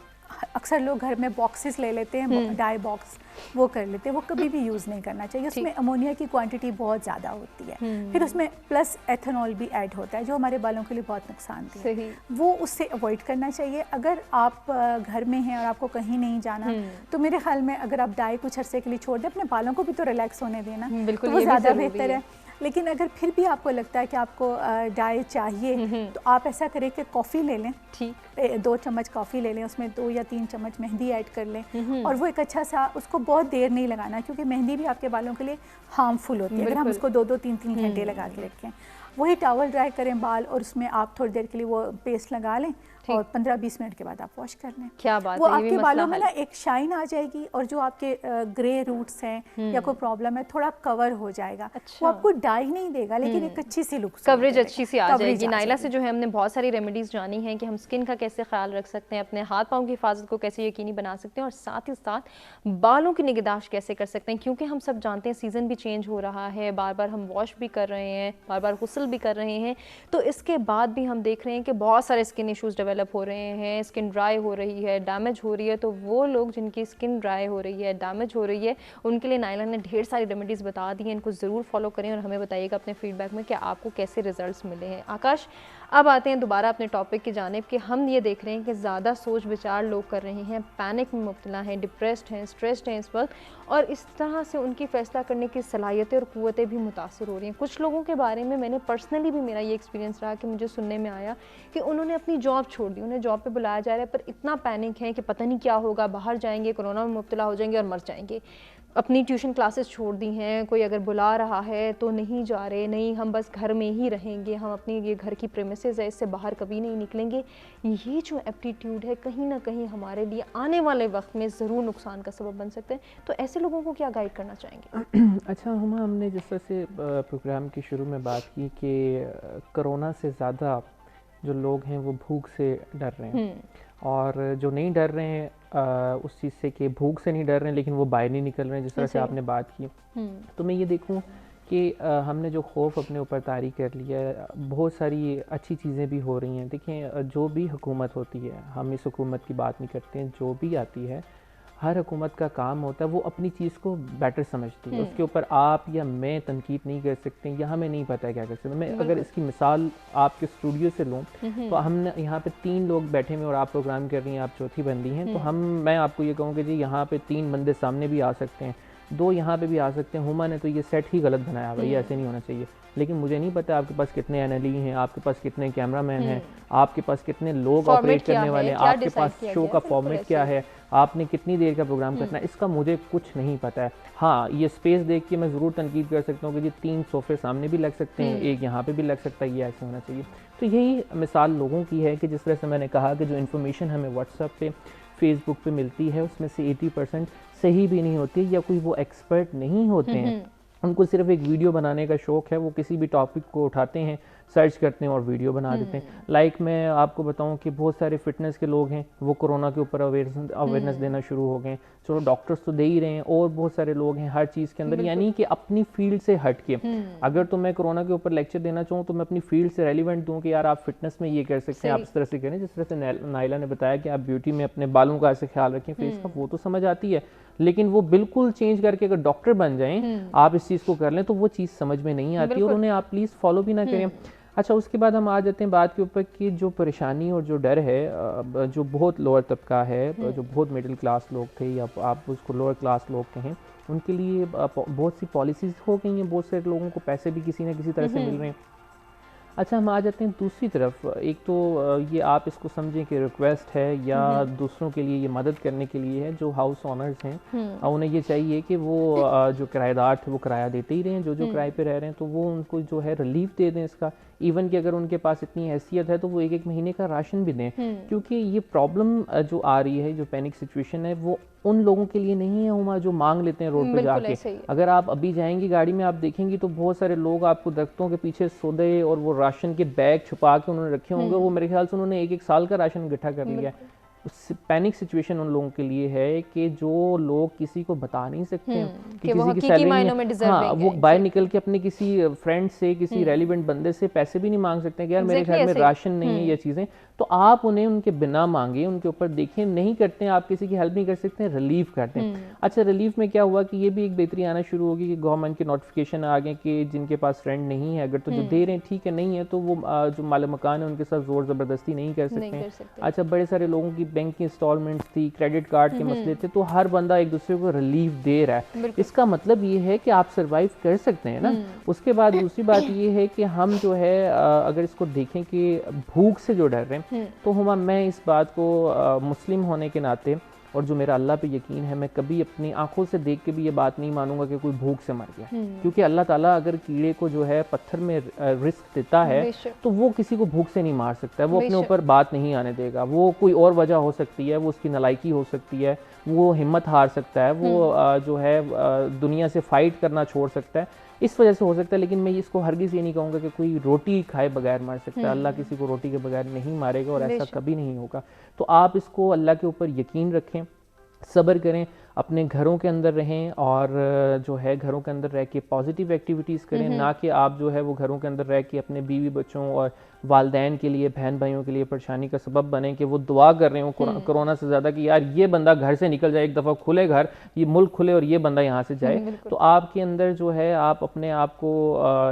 अक्सर लोग घर में बॉक्सेस ले लेते हैं, डाई बॉक्स वो कर लेते हैं, वो कभी भी यूज़ नहीं करना चाहिए। उसमें अमोनिया की क्वांटिटी बहुत ज़्यादा होती है, फिर उसमें प्लस एथेनॉल भी ऐड होता है जो हमारे बालों के लिए बहुत नुकसानदेह है। वो उससे अवॉइड करना चाहिए। अगर आप घर में हैं और आपको कहीं नहीं जाना तो मेरे ख्याल में अगर आप डाई कुछ अरसे के लिए छोड़ दें, अपने बालों को भी तो रिलैक्स होने देना, तो वो ज़्यादा बेहतर है। लेकिन अगर फिर भी आपको लगता है कि आपको डाई चाहिए तो आप ऐसा करें कि कॉफ़ी ले लें, ठीक 2 चम्मच कॉफ़ी ले लें, उसमें 2 या 3 चम्मच मेहंदी ऐड कर लें और वो एक अच्छा सा, उसको बहुत देर नहीं लगाना क्योंकि मेहंदी भी आपके बालों के लिए हार्मफुल होती है अगर हम उसको 2-2, 3-3 घंटे लगा के रखें। वही टॉवल ड्राई करें बाल और उसमें आप थोड़ी देर के लिए वो पेस्ट लगा लें और 15-20 मिनट के बाद आप वॉश कर लें। क्या बात वो है, ये भी आपके मसला बालों में हल। ना एक शाइन आ जाएगी और जो आपके ग्रे रूट्स हैं या कोई प्रॉब्लम है थोड़ा कवर हो जाएगा। अच्छा। वो आपको डाई नहीं देगा लेकिन एक अच्छी सी लुक, कवरेज अच्छी सी आ जाएगी। नाइला से जो है हमने बहुत सारी रेमेडीज़ जानी हैं कि हम स्किन का कैसे ख्याल रख सकते हैं, अपने हाथ पाँव की हिफाजत को कैसे यकीनी बना सकते हैं और साथ ही साथ बालों की निगहदाश्त कैसे कर सकते हैं, क्योंकि हम सब जानते हैं सीज़न भी चेंज हो रहा है, बार बार हम वॉश भी कर रहे हैं, बार बार गुस्ल भी कर रहे हैं, तो इसके बाद भी हम देख रहे हैं कि बहुत सारे स्किन इश्यूज़ डेवलप हो रहे हैं, स्किन ड्राई हो रही है, डैमेज हो रही है। तो वो लोग जिनकी स्किन ड्राई हो रही है, डैमेज हो रही है, उनके लिए नाइला ने ढेर सारी रेमेडीज़ बता दी हैं। इनको ज़रूर फॉलो करें और हमें बताइएगा अपने फीडबैक में कि आपको कैसे रिजल्ट्स मिले हैं। आकाश, अब आते हैं दोबारा अपने टॉपिक की जानिब कि हम ये देख रहे हैं कि ज़्यादा सोच विचार लोग कर रहे हैं, पैनिक में मुब्तला हैं, डिप्रेस्ड हैं, स्ट्रेस्ड हैं इस वक्त, और इस तरह से उनकी फ़ैसला करने की सलाहियतें और क़ुव्वतें भी मुतासर हो रही हैं। कुछ लोगों के बारे में मैंने पर्सनली भी, मेरा ये एक्सपीरियंस रहा कि मुझे सुनने में आया कि उन्होंने अपनी जॉब छोड़ दी, उन्हें जॉब पे बुलाया जा रहा है पर इतना पैनिक है कि पता नहीं क्या होगा, बाहर जाएंगे, कोरोना में मुब्तला हो जाएंगे और मर जाएंगे। अपनी ट्यूशन क्लासेस छोड़ दी हैं, कोई अगर बुला रहा है तो नहीं जा रहे, नहीं हम बस घर में ही रहेंगे, हम अपनी ये घर की प्रेमिसेस है इससे बाहर कभी नहीं निकलेंगे। ये जो एप्टीट्यूड है कहीं ना कहीं हमारे लिए आने वाले वक्त में ज़रूर नुकसान का सबब बन सकते हैं। तो ऐसे लोगों को क्या गाइड करना चाहेंगे? अच्छा हमने जिस तरह से प्रोग्राम की शुरू में बात की कि कोरोना से ज़्यादा जो लोग हैं वो भूख से डर रहे हैं, और जो नहीं डर रहे हैं उस चीज़ से कि भूख से नहीं डर रहे हैं लेकिन वो बाहर नहीं निकल रहे हैं, जिस तरह से आपने बात की, तो मैं ये देखूं कि हमने जो खौफ अपने ऊपर तारी कर लिया है, बहुत सारी अच्छी चीज़ें भी हो रही हैं। देखिए, जो भी हुकूमत होती है, हम इस हुकूमत की बात नहीं करते हैं, जो भी आती है, हर हुकूमत का काम होता है वो अपनी चीज़ को बेटर समझती है, उसके ऊपर आप या मैं तनकीद नहीं कर सकते या हमें नहीं पता है क्या कर सकते। मैं अगर इसकी मिसाल आपके स्टूडियो से लूँ तो हमने यहाँ पे 3 लोग बैठे हुए और आप प्रोग्राम कर रही हैं, आप चौथी बंदी हैं, तो मैं आपको ये कहूँ कि जी यहाँ पे 3 बंदे सामने भी आ सकते हैं, 2 यहाँ पे भी आ सकते हैं। हुमा ने तो ये सेट ही गलत बनाया भाई, ऐसे नहीं होना चाहिए। लेकिन मुझे नहीं पता आपके पास कितने एनएलई हैं, आपके पास कितने कैमरामैन हैं, आपके पास कितने लोग ऑपरेट करने वाले हैं, आपके पास शो का फॉर्मेट क्या है, आपने कितनी देर का प्रोग्राम करना है, इसका मुझे कुछ नहीं पता है। हाँ, ये स्पेस देख के मैं ज़रूर तनकीद कर सकता हूँ कि जी 3 सोफे सामने भी लग सकते हैं, एक यहाँ पे भी लग सकता है, ये ऐसे होना चाहिए। तो यही मिसाल लोगों की है कि जिस तरह से मैंने कहा कि जो इन्फॉर्मेशन हमें व्हाट्सएप पे, फेसबुक पे मिलती है उसमें से 80% सही भी नहीं होती या कोई वो एक्सपर्ट नहीं होते हैं, उनको सिर्फ एक वीडियो बनाने का शौक़ है, वो किसी भी टॉपिक को उठाते हैं, सर्च करते हैं और वीडियो बना देते हैं। लाइक मैं आपको बताऊं कि बहुत सारे फिटनेस के लोग हैं, वो कोरोना के ऊपर अवेयरनेस देना शुरू हो गए। चलो डॉक्टर्स तो दे ही रहे हैं, और बहुत सारे लोग हैं हर चीज़ के अंदर, यानी कि अपनी फील्ड से हट के। अगर तो मैं कोरोना के ऊपर लेक्चर देना चाहूँ तो मैं अपनी फील्ड से रेलिवेंट दूँ कि यार आप फिटनेस में ये कर सकते हैं, आप इस तरह से करें। जिस तरह से नाइला ने बताया कि आप ब्यूटी में अपने बालों का ऐसे ख्याल रखें, फेस का, वो तो समझ आती है, लेकिन वो बिल्कुल चेंज करके अगर डॉक्टर बन जाएं, आप इस चीज़ को कर लें, तो वो चीज़ समझ में नहीं आती और उन्हें आप प्लीज़ फॉलो भी ना करें। अच्छा, उसके बाद हम आ जाते हैं बात के ऊपर कि जो परेशानी और जो डर है, जो बहुत लोअर तबका है, जो बहुत मिडिल क्लास लोग थे या आप उसको लोअर क्लास लोग कहें, उनके लिए बहुत सी पॉलिसीज़ हो गई हैं, बहुत सारे लोगों को पैसे भी किसी न किसी तरह से मिल रहे हैं। अच्छा, हम आ जाते हैं दूसरी तरफ। एक तो ये आप इसको समझें कि रिक्वेस्ट है या दूसरों के लिए ये मदद करने के लिए है। जो हाउस ओनर्स हैं उन्हें ये चाहिए कि वो जो किराएदार थे वो किराया देते ही रहें, जो किराए पे रह रहे हैं, तो वो उनको जो है रिलीफ दे दें इसका। इवन कि अगर उनके पास इतनी हैसियत है तो वो 1-1 महीने का राशन भी दें, क्योंकि ये प्रॉब्लम जो आ रही है, जो पैनिक सिचुएशन है, वो उन लोगों के लिए नहीं है हुमा जो मांग लेते हैं रोड पे जाके। अगर आप अभी जाएंगी गाड़ी में, आप देखेंगी तो बहुत सारे लोग आपको दरख्तों के पीछे सौदे और वो राशन के बैग छुपा के उन्होंने रखे होंगे, वो मेरे ख्याल से उन्होंने 1-1 साल का राशन इकट्ठा कर लिया है। पैनिक सिचुएशन उन लोगों के लिए है कि जो लोग किसी को बता नहीं सकते कि किसी की सैलरी में, हाँ, वो बाहर निकल के अपने किसी फ्रेंड से, किसी रेलिवेंट बंदे से पैसे भी नहीं मांग सकते कि यार मेरे घर में राशन नहीं है, ये चीज़ें। तो आप उन्हें उनके बिना मांगे, उनके ऊपर देखिए, नहीं करते हैं, आप किसी की हेल्प नहीं कर सकते, रिलीफ करते हैं। अच्छा, रिलीफ में क्या हुआ कि ये भी एक बेहतरी आना शुरू होगी कि गवर्नमेंट के नोटिफिकेशन आ गए कि जिनके पास रेंट नहीं है, अगर तो जो दे रहे हैं ठीक है, नहीं है तो वो जो मालिक मकान है उनके साथ जोर ज़बरदस्ती नहीं कर सकते। अच्छा, बड़े सारे लोगों की बैंक की इंस्टॉलमेंट्स थी, क्रेडिट कार्ड के मसले थे, तो हर बंदा एक दूसरे को रिलीफ दे रहा है। इसका मतलब ये है कि आप सर्वाइव कर सकते हैं ना। उसके बाद दूसरी बात ये है कि हम जो है अगर इसको देखें कि भूख से जो डर रहे हैं, तो हुमा मैं इस बात को मुस्लिम होने के नाते और जो मेरा अल्लाह पे यकीन है, मैं कभी अपनी आंखों से देख के भी ये बात नहीं मानूंगा कि कोई भूख से मर गया, क्योंकि अल्लाह ताला अगर कीड़े को जो है पत्थर में रिस्क देता है तो वो किसी को भूख से नहीं मार सकता है, वो अपने ऊपर बात नहीं आने देगा। वो कोई और वजह हो सकती है, वो उसकी नालायकी हो सकती है, वो हिम्मत हार सकता है, वो जो है दुनिया से फाइट करना छोड़ सकता है, इस वजह से हो सकता है। लेकिन मैं इसको हरगिज़ ये नहीं कहूँगा कि कोई रोटी खाए बगैर मर सकता है। अल्लाह किसी को रोटी के बगैर नहीं मारेगा और ऐसा कभी नहीं होगा। तो आप इसको अल्लाह के ऊपर यकीन रखें, सब्र करें, अपने घरों के अंदर रहें और जो है घरों के अंदर रह के पॉजिटिव एक्टिविटीज़ करें, ना कि आप जो है वो घरों के अंदर रह के अपने बीवी बच्चों और वालदैन के लिए, बहन भाइयों के लिए परेशानी का सबब बने कि वो दुआ कर रहे हो कोरोना से ज़्यादा कि यार ये बंदा घर से निकल जाए, एक दफ़ा खुले घर, ये मुल्क खुले और ये बंदा यहाँ से जाए। तो आपके अंदर जो है आप अपने आप को,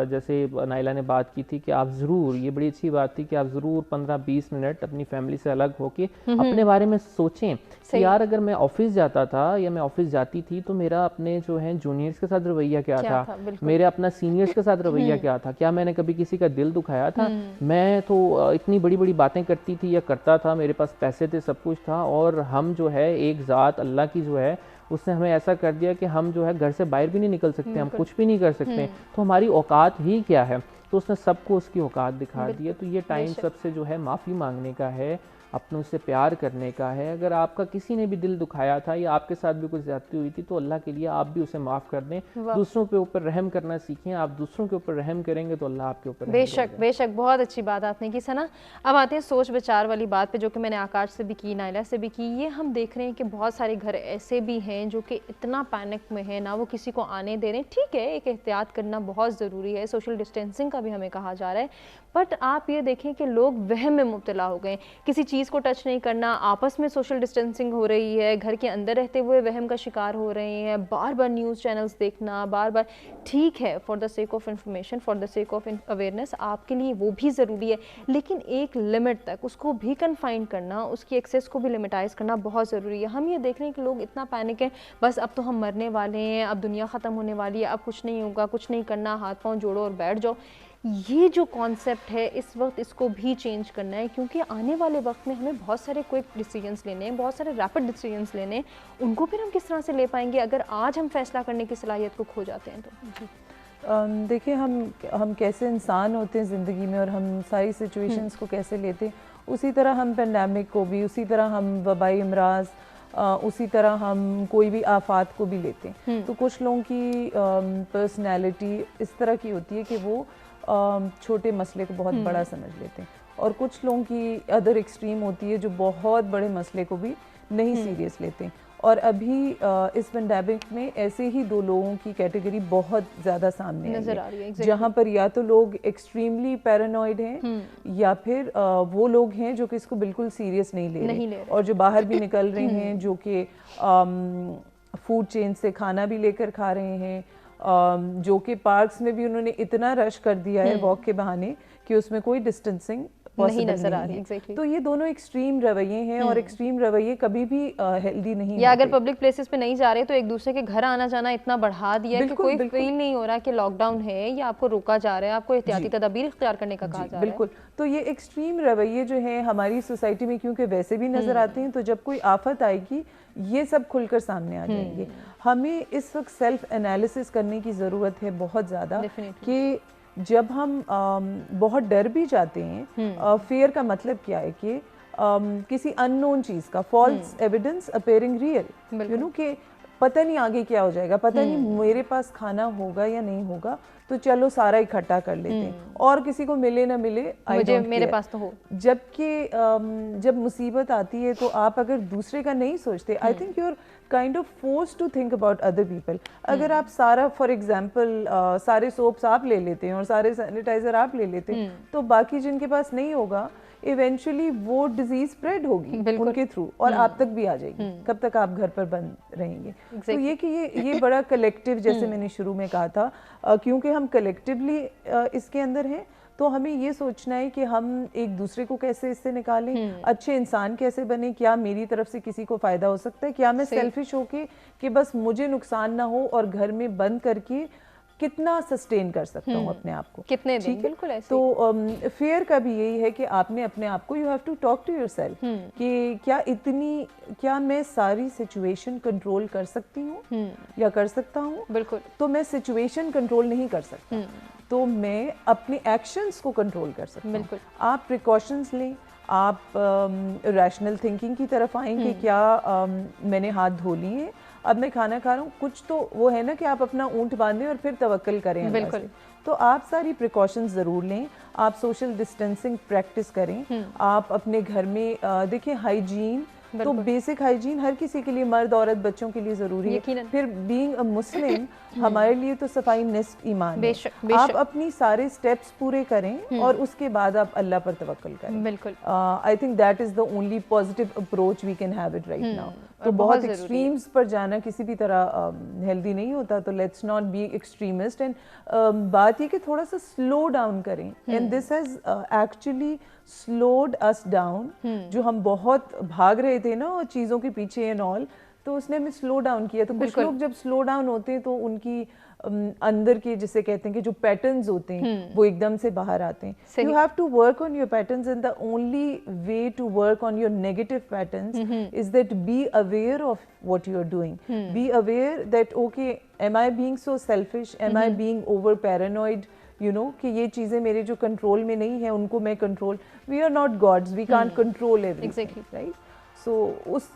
जैसे नाइला ने बात की थी कि आप ज़रूर, ये बड़ी अच्छी बात थी कि आप ज़रूर 15-20 मिनट अपनी फैमिली से अलग होके अपने बारे में सोचें कि यार अगर मैं ऑफिस जाता था या मैं ऑफिस जाती थी तो मेरा अपने जो है जूनियर्स के साथ रवैया क्या था, मेरे अपना सीनियर्स के साथ रवैया क्या था, क्या मैंने कभी किसी का दिल दुखाया था। मैं तो इतनी बड़ी बड़ी बातें करती थी या करता था, मेरे पास पैसे थे, सब कुछ था, और हम जो है एक ज़ात अल्लाह की जो है उसने हमें ऐसा कर दिया कि हम जो है घर से बाहर भी नहीं निकल सकते, हम कुछ भी नहीं कर सकते, तो हमारी औकात ही क्या है। तो उसने सबको उसकी औकात दिखा दी है। तो ये टाइम सबसे जो है माफ़ी मांगने का है, अपनों से प्यार करने का है। अगर आपका किसी ने भी दिल दुखाया था या आपके साथ भी कुछ ज़्यादती हुई थी तो अल्लाह के लिए आप भी उसे माफ़ कर दें, दूसरों के ऊपर रहम करना सीखें। आप दूसरों के ऊपर रहम करेंगे तो अल्लाह आपके ऊपर बेशक बेशक। बहुत अच्छी बात आपने की सना। अब आते हैं सोच विचार वाली बात पे, जो कि मैंने आकाश से भी की, नाइला से भी की। ये हम देख रहे हैं कि बहुत सारे घर ऐसे भी हैं जो कि इतना पैनिक में है, ना वो किसी को आने दे रहे हैं। ठीक है, एक एहतियात करना बहुत ज़रूरी है, सोशल डिस्टेंसिंग का भी हमें कहा जा रहा है, बट आप ये देखें कि लोग वहम में मुब्तला हो गए, किसी चीज़ को टच नहीं करना, आपस में सोशल डिस्टेंसिंग हो रही है, घर के अंदर रहते हुए वहम का शिकार हो रहे हैं, बार बार न्यूज़ चैनल्स देखना, बार बार। ठीक है, for the sake of information, for the sake of awareness, आपके लिए वो भी ज़रूरी है, लेकिन एक लिमिट तक उसको भी कन्फाइन करना, उसकी एक्सेस को भी लिमिटाइज करना बहुत ज़रूरी है। हम ये देख रहे हैं कि लोग इतना पैनिक हैं, बस अब तो हम मरने वाले हैं, अब दुनिया ख़त्म होने वाली है, अब कुछ नहीं होगा, कुछ नहीं करना, हाथ पाँव जोड़ो और बैठ जाओ। ये जो कॉन्सेप्ट है इस वक्त, इसको भी चेंज करना है, क्योंकि आने वाले वक्त में हमें बहुत सारे क्विक डिसीजंस लेने हैं, बहुत सारे रैपिड डिसीजंस लेने हैं। उनको फिर हम किस तरह से ले पाएंगे अगर आज हम फैसला करने की सलाहियत को खो जाते हैं तो? देखिए, हम कैसे इंसान होते हैं ज़िंदगी में और हम सारी सिचुएशंस को कैसे लेते हैं, उसी तरह हम पेंडेमिक को भी, उसी तरह हम वबाई अमराज, उसी तरह हम कोई भी आफात को भी लेते हैं। तो कुछ लोगों की पर्सनैलिटी इस तरह की होती है कि वो छोटे मसले को बहुत बड़ा समझ लेते हैं, और कुछ लोगों की अदर एक्सट्रीम होती है जो बहुत बड़े मसले को भी नहीं सीरियस लेते हैं। और अभी इस पेंडेमिक में ऐसे ही दो लोगों की कैटेगरी बहुत ज़्यादा सामने नजर आ रही है, जहाँ पर या तो लोग एक्सट्रीमली पैरानॉइड हैं या फिर वो लोग हैं जो कि इसको बिल्कुल सीरियस नहीं ले रहे, और जो बाहर भी निकल रहे हैं, जो कि फूड चेन से खाना भी लेकर खा रहे हैं, जो कि पार्क्स में भी उन्होंने इतना रश कर दिया है वॉक के बहाने कि उसमें कोई डिस्टेंसिंग नहीं नजर आ रही। exactly. तो ये दोनों एक्सट्रीम रवैये हैं, और एक्सट्रीम रवैये कभी भी हेल्दी नहीं। या अगर पब्लिक प्लेसेस पे नहीं जा रहे तो एक दूसरे के घर आना जाना इतना बढ़ा दिया है कि कोई फील नहीं हो रहा कि लॉकडाउन है या आपको रोका जा रहा है, आपको एहतियाती तदाबीर इख्तियार करने का कहा जा रहा है। बिल्कुल। तो ये एक्सट्रीम रवैये जो हैं हमारी सोसाइटी में क्योंकि वैसे भी नजर आते हैं, तो जब कोई आफत आएगी ये सब खुलकर सामने आ जाएंगे। हमें इस वक्त सेल्फ एनालिसिस करने की ज़रूरत है बहुत ज़्यादा, कि जब हम बहुत डर भी जाते हैं, फेयर का मतलब क्या है कि किसी अननोन चीज़ का, false evidence appearing real, you know, कि पता नहीं आगे क्या हो जाएगा, पता नहीं मेरे पास खाना होगा या नहीं होगा, तो चलो सारा इकट्ठा कर लेते हैं, और किसी को मिले ना मिले मुझे मेरे पास तो हो। जबकि जब मुसीबत आती है तो आप अगर दूसरे का नहीं सोचते, I think you are kind of forced to think about other people. अगर आप सारा, फॉर एग्जांपल, सारे सोप्स आप ले लेते हैं और सारे सैनिटाइजर आप ले लेते हैं, तो बाकी जिनके पास नहीं होगा इवेंचुअली वो डिजीज स्प्रेड होगी उनके थ्रू, और आप तक भी आ जाएगी। कब तक आप घर पर बंद रहेंगे? तो ये कि ये बड़ा कलेक्टिव, जैसे मैंने शुरू में कहा था, क्योंकि हम कलेक्टिवली इसके अंदर हैं, तो हमें ये सोचना है कि हम एक दूसरे को कैसे इससे निकालें, अच्छे इंसान कैसे बने, क्या मेरी तरफ से किसी को फ़ायदा हो सकता है, क्या मैं सेल्फिश होके कि बस मुझे नुकसान ना हो और घर में बंद करके कितना सस्टेन कर सकता हूँ अपने आप को, कितने दिन, ठीक है? बिल्कुल ऐसे। तो फेयर का भी यही है कि आपने अपने आप को, you have to talk to yourself कि क्या मैं सारी सिचुएशन कंट्रोल कर सकती हूँ या कर सकता हूँ। बिल्कुल। तो मैं सिचुएशन कंट्रोल नहीं कर सकता, तो मैं अपने एक्शंस को कंट्रोल कर सकता हूँ। बिल्कुल। आप प्रिकॉशंस लें, आप रैशनल थिंकिंग की तरफ आएंगे, क्या मैंने हाथ धो लिए, अब मैं खाना खा रहा हूँ, कुछ तो वो है ना कि आप अपना ऊंट बांधें और फिर तवक्कल करें अल्लाह से। तो आप सारी प्रिकॉशंस ज़रूर लें, आप सोशल डिस्टेंसिंग प्रैक्टिस करें, आप अपने घर में देखिए हाइजीन, तो बेसिक हाइजीन हर किसी के लिए, मर्द औरत बच्चों के लिए ज़रूरी है। फिर बीइंग अ मुस्लिम हमारे लिए तो सफाई निस्फ ईमान है। आप अपनी सारे स्टेप्स पूरे करें और उसके बाद आप अल्लाह पर तवक्कल करें। बिल्कुल। I think that is the only positive approach we can have it right now. तो बहुत एक्सट्रीम्स पर जाना किसी भी तरह हेल्दी नहीं होता, तो let's not be extremist. And बात ये कि थोड़ा सा स्लो डाउन करें, and this has actually slowed us down. जो हम बहुत भाग रहे थे ना चीज़ों के पीछे एंड ऑल, तो उसने हमें स्लो डाउन किया। तो कुछ लोग जब स्लो डाउन होते हैं तो उनकी अंदर के जिसे कहते हैं कि जो पैटर्न्स होते हैं वो एकदम से बाहर आते हैं। You have to work on your patterns, and the only way to work on your negative patterns is that be aware of what you are doing, be aware that okay am I being so selfish, am I being over paranoid, you know, कि ये चीज़ें मेरे जो control में नहीं है उनको मैं control, we are not gods, we can't control everything, right? So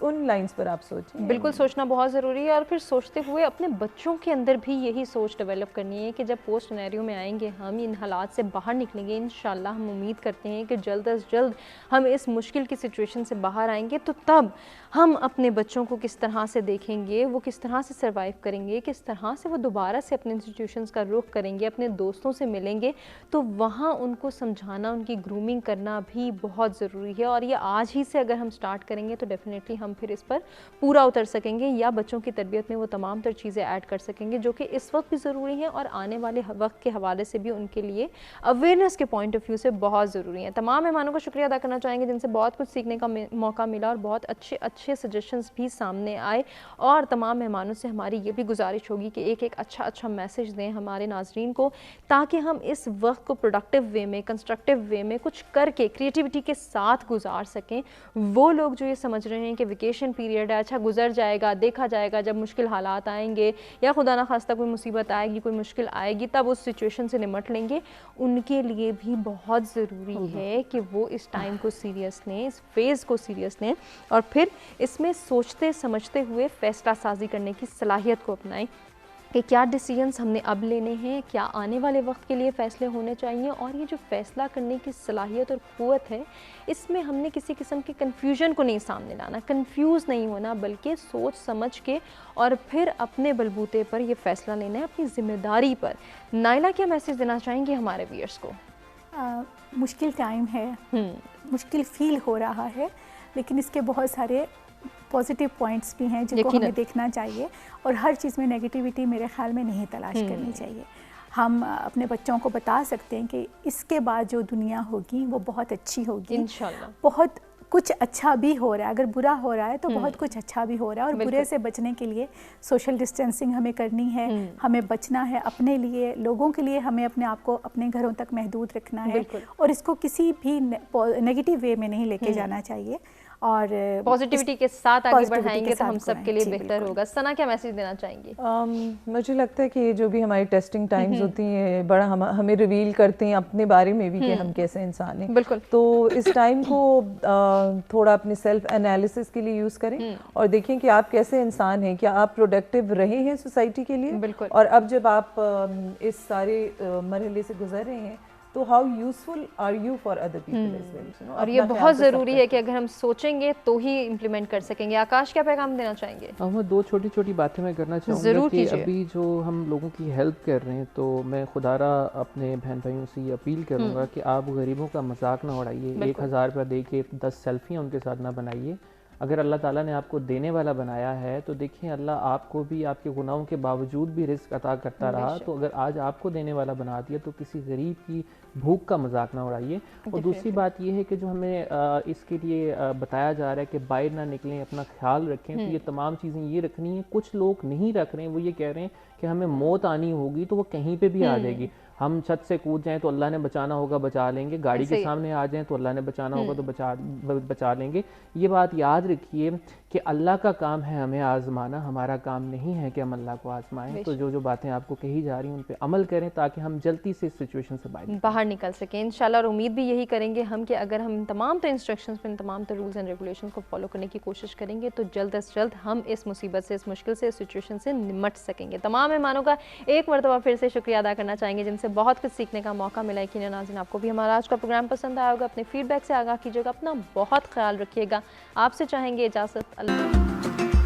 उन लाइंस पर आप सोचें। बिल्कुल, सोचना बहुत ज़रूरी है, और फिर सोचते हुए अपने बच्चों के अंदर भी यही सोच डेवलप करनी है कि जब पोस्ट सिनेरियो में आएंगे, हम इन हालात से बाहर निकलेंगे, इंशाल्लाह हम उम्मीद करते हैं कि जल्द अज जल्द हम इस मुश्किल की सिचुएशन से बाहर आएंगे, तो तब हम अपने बच्चों को किस तरह से देखेंगे, वो किस तरह से सर्वाइव करेंगे, किस तरह से वो दोबारा से अपने इंस्टीट्यूशंस का रुख करेंगे, अपने दोस्तों से मिलेंगे, तो वहाँ उनको समझाना, उनकी ग्रूमिंग करना भी बहुत ज़रूरी है। और ये आज ही से अगर हम स्टार्ट करेंगे तो डेफिनेटली हम फिर इस पर पूरा उतर सकेंगे, या बच्चों की तरबियत में वो तमाम तर चीज़ें ऐड कर सकेंगे जो कि इस वक्त भी ज़रूरी हैं और आने वाले वक्त के हवाले से भी उनके लिए अवेयरनेस के पॉइंट ऑफ व्यू से बहुत ज़रूरी है। तमाम मेहमानों का शुक्रिया अदा करना चाहेंगे जिनसे बहुत कुछ सीखने का मौका मिला और बहुत अच्छे सजेशंस भी सामने आए, और तमाम मेहमानों से हमारी ये भी गुजारिश होगी कि एक अच्छा मैसेज दें हमारे नाजरीन को, ताकि हम इस वक्त को प्रोडक्टिव वे में, कंस्ट्रक्टिव वे में कुछ करके क्रिएटिविटी के साथ गुजार सकें। वो लोग जो ये समझ रहे हैं कि वेकेशन पीरियड है, अच्छा गुजर जाएगा, देखा जाएगा, जब मुश्किल हालात आएंगे या खुदा ना खास्ता कोई मुसीबत आएगी, कोई मुश्किल आएगी, तब उस सिचुएशन से निमट लेंगे, उनके लिए भी बहुत ज़रूरी है कि वो इस टाइम को सीरियस लें, इस फेज़ को सीरियस लें, और फिर इसमें सोचते समझते हुए फ़ैसला साजी करने की सलाहियत को अपनाएं कि क्या डिसीजंस हमने अब लेने हैं, क्या आने वाले वक्त के लिए फ़ैसले होने चाहिए। और ये जो फ़ैसला करने की सलाहियत और क़ुव्वत है, इसमें हमने किसी किस्म के कन्फ्यूजन को नहीं सामने लाना, कंफ्यूज नहीं होना, बल्कि सोच समझ के और फिर अपने बलबूते पर ये फ़ैसला लेना है, अपनी ज़िम्मेदारी पर। नाइला क्या मैसेज देना चाहेंगे हमारे व्यूअर्स को? मुश्किल टाइम है, मुश्किल फील हो रहा है, लेकिन इसके बहुत सारे पॉजिटिव पॉइंट्स भी हैं जिनको हमें देखना चाहिए, और हर चीज़ में नेगेटिविटी मेरे ख्याल में नहीं तलाश करनी चाहिए। हम अपने बच्चों को बता सकते हैं कि इसके बाद जो दुनिया होगी वो बहुत अच्छी होगी इंशाल्लाह। बहुत कुछ अच्छा भी हो रहा है, अगर बुरा हो रहा है तो बहुत कुछ अच्छा भी हो रहा है, और बुरे से बचने के लिए सोशल डिस्टेंसिंग हमें करनी है, हमें बचना है, अपने लिए, लोगों के लिए हमें अपने आप को अपने घरों तक महदूद रखना है, और इसको किसी भी नेगेटिव वे में नहीं लेके जाना चाहिए, और पॉजिटिविटी के साथ आगे बढ़ाएंगे तो हम सब के लिए बेहतर होगा। सना क्या मैसेज देना चाहेंगे? मुझे लगता है कि ये जो भी हमारी टेस्टिंग टाइम्स होती हैं, बड़ा हमें रिवील करते हैं अपने बारे में भी कि हम कैसे इंसान हैं। बिल्कुल। तो इस टाइम को थोड़ा अपने सेल्फ एनालिसिस के लिए यूज़ करें और देखें कि आप कैसे इंसान हैं, क्या आप प्रोडक्टिव रहे हैं सोसाइटी के लिए। बिल्कुल। और अब जब आप इस सारे मरहले से गुजर रहे हैं तो how useful are you for other people as well. और ये बहुत ज़रूरी है कि अगर हम सोचेंगे तो ही इम्प्लीमेंट कर सकेंगे। आकाश क्या पैगाम देना चाहेंगे? मैं दो छोटी छोटी बातें मैं करना चाहूँगा कि अभी जो हम लोगों की हेल्प कर रहे हैं, तो मैं खुदारा अपने बहन भाइयों से ये अपील करूँगा कि आप गरीबों का मजाक ना उड़ाइए। 1000 रुपया दे के 10 सेल्फियाँ उनके साथ ना बनाइए। अगर अल्लाह ताला ने आपको देने वाला बनाया है तो देखिए अल्लाह आपको भी आपके गुनाहों के बावजूद भी रिस्क अता करता रहा, तो अगर आज आपको देने वाला बना दिया तो किसी गरीब की भूख का मजाक ना उड़ाइए। और दूसरी बात ये है कि जो हमें इसके लिए बताया जा रहा है कि बाहर ना निकलें, अपना ख्याल रखें, तो ये तमाम चीज़ें ये रखनी है। कुछ लोग नहीं रख रहे हैं, वो ये कह रहे हैं कि हमें मौत आनी होगी तो वो कहीं पे भी आ जाएगी, हम छत से कूद जाएं तो अल्लाह ने बचाना होगा बचा लेंगे, गाड़ी के सामने आ जाएं तो अल्लाह ने बचाना होगा तो बचा लेंगे। ये बात याद रखिए कि अल्लाह का काम है हमें आजमाना, हमारा काम नहीं है कि हम अल्लाह को आजमाएं। तो जो जो बातें आपको कही जा रही हैं उन पे अमल करें ताकि हम जल्दी से इस सिचुएशन से बाहर निकल सकें इंशाल्लाह। और उम्मीद भी यही करेंगे हम कि अगर हम तमाम तो इंस्ट्रक्शंस पे, तमाम तो रूल्स एंड रेगुलेशंस को फॉलो करने की कोशिश करेंगे तो जल्द से जल्द हम इस मुसीबत से, इस मुश्किल से, इस सिचुएशन से निमट सकेंगे। तमाम मेहमानों का एक मरतबा फिर से शुक्रिया अदा करना चाहेंगे जिनसे बहुत कुछ सीखने का मौका मिला। यकीन नाज़रीन आपको भी हमारा आज का प्रोग्राम पसंद आया होगा। अपने फीडबैक से आगाह कीजिएगा, अपना बहुत ख्याल रखिएगा। आपसे चाहेंगे इजाज़त, अल्लाह।